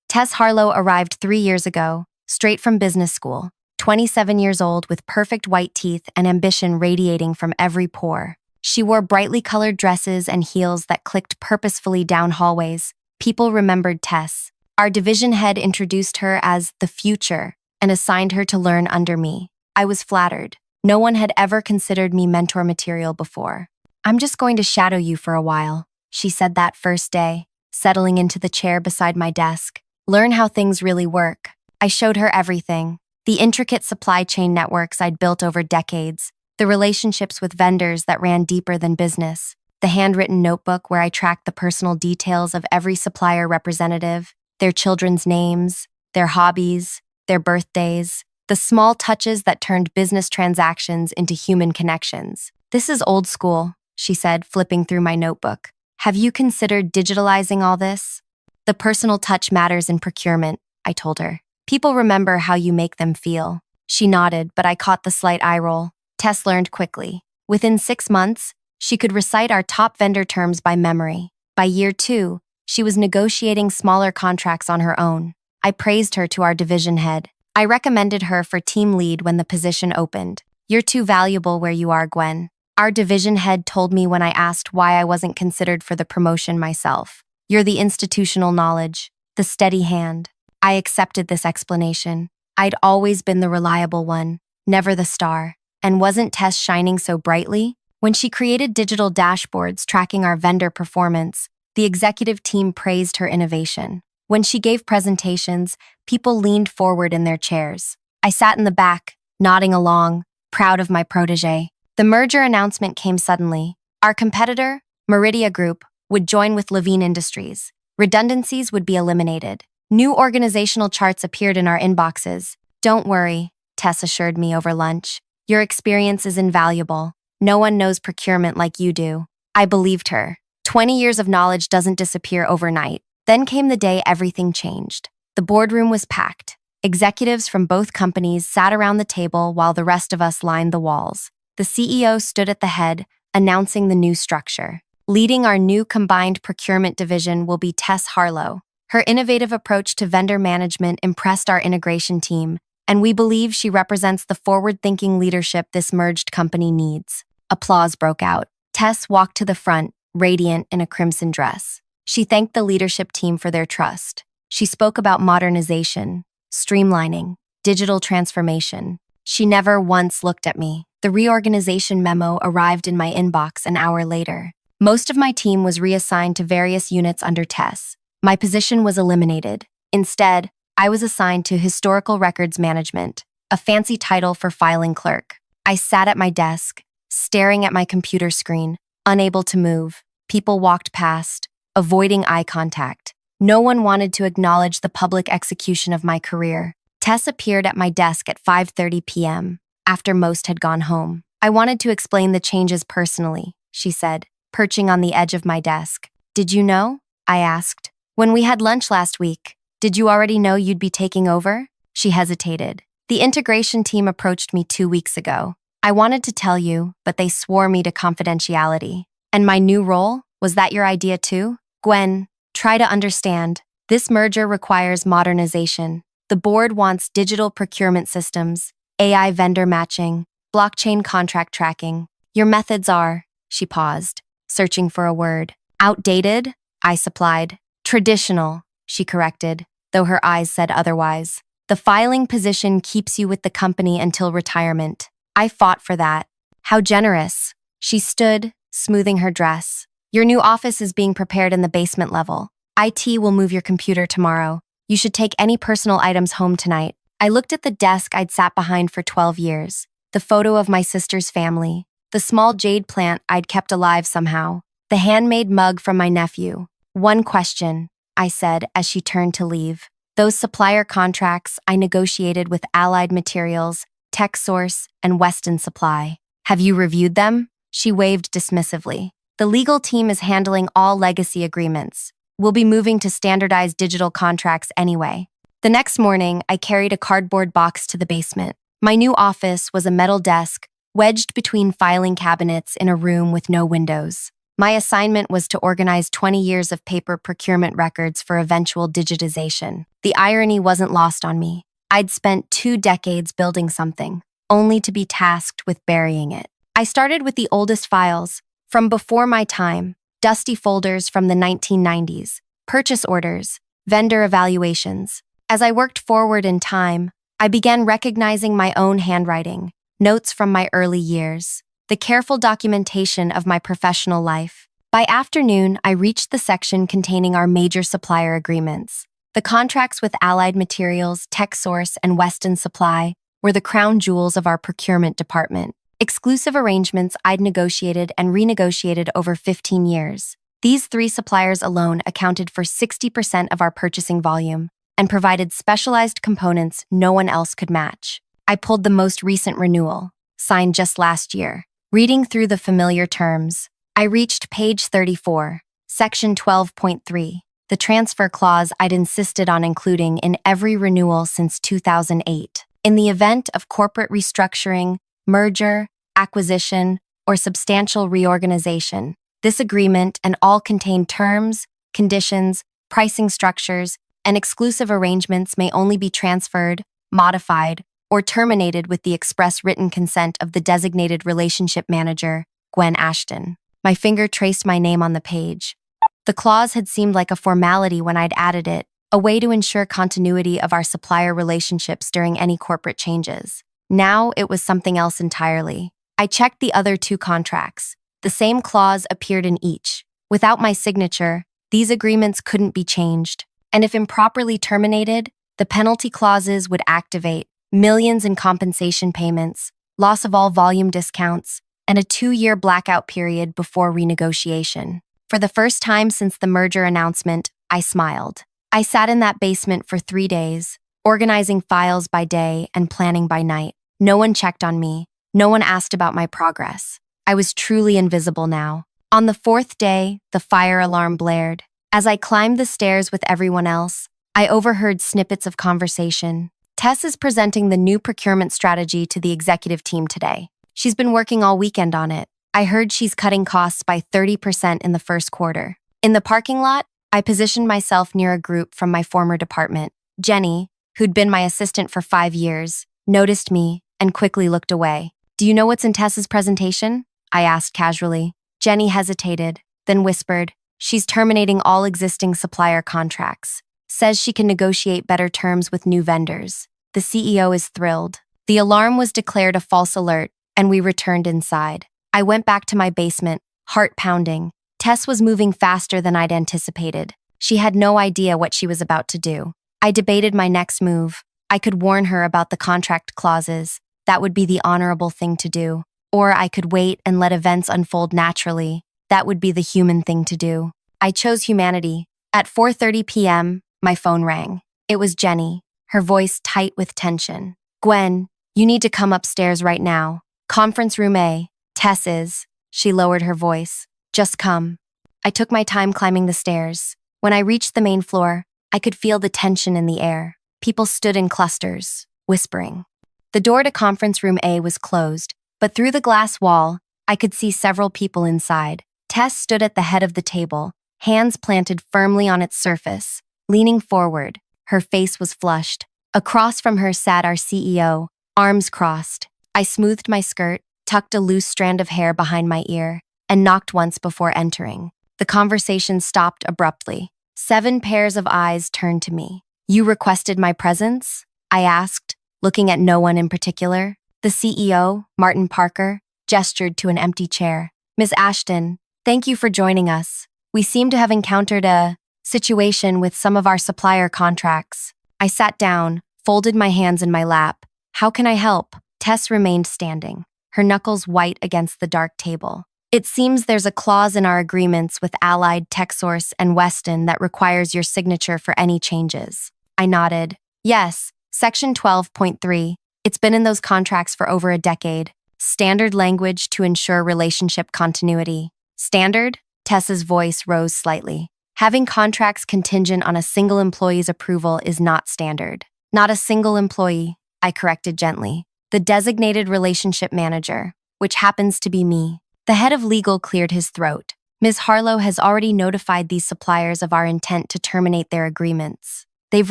Tess Harlow arrived 3 years ago, straight from business school, 27 years old with perfect white teeth and ambition radiating from every pore. She wore brightly colored dresses and heels that clicked purposefully down hallways. People remembered Tess. Our division head introduced her as the future and assigned her to learn under me. I was flattered. No one had ever considered me mentor material before. I'm just going to shadow you for a while, she said that first day, settling into the chair beside my desk. Learn how things really work. I showed her everything. The intricate supply chain networks I'd built over decades, the relationships with vendors that ran deeper than business, the handwritten notebook where I tracked the personal details of every supplier representative, their children's names, their hobbies, their birthdays, the small touches that turned business transactions into human connections. This is old school, she said, flipping through my notebook. Have you considered digitalizing all this? The personal touch matters in procurement, I told her. People remember how you make them feel. She nodded, but I caught the slight eye roll. Tess learned quickly. Within 6 months, she could recite our top vendor terms by memory. By year 2, she was negotiating smaller contracts on her own. I praised her to our division head. I recommended her for team lead when the position opened. You're too valuable where you are, Gwen. Our division head told me when I asked why I wasn't considered for the promotion myself. You're the institutional knowledge, the steady hand. I accepted this explanation. I'd always been the reliable one, never the star. And wasn't Tess shining so brightly? When she created digital dashboards tracking our vendor performance, the executive team praised her innovation. When she gave presentations, people leaned forward in their chairs. I sat in the back, nodding along, proud of my protege. The merger announcement came suddenly. Our competitor, Meridia Group, would join with Levine Industries. Redundancies would be eliminated. New organizational charts appeared in our inboxes. Don't worry, Tess assured me over lunch. Your experience is invaluable. No one knows procurement like you do. I believed her. 20 years of knowledge doesn't disappear overnight. Then came the day everything changed. The boardroom was packed. Executives from both companies sat around the table while the rest of us lined the walls. The CEO stood at the head, announcing the new structure. Leading our new combined procurement division will be Tess Harlow. Her innovative approach to vendor management impressed our integration team, and we believe she represents the forward-thinking leadership this merged company needs. Applause broke out. Tess walked to the front, radiant in a crimson dress. She thanked the leadership team for their trust. She spoke about modernization, streamlining, digital transformation. She never once looked at me. The reorganization memo arrived in my inbox an hour later. Most of my team was reassigned to various units under Tess. My position was eliminated. Instead, I was assigned to Historical Records Management, a fancy title for filing clerk. I sat at my desk, staring at my computer screen, unable to move. People walked past, avoiding eye contact. No one wanted to acknowledge the public execution of my career. Tess appeared at my desk at 5:30 p.m., after most had gone home. I wanted to explain the changes personally, she said, perching on the edge of my desk. Did you know? I asked. When we had lunch last week, did you already know you'd be taking over? She hesitated. The integration team approached me 2 weeks ago. I wanted to tell you, but they swore me to confidentiality. And my new role? Was that your idea too? Gwen, try to understand. This merger requires modernization. The board wants digital procurement systems, AI vendor matching, blockchain contract tracking. Your methods are, she paused, searching for a word. Outdated? I supplied. Traditional, she corrected, though her eyes said otherwise. The filing position keeps you with the company until retirement. I fought for that. How generous. She stood, smoothing her dress. Your new office is being prepared in the basement level. IT will move your computer tomorrow. You should take any personal items home tonight. I looked at the desk I'd sat behind for 12 years, the photo of my sister's family, the small jade plant I'd kept alive somehow, the handmade mug from my nephew. One question, I said as she turned to leave. Those supplier contracts I negotiated with Allied Materials, TechSource, and Weston Supply. Have you reviewed them? She waved dismissively. The legal team is handling all legacy agreements. We'll be moving to standardized digital contracts anyway. The next morning, I carried a cardboard box to the basement. My new office was a metal desk wedged between filing cabinets in a room with no windows. My assignment was to organize 20 years of paper procurement records for eventual digitization. The irony wasn't lost on me. I'd spent 2 decades building something, only to be tasked with burying it. I started with the oldest files, from before my time, dusty folders from the 1990s, purchase orders, vendor evaluations. As I worked forward in time, I began recognizing my own handwriting, notes from my early years, the careful documentation of my professional life. By afternoon, I reached the section containing our major supplier agreements. The contracts with Allied Materials, TechSource, and Weston Supply were the crown jewels of our procurement department. Exclusive arrangements I'd negotiated and renegotiated over 15 years. These 3 suppliers alone accounted for 60% of our purchasing volume and provided specialized components no one else could match. I pulled the most recent renewal, signed just last year. Reading through the familiar terms, I reached page 34, section 12.3, the transfer clause I'd insisted on including in every renewal since 2008. In the event of corporate restructuring, merger, acquisition, or substantial reorganization, this agreement and all contained terms, conditions, pricing structures, and exclusive arrangements may only be transferred, modified, or terminated with the express written consent of the designated relationship manager, Gwen Ashton. My finger traced my name on the page. The clause had seemed like a formality when I'd added it, a way to ensure continuity of our supplier relationships during any corporate changes. Now it was something else entirely. I checked the other 2 contracts. The same clause appeared in each. Without my signature, these agreements couldn't be changed. And if improperly terminated, the penalty clauses would activate, millions in compensation payments, loss of all volume discounts, and a 2-year blackout period before renegotiation. For the first time since the merger announcement, I smiled. I sat in that basement for 3 days, organizing files by day and planning by night. No one checked on me. No one asked about my progress. I was truly invisible now. On the 4th day, the fire alarm blared. As I climbed the stairs with everyone else, I overheard snippets of conversation. Tess is presenting the new procurement strategy to the executive team today. She's been working all weekend on it. I heard she's cutting costs by 30% in the first quarter. In the parking lot, I positioned myself near a group from my former department. Jenny, who'd been my assistant for 5 years, noticed me and quickly looked away. "Do you know what's in Tess's presentation?" I asked casually. Jenny hesitated, then whispered, "She's terminating all existing supplier contracts. Says she can negotiate better terms with new vendors." The CEO is thrilled. The alarm was declared a false alert, and we returned inside. I went back to my basement, heart pounding. Tess was moving faster than I'd anticipated. She had no idea what she was about to do. I debated my next move. I could warn her about the contract clauses. That would be the honorable thing to do. Or I could wait and let events unfold naturally. That would be the human thing to do. I chose humanity. At 4:30 p.m., my phone rang. It was Jenny, her voice tight with tension. "Gwen, you need to come upstairs right now. Conference room A. Tess is." She lowered her voice. "Just come." I took my time climbing the stairs. When I reached the main floor, I could feel the tension in the air. People stood in clusters, whispering. The door to conference room A was closed, but through the glass wall, I could see several people inside. Tess stood at the head of the table, hands planted firmly on its surface, leaning forward. Her face was flushed. Across from her sat our CEO, arms crossed. I smoothed my skirt, tucked a loose strand of hair behind my ear, and knocked once before entering. The conversation stopped abruptly. 7 pairs of eyes turned to me. "You requested my presence?" I asked, looking at no one in particular. The CEO, Martin Parker, gestured to an empty chair. "Ms. Ashton, thank you for joining us. We seem to have encountered a situation with some of our supplier contracts." I sat down, folded my hands in my lap. "How can I help?" Tess remained standing, her knuckles white against the dark table. It seems there's a clause in our agreements with Allied, TechSource, and Weston that requires your signature for any changes. I nodded. Yes, Section 12.3. It's been in those contracts for over a decade. Standard language to ensure relationship continuity. Standard? Tessa's voice rose slightly. Having contracts contingent on a single employee's approval is not standard. Not a single employee, I corrected gently. The designated relationship manager, which happens to be me. The head of legal cleared his throat. Ms. Harlow has already notified these suppliers of our intent to terminate their agreements. They've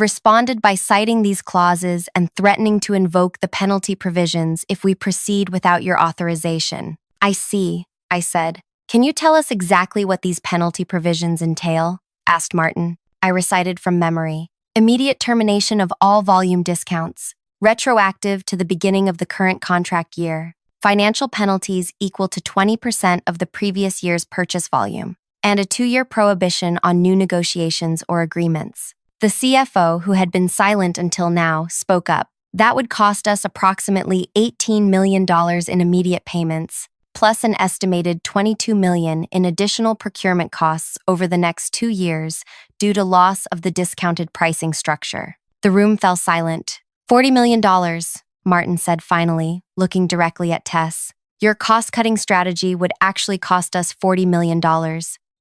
responded by citing these clauses and threatening to invoke the penalty provisions if we proceed without your authorization. I see, I said. Can you tell us exactly what these penalty provisions entail? Asked Martin. I recited from memory. Immediate termination of all volume discounts, retroactive to the beginning of the current contract year, financial penalties equal to 20% of the previous year's purchase volume, and a 2-year prohibition on new negotiations or agreements. The CFO, who had been silent until now, spoke up. That would cost us approximately $18 million in immediate payments, plus an estimated $22 million in additional procurement costs over the next 2 years due to loss of the discounted pricing structure. The room fell silent. $40 million, Martin said finally, looking directly at Tess. Your cost-cutting strategy would actually cost us $40 million.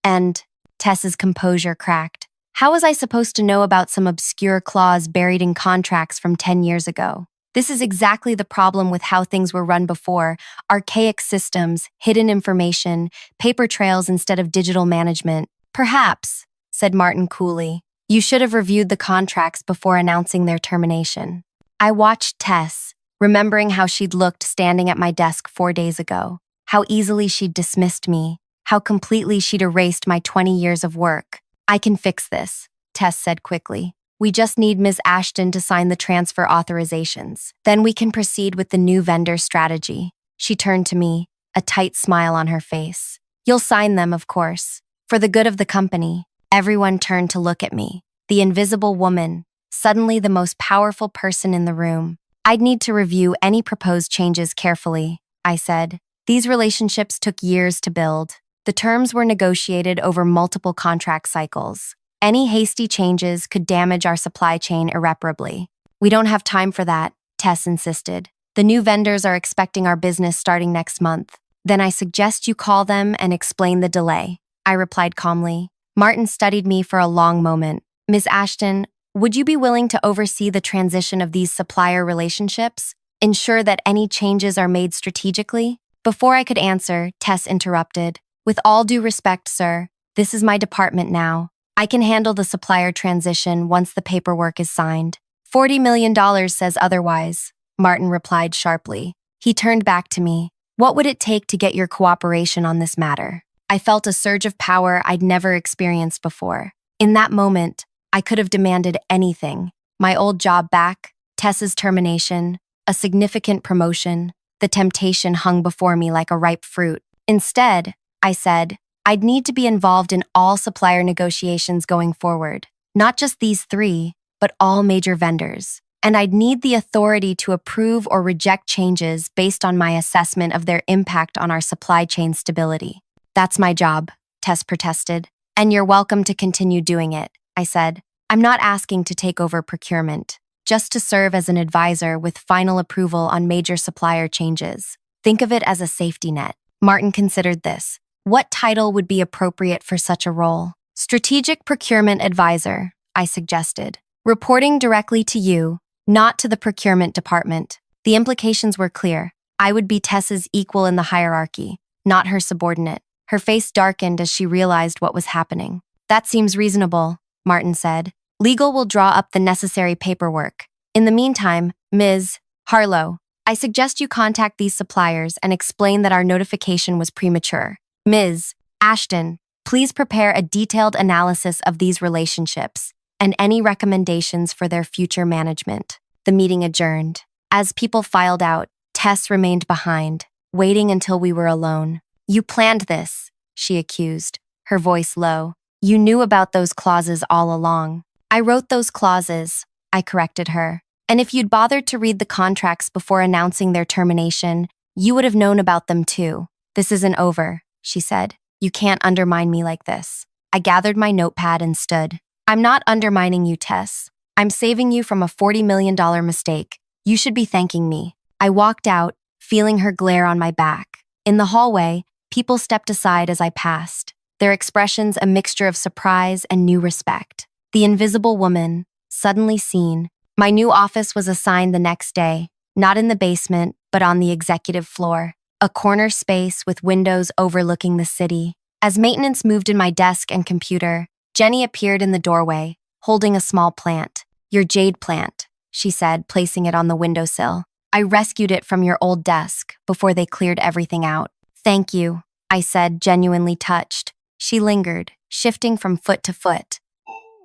And Tess's composure cracked. How was I supposed to know about some obscure clause buried in contracts from 10 years ago? This is exactly the problem with how things were run before. Archaic systems, hidden information, paper trails instead of digital management. Perhaps, said Martin coolly. You should have reviewed the contracts before announcing their termination. I watched Tess, remembering how she'd looked standing at my desk 4 days ago, how easily she'd dismissed me, how completely she'd erased my 20 years of work. I can fix this, Tess said quickly. We just need Ms. Ashton to sign the transfer authorizations. Then we can proceed with the new vendor strategy. She turned to me, a tight smile on her face. You'll sign them, of course. For the good of the company. Everyone turned to look at me. The invisible woman, suddenly the most powerful person in the room. I'd need to review any proposed changes carefully, I said. These relationships took years to build. The terms were negotiated over multiple contract cycles. Any hasty changes could damage our supply chain irreparably. We don't have time for that, Tess insisted. The new vendors are expecting our business starting next month. Then I suggest you call them and explain the delay, I replied calmly. Martin studied me for a long moment. Ms. Ashton, would you be willing to oversee the transition of these supplier relationships? Ensure that any changes are made strategically? Before I could answer, Tess interrupted. With all due respect, sir, this is my department now. I can handle the supplier transition once the paperwork is signed. $40 million says otherwise, Martin replied sharply. He turned back to me. What would it take to get your cooperation on this matter? I felt a surge of power I'd never experienced before. In that moment, I could have demanded anything. My old job back, Tess's termination, a significant promotion. The temptation hung before me like a ripe fruit. Instead, I said, I'd need to be involved in all supplier negotiations going forward. Not just these 3, but all major vendors. And I'd need the authority to approve or reject changes based on my assessment of their impact on our supply chain stability. That's my job, Tess protested. And you're welcome to continue doing it, I said. I'm not asking to take over procurement, just to serve as an advisor with final approval on major supplier changes. Think of it as a safety net. Martin considered this. What title would be appropriate for such a role? Strategic Procurement Advisor, I suggested. Reporting directly to you, not to the procurement department. The implications were clear. I would be Tess's equal in the hierarchy, not her subordinate. Her face darkened as she realized what was happening. That seems reasonable, Martin said. Legal will draw up the necessary paperwork. In the meantime, Ms. Harlow, I suggest you contact these suppliers and explain that our notification was premature. Ms. Ashton, please prepare a detailed analysis of these relationships and any recommendations for their future management. The meeting adjourned. As people filed out, Tess remained behind, waiting until we were alone. You planned this, she accused, her voice low. You knew about those clauses all along. I wrote those clauses, I corrected her. And if you'd bothered to read the contracts before announcing their termination, you would have known about them too. This isn't over, she said. You can't undermine me like this. I gathered my notepad and stood. I'm not undermining you, Tess. I'm saving you from a $40 million mistake. You should be thanking me. I walked out, feeling her glare on my back. In the hallway, people stepped aside as I passed, their expressions a mixture of surprise and new respect. The invisible woman, suddenly seen. My new office was assigned the next day, not in the basement, but on the executive floor, a corner space with windows overlooking the city. As maintenance moved in my desk and computer, Jenny appeared in the doorway, holding a small plant. Your jade plant, she said, placing it on the windowsill. I rescued it from your old desk before they cleared everything out. Thank you, I said, genuinely touched. She lingered, shifting from foot to foot.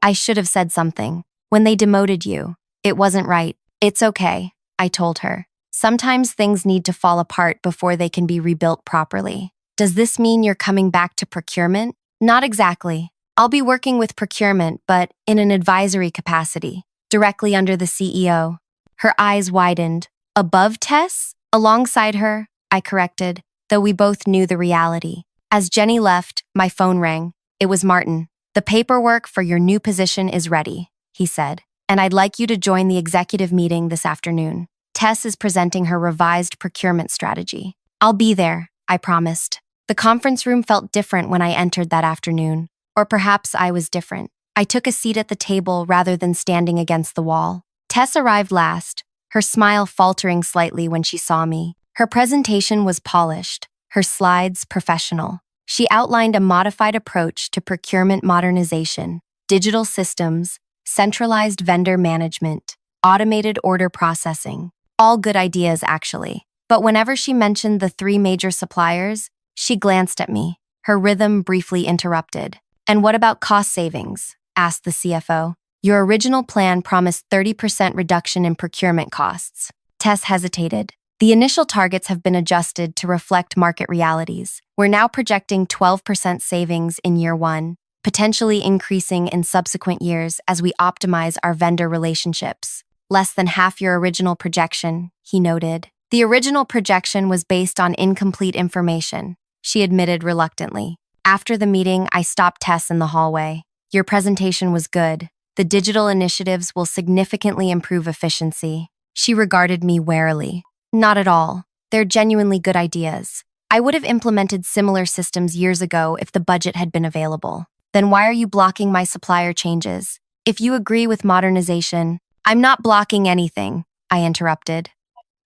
I should have said something. When they demoted you, it wasn't right. It's okay, I told her. Sometimes things need to fall apart before they can be rebuilt properly. Does this mean you're coming back to procurement? Not exactly. I'll be working with procurement, but in an advisory capacity, directly under the CEO. Her eyes widened. Above Tess? Alongside her, I corrected, though we both knew the reality. As Jenny left, my phone rang. It was Martin. The paperwork for your new position is ready, he said, and I'd like you to join the executive meeting this afternoon. Tess is presenting her revised procurement strategy. I'll be there, I promised. The conference room felt different when I entered that afternoon, or perhaps I was different. I took a seat at the table rather than standing against the wall. Tess arrived last, her smile faltering slightly when she saw me. Her presentation was polished, her slides professional. She outlined a modified approach to procurement modernization, digital systems, centralized vendor management, automated order processing. All good ideas, actually. But whenever she mentioned the 3 major suppliers, she glanced at me, her rhythm briefly interrupted. And what about cost savings? Asked the CFO. Your original plan promised 30% reduction in procurement costs. Tess hesitated. The initial targets have been adjusted to reflect market realities. We're now projecting 12% savings in year 1, potentially increasing in subsequent years as we optimize our vendor relationships. Less than half your original projection, he noted. The original projection was based on incomplete information, she admitted reluctantly. After the meeting, I stopped Tess in the hallway. Your presentation was good. The digital initiatives will significantly improve efficiency. She regarded me warily. Not at all. They're genuinely good ideas. I would have implemented similar systems years ago if the budget had been available. Then why are you blocking my supplier changes? If you agree with modernization, I'm not blocking anything, I interrupted.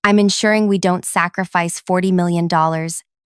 I'm ensuring we don't sacrifice $40 million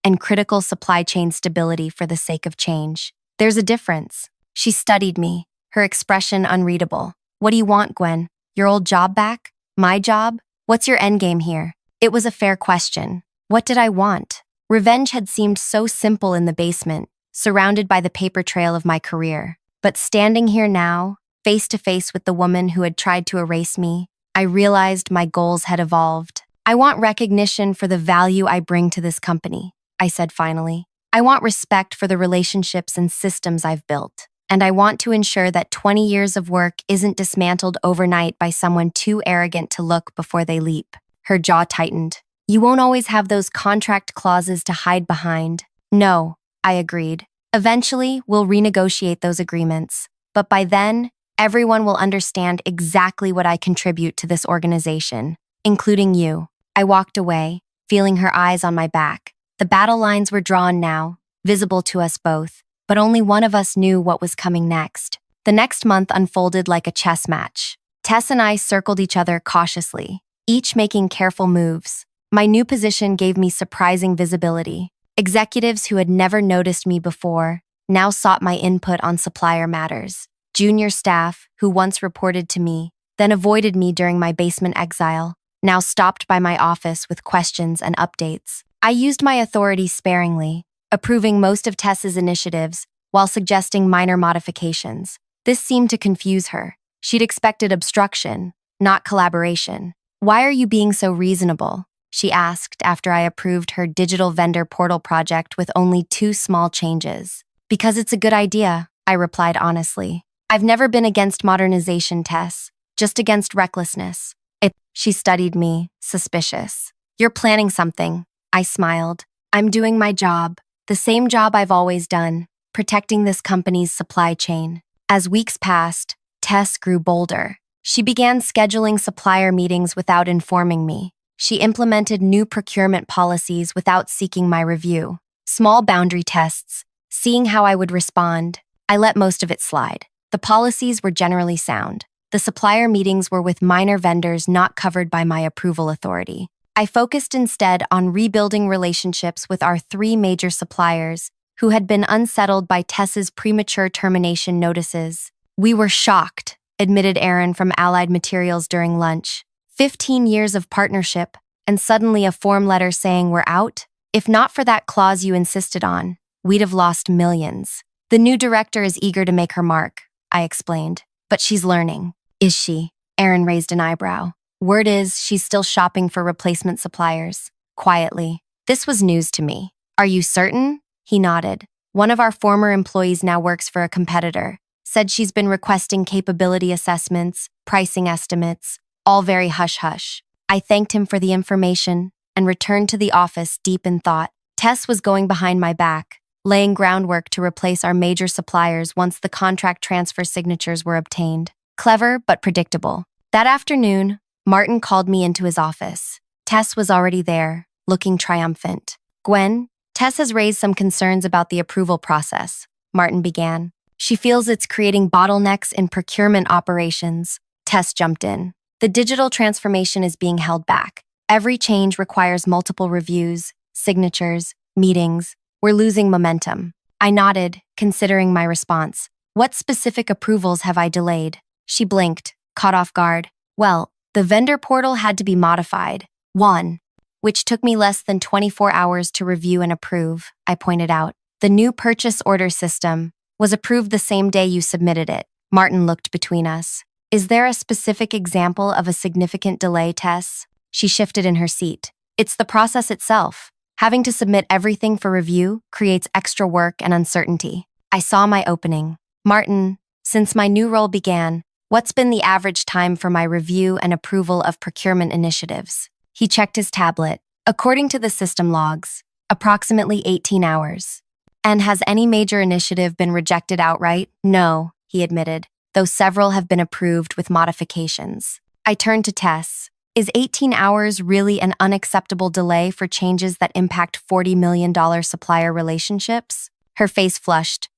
and critical supply chain stability for the sake of change. There's a difference. She studied me, her expression unreadable. What do you want, Gwen? Your old job back? My job? What's your endgame here? It was a fair question. What did I want? Revenge had seemed so simple in the basement, surrounded by the paper trail of my career. But standing here now, face to face with the woman who had tried to erase me, I realized my goals had evolved. I want recognition for the value I bring to this company, I said finally. I want respect for the relationships and systems I've built. And I want to ensure that 20 years of work isn't dismantled overnight by someone too arrogant to look before they leap. Her jaw tightened. You won't always have those contract clauses to hide behind. No, I agreed. Eventually, we'll renegotiate those agreements. But by then, everyone will understand exactly what I contribute to this organization, including you. I walked away, feeling her eyes on my back. The battle lines were drawn now, visible to us both, but only one of us knew what was coming next. The next month unfolded like a chess match. Tess and I circled each other cautiously, each making careful moves. My new position gave me surprising visibility. Executives who had never noticed me before now sought my input on supplier matters. Junior staff, who once reported to me, then avoided me during my basement exile, now stopped by my office with questions and updates. I used my authority sparingly, approving most of Tess's initiatives while suggesting minor modifications. This seemed to confuse her. She'd expected obstruction, not collaboration. Why are you being so reasonable? She asked after I approved her digital vendor portal project with only 2 small changes. Because it's a good idea, I replied honestly. I've never been against modernization, Tess, just against recklessness. She studied me, suspicious. You're planning something. I smiled. I'm doing my job. The same job I've always done, protecting this company's supply chain. As weeks passed, Tess grew bolder. She began scheduling supplier meetings without informing me. She implemented new procurement policies without seeking my review. Small boundary tests, seeing how I would respond. I let most of it slide. The policies were generally sound. The supplier meetings were with minor vendors not covered by my approval authority. I focused instead on rebuilding relationships with our 3 major suppliers who had been unsettled by Tess's premature termination notices. We were shocked, admitted Aaron from Allied Materials during lunch. 15 years of partnership, and suddenly a form letter saying we're out? If not for that clause you insisted on, we'd have lost millions. The new director is eager to make her mark, I explained. But she's learning. Is she? Aaron raised an eyebrow. Word is she's still shopping for replacement suppliers. Quietly. This was news to me. Are you certain? He nodded. One of our former employees now works for a competitor. Said she's been requesting capability assessments, pricing estimates, all very hush-hush. I thanked him for the information and returned to the office deep in thought. Tess was going behind my back, laying groundwork to replace our major suppliers once the contract transfer signatures were obtained. Clever, but predictable. That afternoon, Martin called me into his office. Tess was already there, looking triumphant. Gwen, Tess has raised some concerns about the approval process, Martin began. She feels it's creating bottlenecks in procurement operations. Tess jumped in. The digital transformation is being held back. Every change requires multiple reviews, signatures, meetings. We're losing momentum. I nodded, considering my response. What specific approvals have I delayed? She blinked, caught off guard. Well, the vendor portal had to be modified. 1. Which took me less than 24 hours to review and approve, I pointed out. The new purchase order system was approved the same day you submitted it. Martin looked between us. Is there a specific example of a significant delay, Tess? She shifted in her seat. It's the process itself. Having to submit everything for review creates extra work and uncertainty. I saw my opening. Martin, since my new role began, what's been the average time for my review and approval of procurement initiatives? He checked his tablet. According to the system logs, approximately 18 hours. And has any major initiative been rejected outright? No, he admitted, though several have been approved with modifications. I turned to Tess. Is 18 hours really an unacceptable delay for changes that impact $40 million supplier relationships? Her face flushed.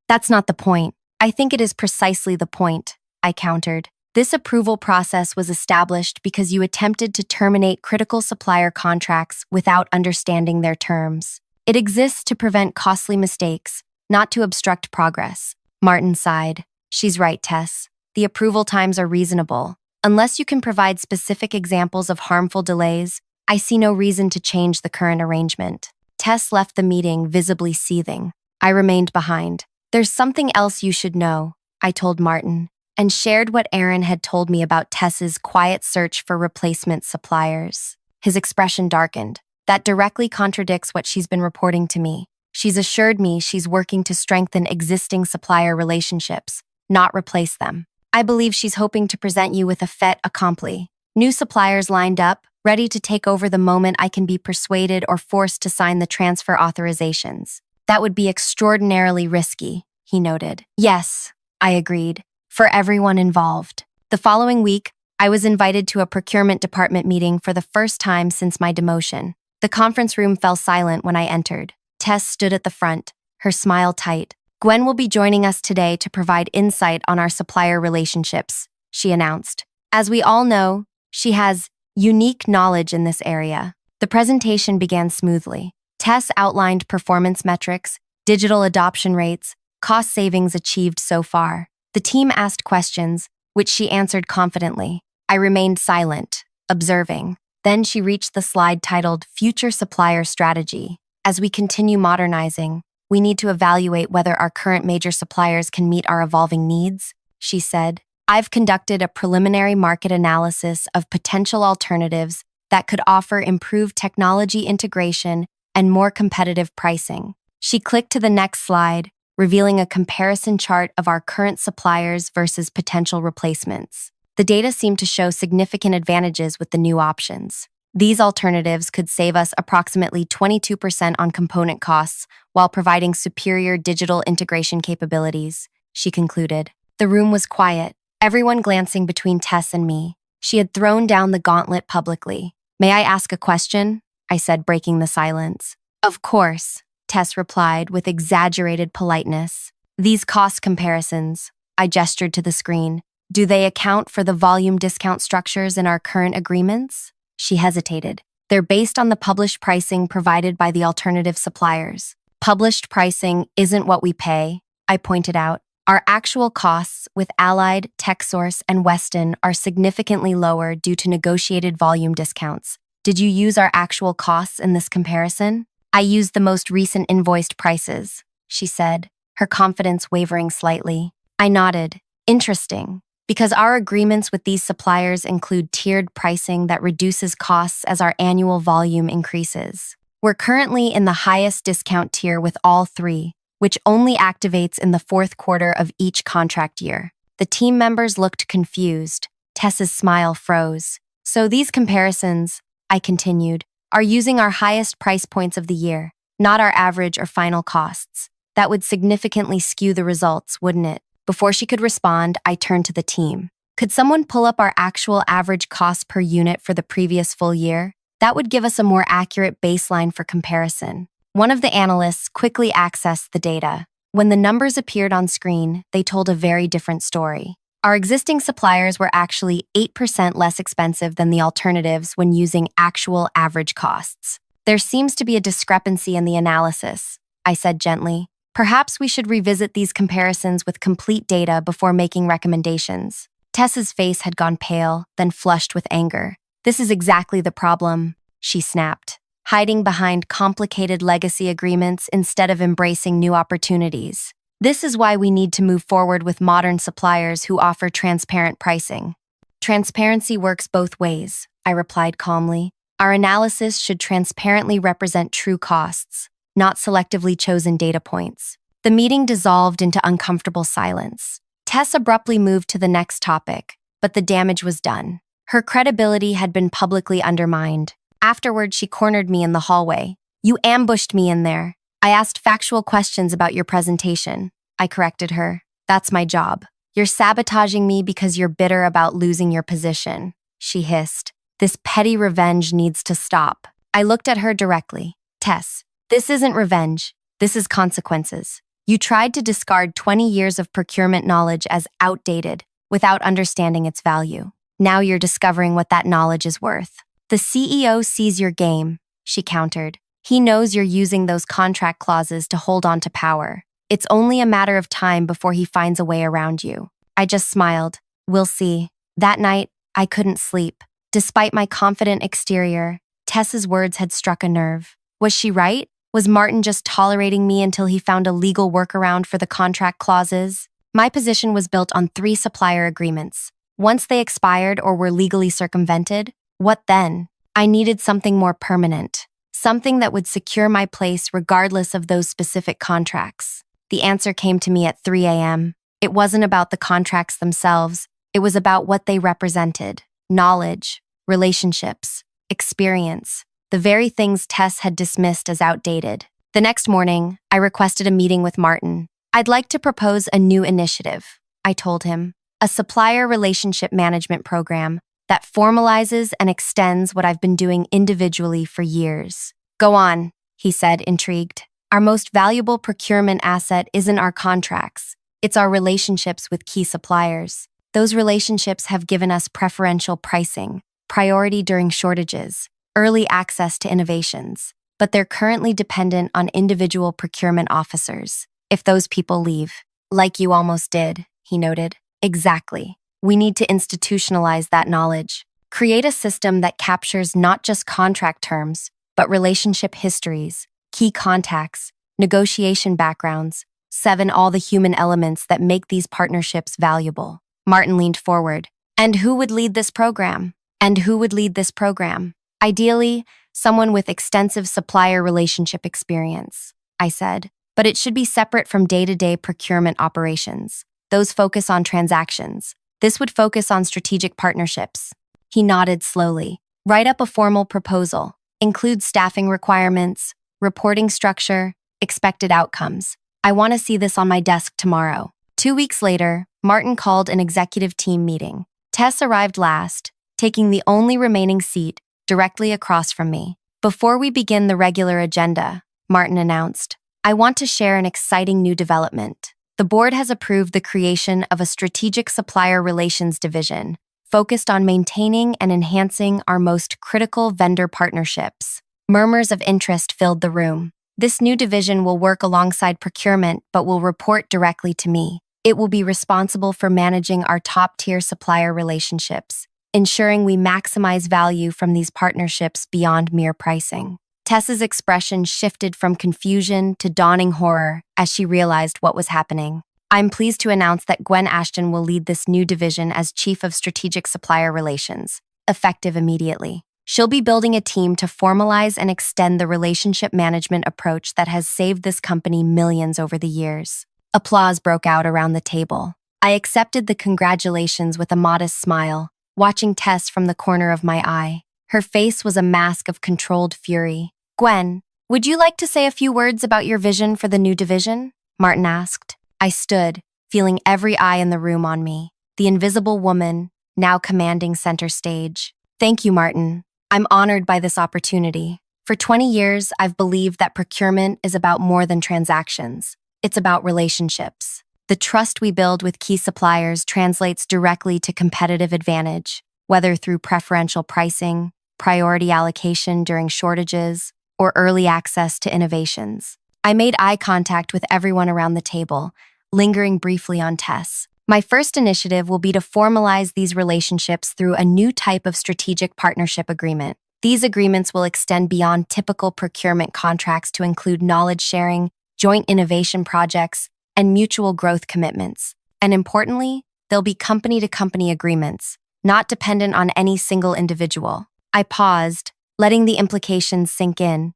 That's not the point. I think it is precisely the point, I countered. This approval process was established because you attempted to terminate critical supplier contracts without understanding their terms. It exists to prevent costly mistakes, not to obstruct progress. Martin sighed. She's right, Tess. The approval times are reasonable. Unless you can provide specific examples of harmful delays, I see no reason to change the current arrangement. Tess left the meeting visibly seething. I remained behind. There's something else you should know, I told Martin, and shared what Aaron had told me about Tess's quiet search for replacement suppliers. His expression darkened. That directly contradicts what she's been reporting to me. She's assured me she's working to strengthen existing supplier relationships, not replace them. I believe she's hoping to present you with a fait accompli. New suppliers lined up, ready to take over the moment I can be persuaded or forced to sign the transfer authorizations. That would be extraordinarily risky, he noted. Yes, I agreed. For everyone involved. The following week, I was invited to a procurement department meeting for the first time since my demotion. The conference room fell silent when I entered. Tess stood at the front, her smile tight. Gwen will be joining us today to provide insight on our supplier relationships, she announced. As we all know, she has unique knowledge in this area. The presentation began smoothly. Tess outlined performance metrics, digital adoption rates, cost savings achieved so far. The team asked questions, which she answered confidently. I remained silent, observing. Then she reached the slide titled Future Supplier Strategy. As we continue modernizing, we need to evaluate whether our current major suppliers can meet our evolving needs, she said. I've conducted a preliminary market analysis of potential alternatives that could offer improved technology integration and more competitive pricing. She clicked to the next slide, revealing a comparison chart of our current suppliers versus potential replacements. The data seemed to show significant advantages with the new options. These alternatives could save us approximately 22% on component costs while providing superior digital integration capabilities, she concluded. The room was quiet, everyone glancing between Tess and me. She had thrown down the gauntlet publicly. "May I ask a question?" I said, breaking the silence. "Of course," Tess replied with exaggerated politeness. "These cost comparisons," I gestured to the screen, "do they account for the volume discount structures in our current agreements?" She hesitated. "They're based on the published pricing provided by the alternative suppliers." "Published pricing isn't what we pay," I pointed out. "Our actual costs with Allied, TechSource, and Weston are significantly lower due to negotiated volume discounts. Did you use our actual costs in this comparison?" "I used the most recent invoiced prices," she said, her confidence wavering slightly. I nodded. "Interesting. Because our agreements with these suppliers include tiered pricing that reduces costs as our annual volume increases. We're currently in the highest discount tier with all three, which only activates in the fourth quarter of each contract year." The team members looked confused. Tess's smile froze. "So these comparisons," I continued, "are using our highest price points of the year, not our average or final costs. That would significantly skew the results, wouldn't it?" Before she could respond, I turned to the team. "Could someone pull up our actual average cost per unit for the previous full year? That would give us a more accurate baseline for comparison." One of the analysts quickly accessed the data. When the numbers appeared on screen, they told a very different story. Our existing suppliers were actually 8% less expensive than the alternatives when using actual average costs. "There seems to be a discrepancy in the analysis," I said gently. "Perhaps we should revisit these comparisons with complete data before making recommendations." Tess's face had gone pale, then flushed with anger. "This is exactly the problem," she snapped. "Hiding behind complicated legacy agreements instead of embracing new opportunities. This is why we need to move forward with modern suppliers who offer transparent pricing." "Transparency works both ways," I replied calmly. "Our analysis should transparently represent true costs, not selectively chosen data points." The meeting dissolved into uncomfortable silence. Tess abruptly moved to the next topic, but the damage was done. Her credibility had been publicly undermined. Afterward, she cornered me in the hallway. "You ambushed me in there. I asked factual questions about your presentation," I corrected her. "That's my job." "You're sabotaging me because you're bitter about losing your position," she hissed. "This petty revenge needs to stop." I looked at her directly. "Tess, this isn't revenge. This is consequences. You tried to discard 20 years of procurement knowledge as outdated without understanding its value. Now you're discovering what that knowledge is worth." "The CEO sees your game," she countered. "He knows you're using those contract clauses to hold on to power. It's only a matter of time before he finds a way around you." I just smiled. "We'll see." That night, I couldn't sleep. Despite my confident exterior, Tess's words had struck a nerve. Was she right? Was Martin just tolerating me until he found a legal workaround for the contract clauses? My position was built on 3 supplier agreements. Once they expired or were legally circumvented, what then? I needed something more permanent, something that would secure my place regardless of those specific contracts. The answer came to me at 3 a.m. It wasn't about the contracts themselves. It was about what they represented: knowledge, relationships, experience, the very things Tess had dismissed as outdated. The next morning, I requested a meeting with Martin. "I'd like to propose a new initiative," I told him. "A supplier relationship management program that formalizes and extends what I've been doing individually for years." "Go on," he said, intrigued. "Our most valuable procurement asset isn't our contracts. It's our relationships with key suppliers. Those relationships have given us preferential pricing, priority during shortages, early access to innovations, but they're currently dependent on individual procurement officers. If those people leave, like you almost did," he noted. "Exactly. We need to institutionalize that knowledge. Create a system that captures not just contract terms, but relationship histories, key contacts, negotiation backgrounds, 7 all the human elements that make these partnerships valuable." Martin leaned forward. "And who would lead this program?" "And who would lead this program?" "Ideally, someone with extensive supplier relationship experience," I said. "But it should be separate from day-to-day procurement operations. Those focus on transactions. This would focus on strategic partnerships." He nodded slowly. Write up a formal proposal. Include staffing requirements, reporting structure, expected outcomes. I want to see this on my desk tomorrow. 2 weeks later, Martin called an executive team meeting. Tess arrived last, taking the only remaining seat directly across from me. Before we begin the regular agenda, Martin announced, I want to share an exciting new development. The board has approved the creation of a strategic supplier relations division focused on maintaining and enhancing our most critical vendor partnerships. Murmurs of interest filled the room. This new division will work alongside procurement but will report directly to me. It will be responsible for managing our top-tier supplier relationships, ensuring we maximize value from these partnerships beyond mere pricing. Tess's expression shifted from confusion to dawning horror as she realized what was happening. I'm pleased to announce that Gwen Ashton will lead this new division as Chief of Strategic Supplier Relations, effective immediately. She'll be building a team to formalize and extend the relationship management approach that has saved this company millions over the years. Applause broke out around the table. I accepted the congratulations with a modest smile, watching Tess from the corner of my eye. Her face was a mask of controlled fury. Gwen, would you like to say a few words about your vision for the new division? Martin asked. I stood, feeling every eye in the room on me, the invisible woman, now commanding center stage. Thank you, Martin. I'm honored by this opportunity. For 20 years, I've believed that procurement is about more than transactions. It's about relationships. The trust we build with key suppliers translates directly to competitive advantage, whether through preferential pricing, priority allocation during shortages, or early access to innovations. I made eye contact with everyone around the table, lingering briefly on Tess. My first initiative will be to formalize these relationships through a new type of strategic partnership agreement. These agreements will extend beyond typical procurement contracts to include knowledge sharing, joint innovation projects, and mutual growth commitments. And importantly, they'll be company-to-company agreements, not dependent on any single individual. I paused, letting the implications sink in.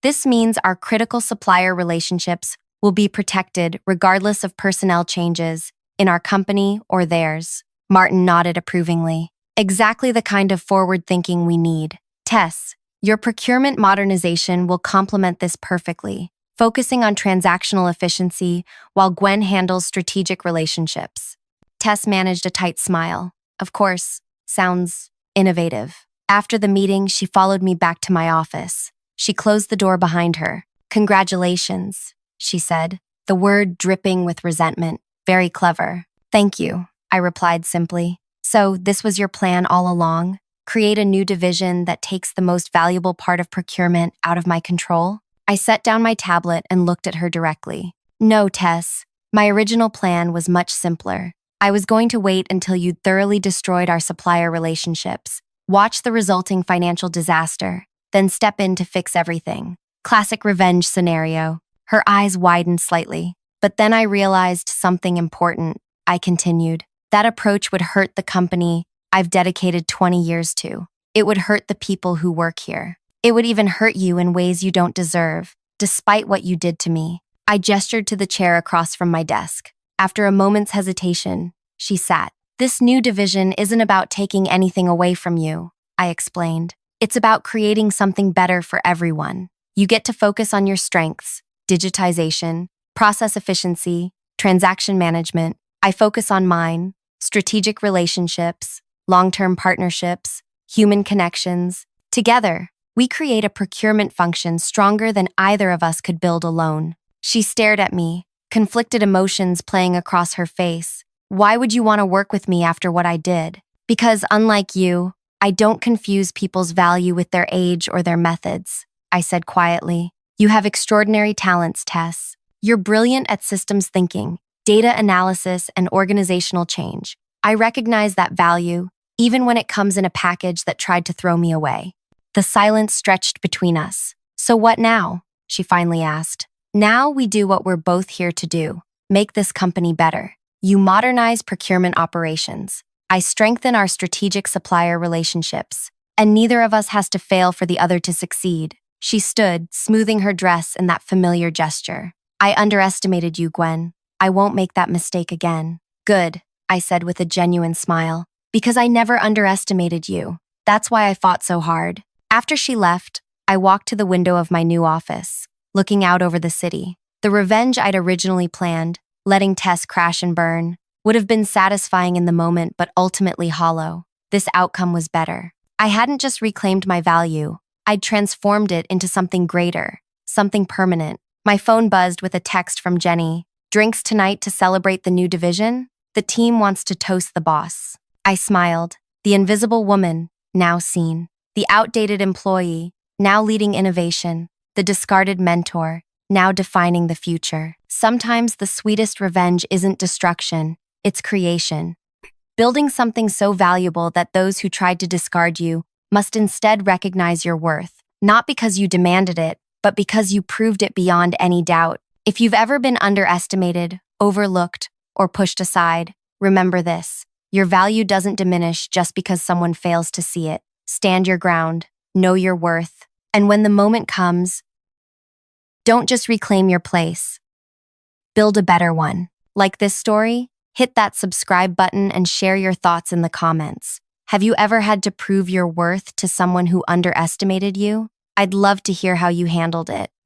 This means our critical supplier relationships will be protected regardless of personnel changes in our company or theirs. Martin nodded approvingly. Exactly the kind of forward thinking we need. Tess, your procurement modernization will complement this perfectly, focusing on transactional efficiency while Gwen handles strategic relationships. Tess managed a tight smile. Of course, sounds innovative. After the meeting, she followed me back to my office. She closed the door behind her. Congratulations, she said, the word dripping with resentment. Very clever. Thank you, I replied simply. So this was your plan all along? Create a new division that takes the most valuable part of procurement out of my control? I set down my tablet and looked at her directly. No, Tess. My original plan was much simpler. I was going to wait until you'd thoroughly destroyed our supplier relationships, watch the resulting financial disaster, then step in to fix everything. Classic revenge scenario. Her eyes widened slightly. But then I realized something important. I continued. That approach would hurt the company I've dedicated 20 years to. It would hurt the people who work here. It would even hurt you in ways you don't deserve, despite what you did to me. I gestured to the chair across from my desk. After a moment's hesitation, she sat. This new division isn't about taking anything away from you, I explained. It's about creating something better for everyone. You get to focus on your strengths, digitization, process efficiency, transaction management. I focus on mine, strategic relationships, long-term partnerships, human connections. Together, we create a procurement function stronger than either of us could build alone. She stared at me, conflicted emotions playing across her face. Why would you want to work with me after what I did? Because unlike you, I don't confuse people's value with their age or their methods, I said quietly. You have extraordinary talents, Tess. You're brilliant at systems thinking, data analysis, and organizational change. I recognize that value, even when it comes in a package that tried to throw me away. The silence stretched between us. So what now? She finally asked. Now we do what we're both here to do, make this company better. You modernize procurement operations. I strengthen our strategic supplier relationships, and neither of us has to fail for the other to succeed. She stood, smoothing her dress in that familiar gesture. I underestimated you, Gwen. I won't make that mistake again. Good, I said with a genuine smile, because I never underestimated you. That's why I fought so hard. After she left, I walked to the window of my new office, looking out over the city. The revenge I'd originally planned, letting Tess crash and burn, would have been satisfying in the moment but ultimately hollow. This outcome was better. I hadn't just reclaimed my value, I'd transformed it into something greater, something permanent. My phone buzzed with a text from Jenny. Drinks tonight to celebrate the new division? The team wants to toast the boss. I smiled. The invisible woman, now seen. The outdated employee, now leading innovation. The discarded mentor, now defining the future. Sometimes the sweetest revenge isn't destruction, it's creation. Building something so valuable that those who tried to discard you must instead recognize your worth, not because you demanded it, but because you proved it beyond any doubt. If you've ever been underestimated, overlooked, or pushed aside, remember this. Your value doesn't diminish just because someone fails to see it. Stand your ground, know your worth, and when the moment comes, don't just reclaim your place. Build a better one. Like this story? Hit that subscribe button and share your thoughts in the comments. Have you ever had to prove your worth to someone who underestimated you? I'd love to hear how you handled it.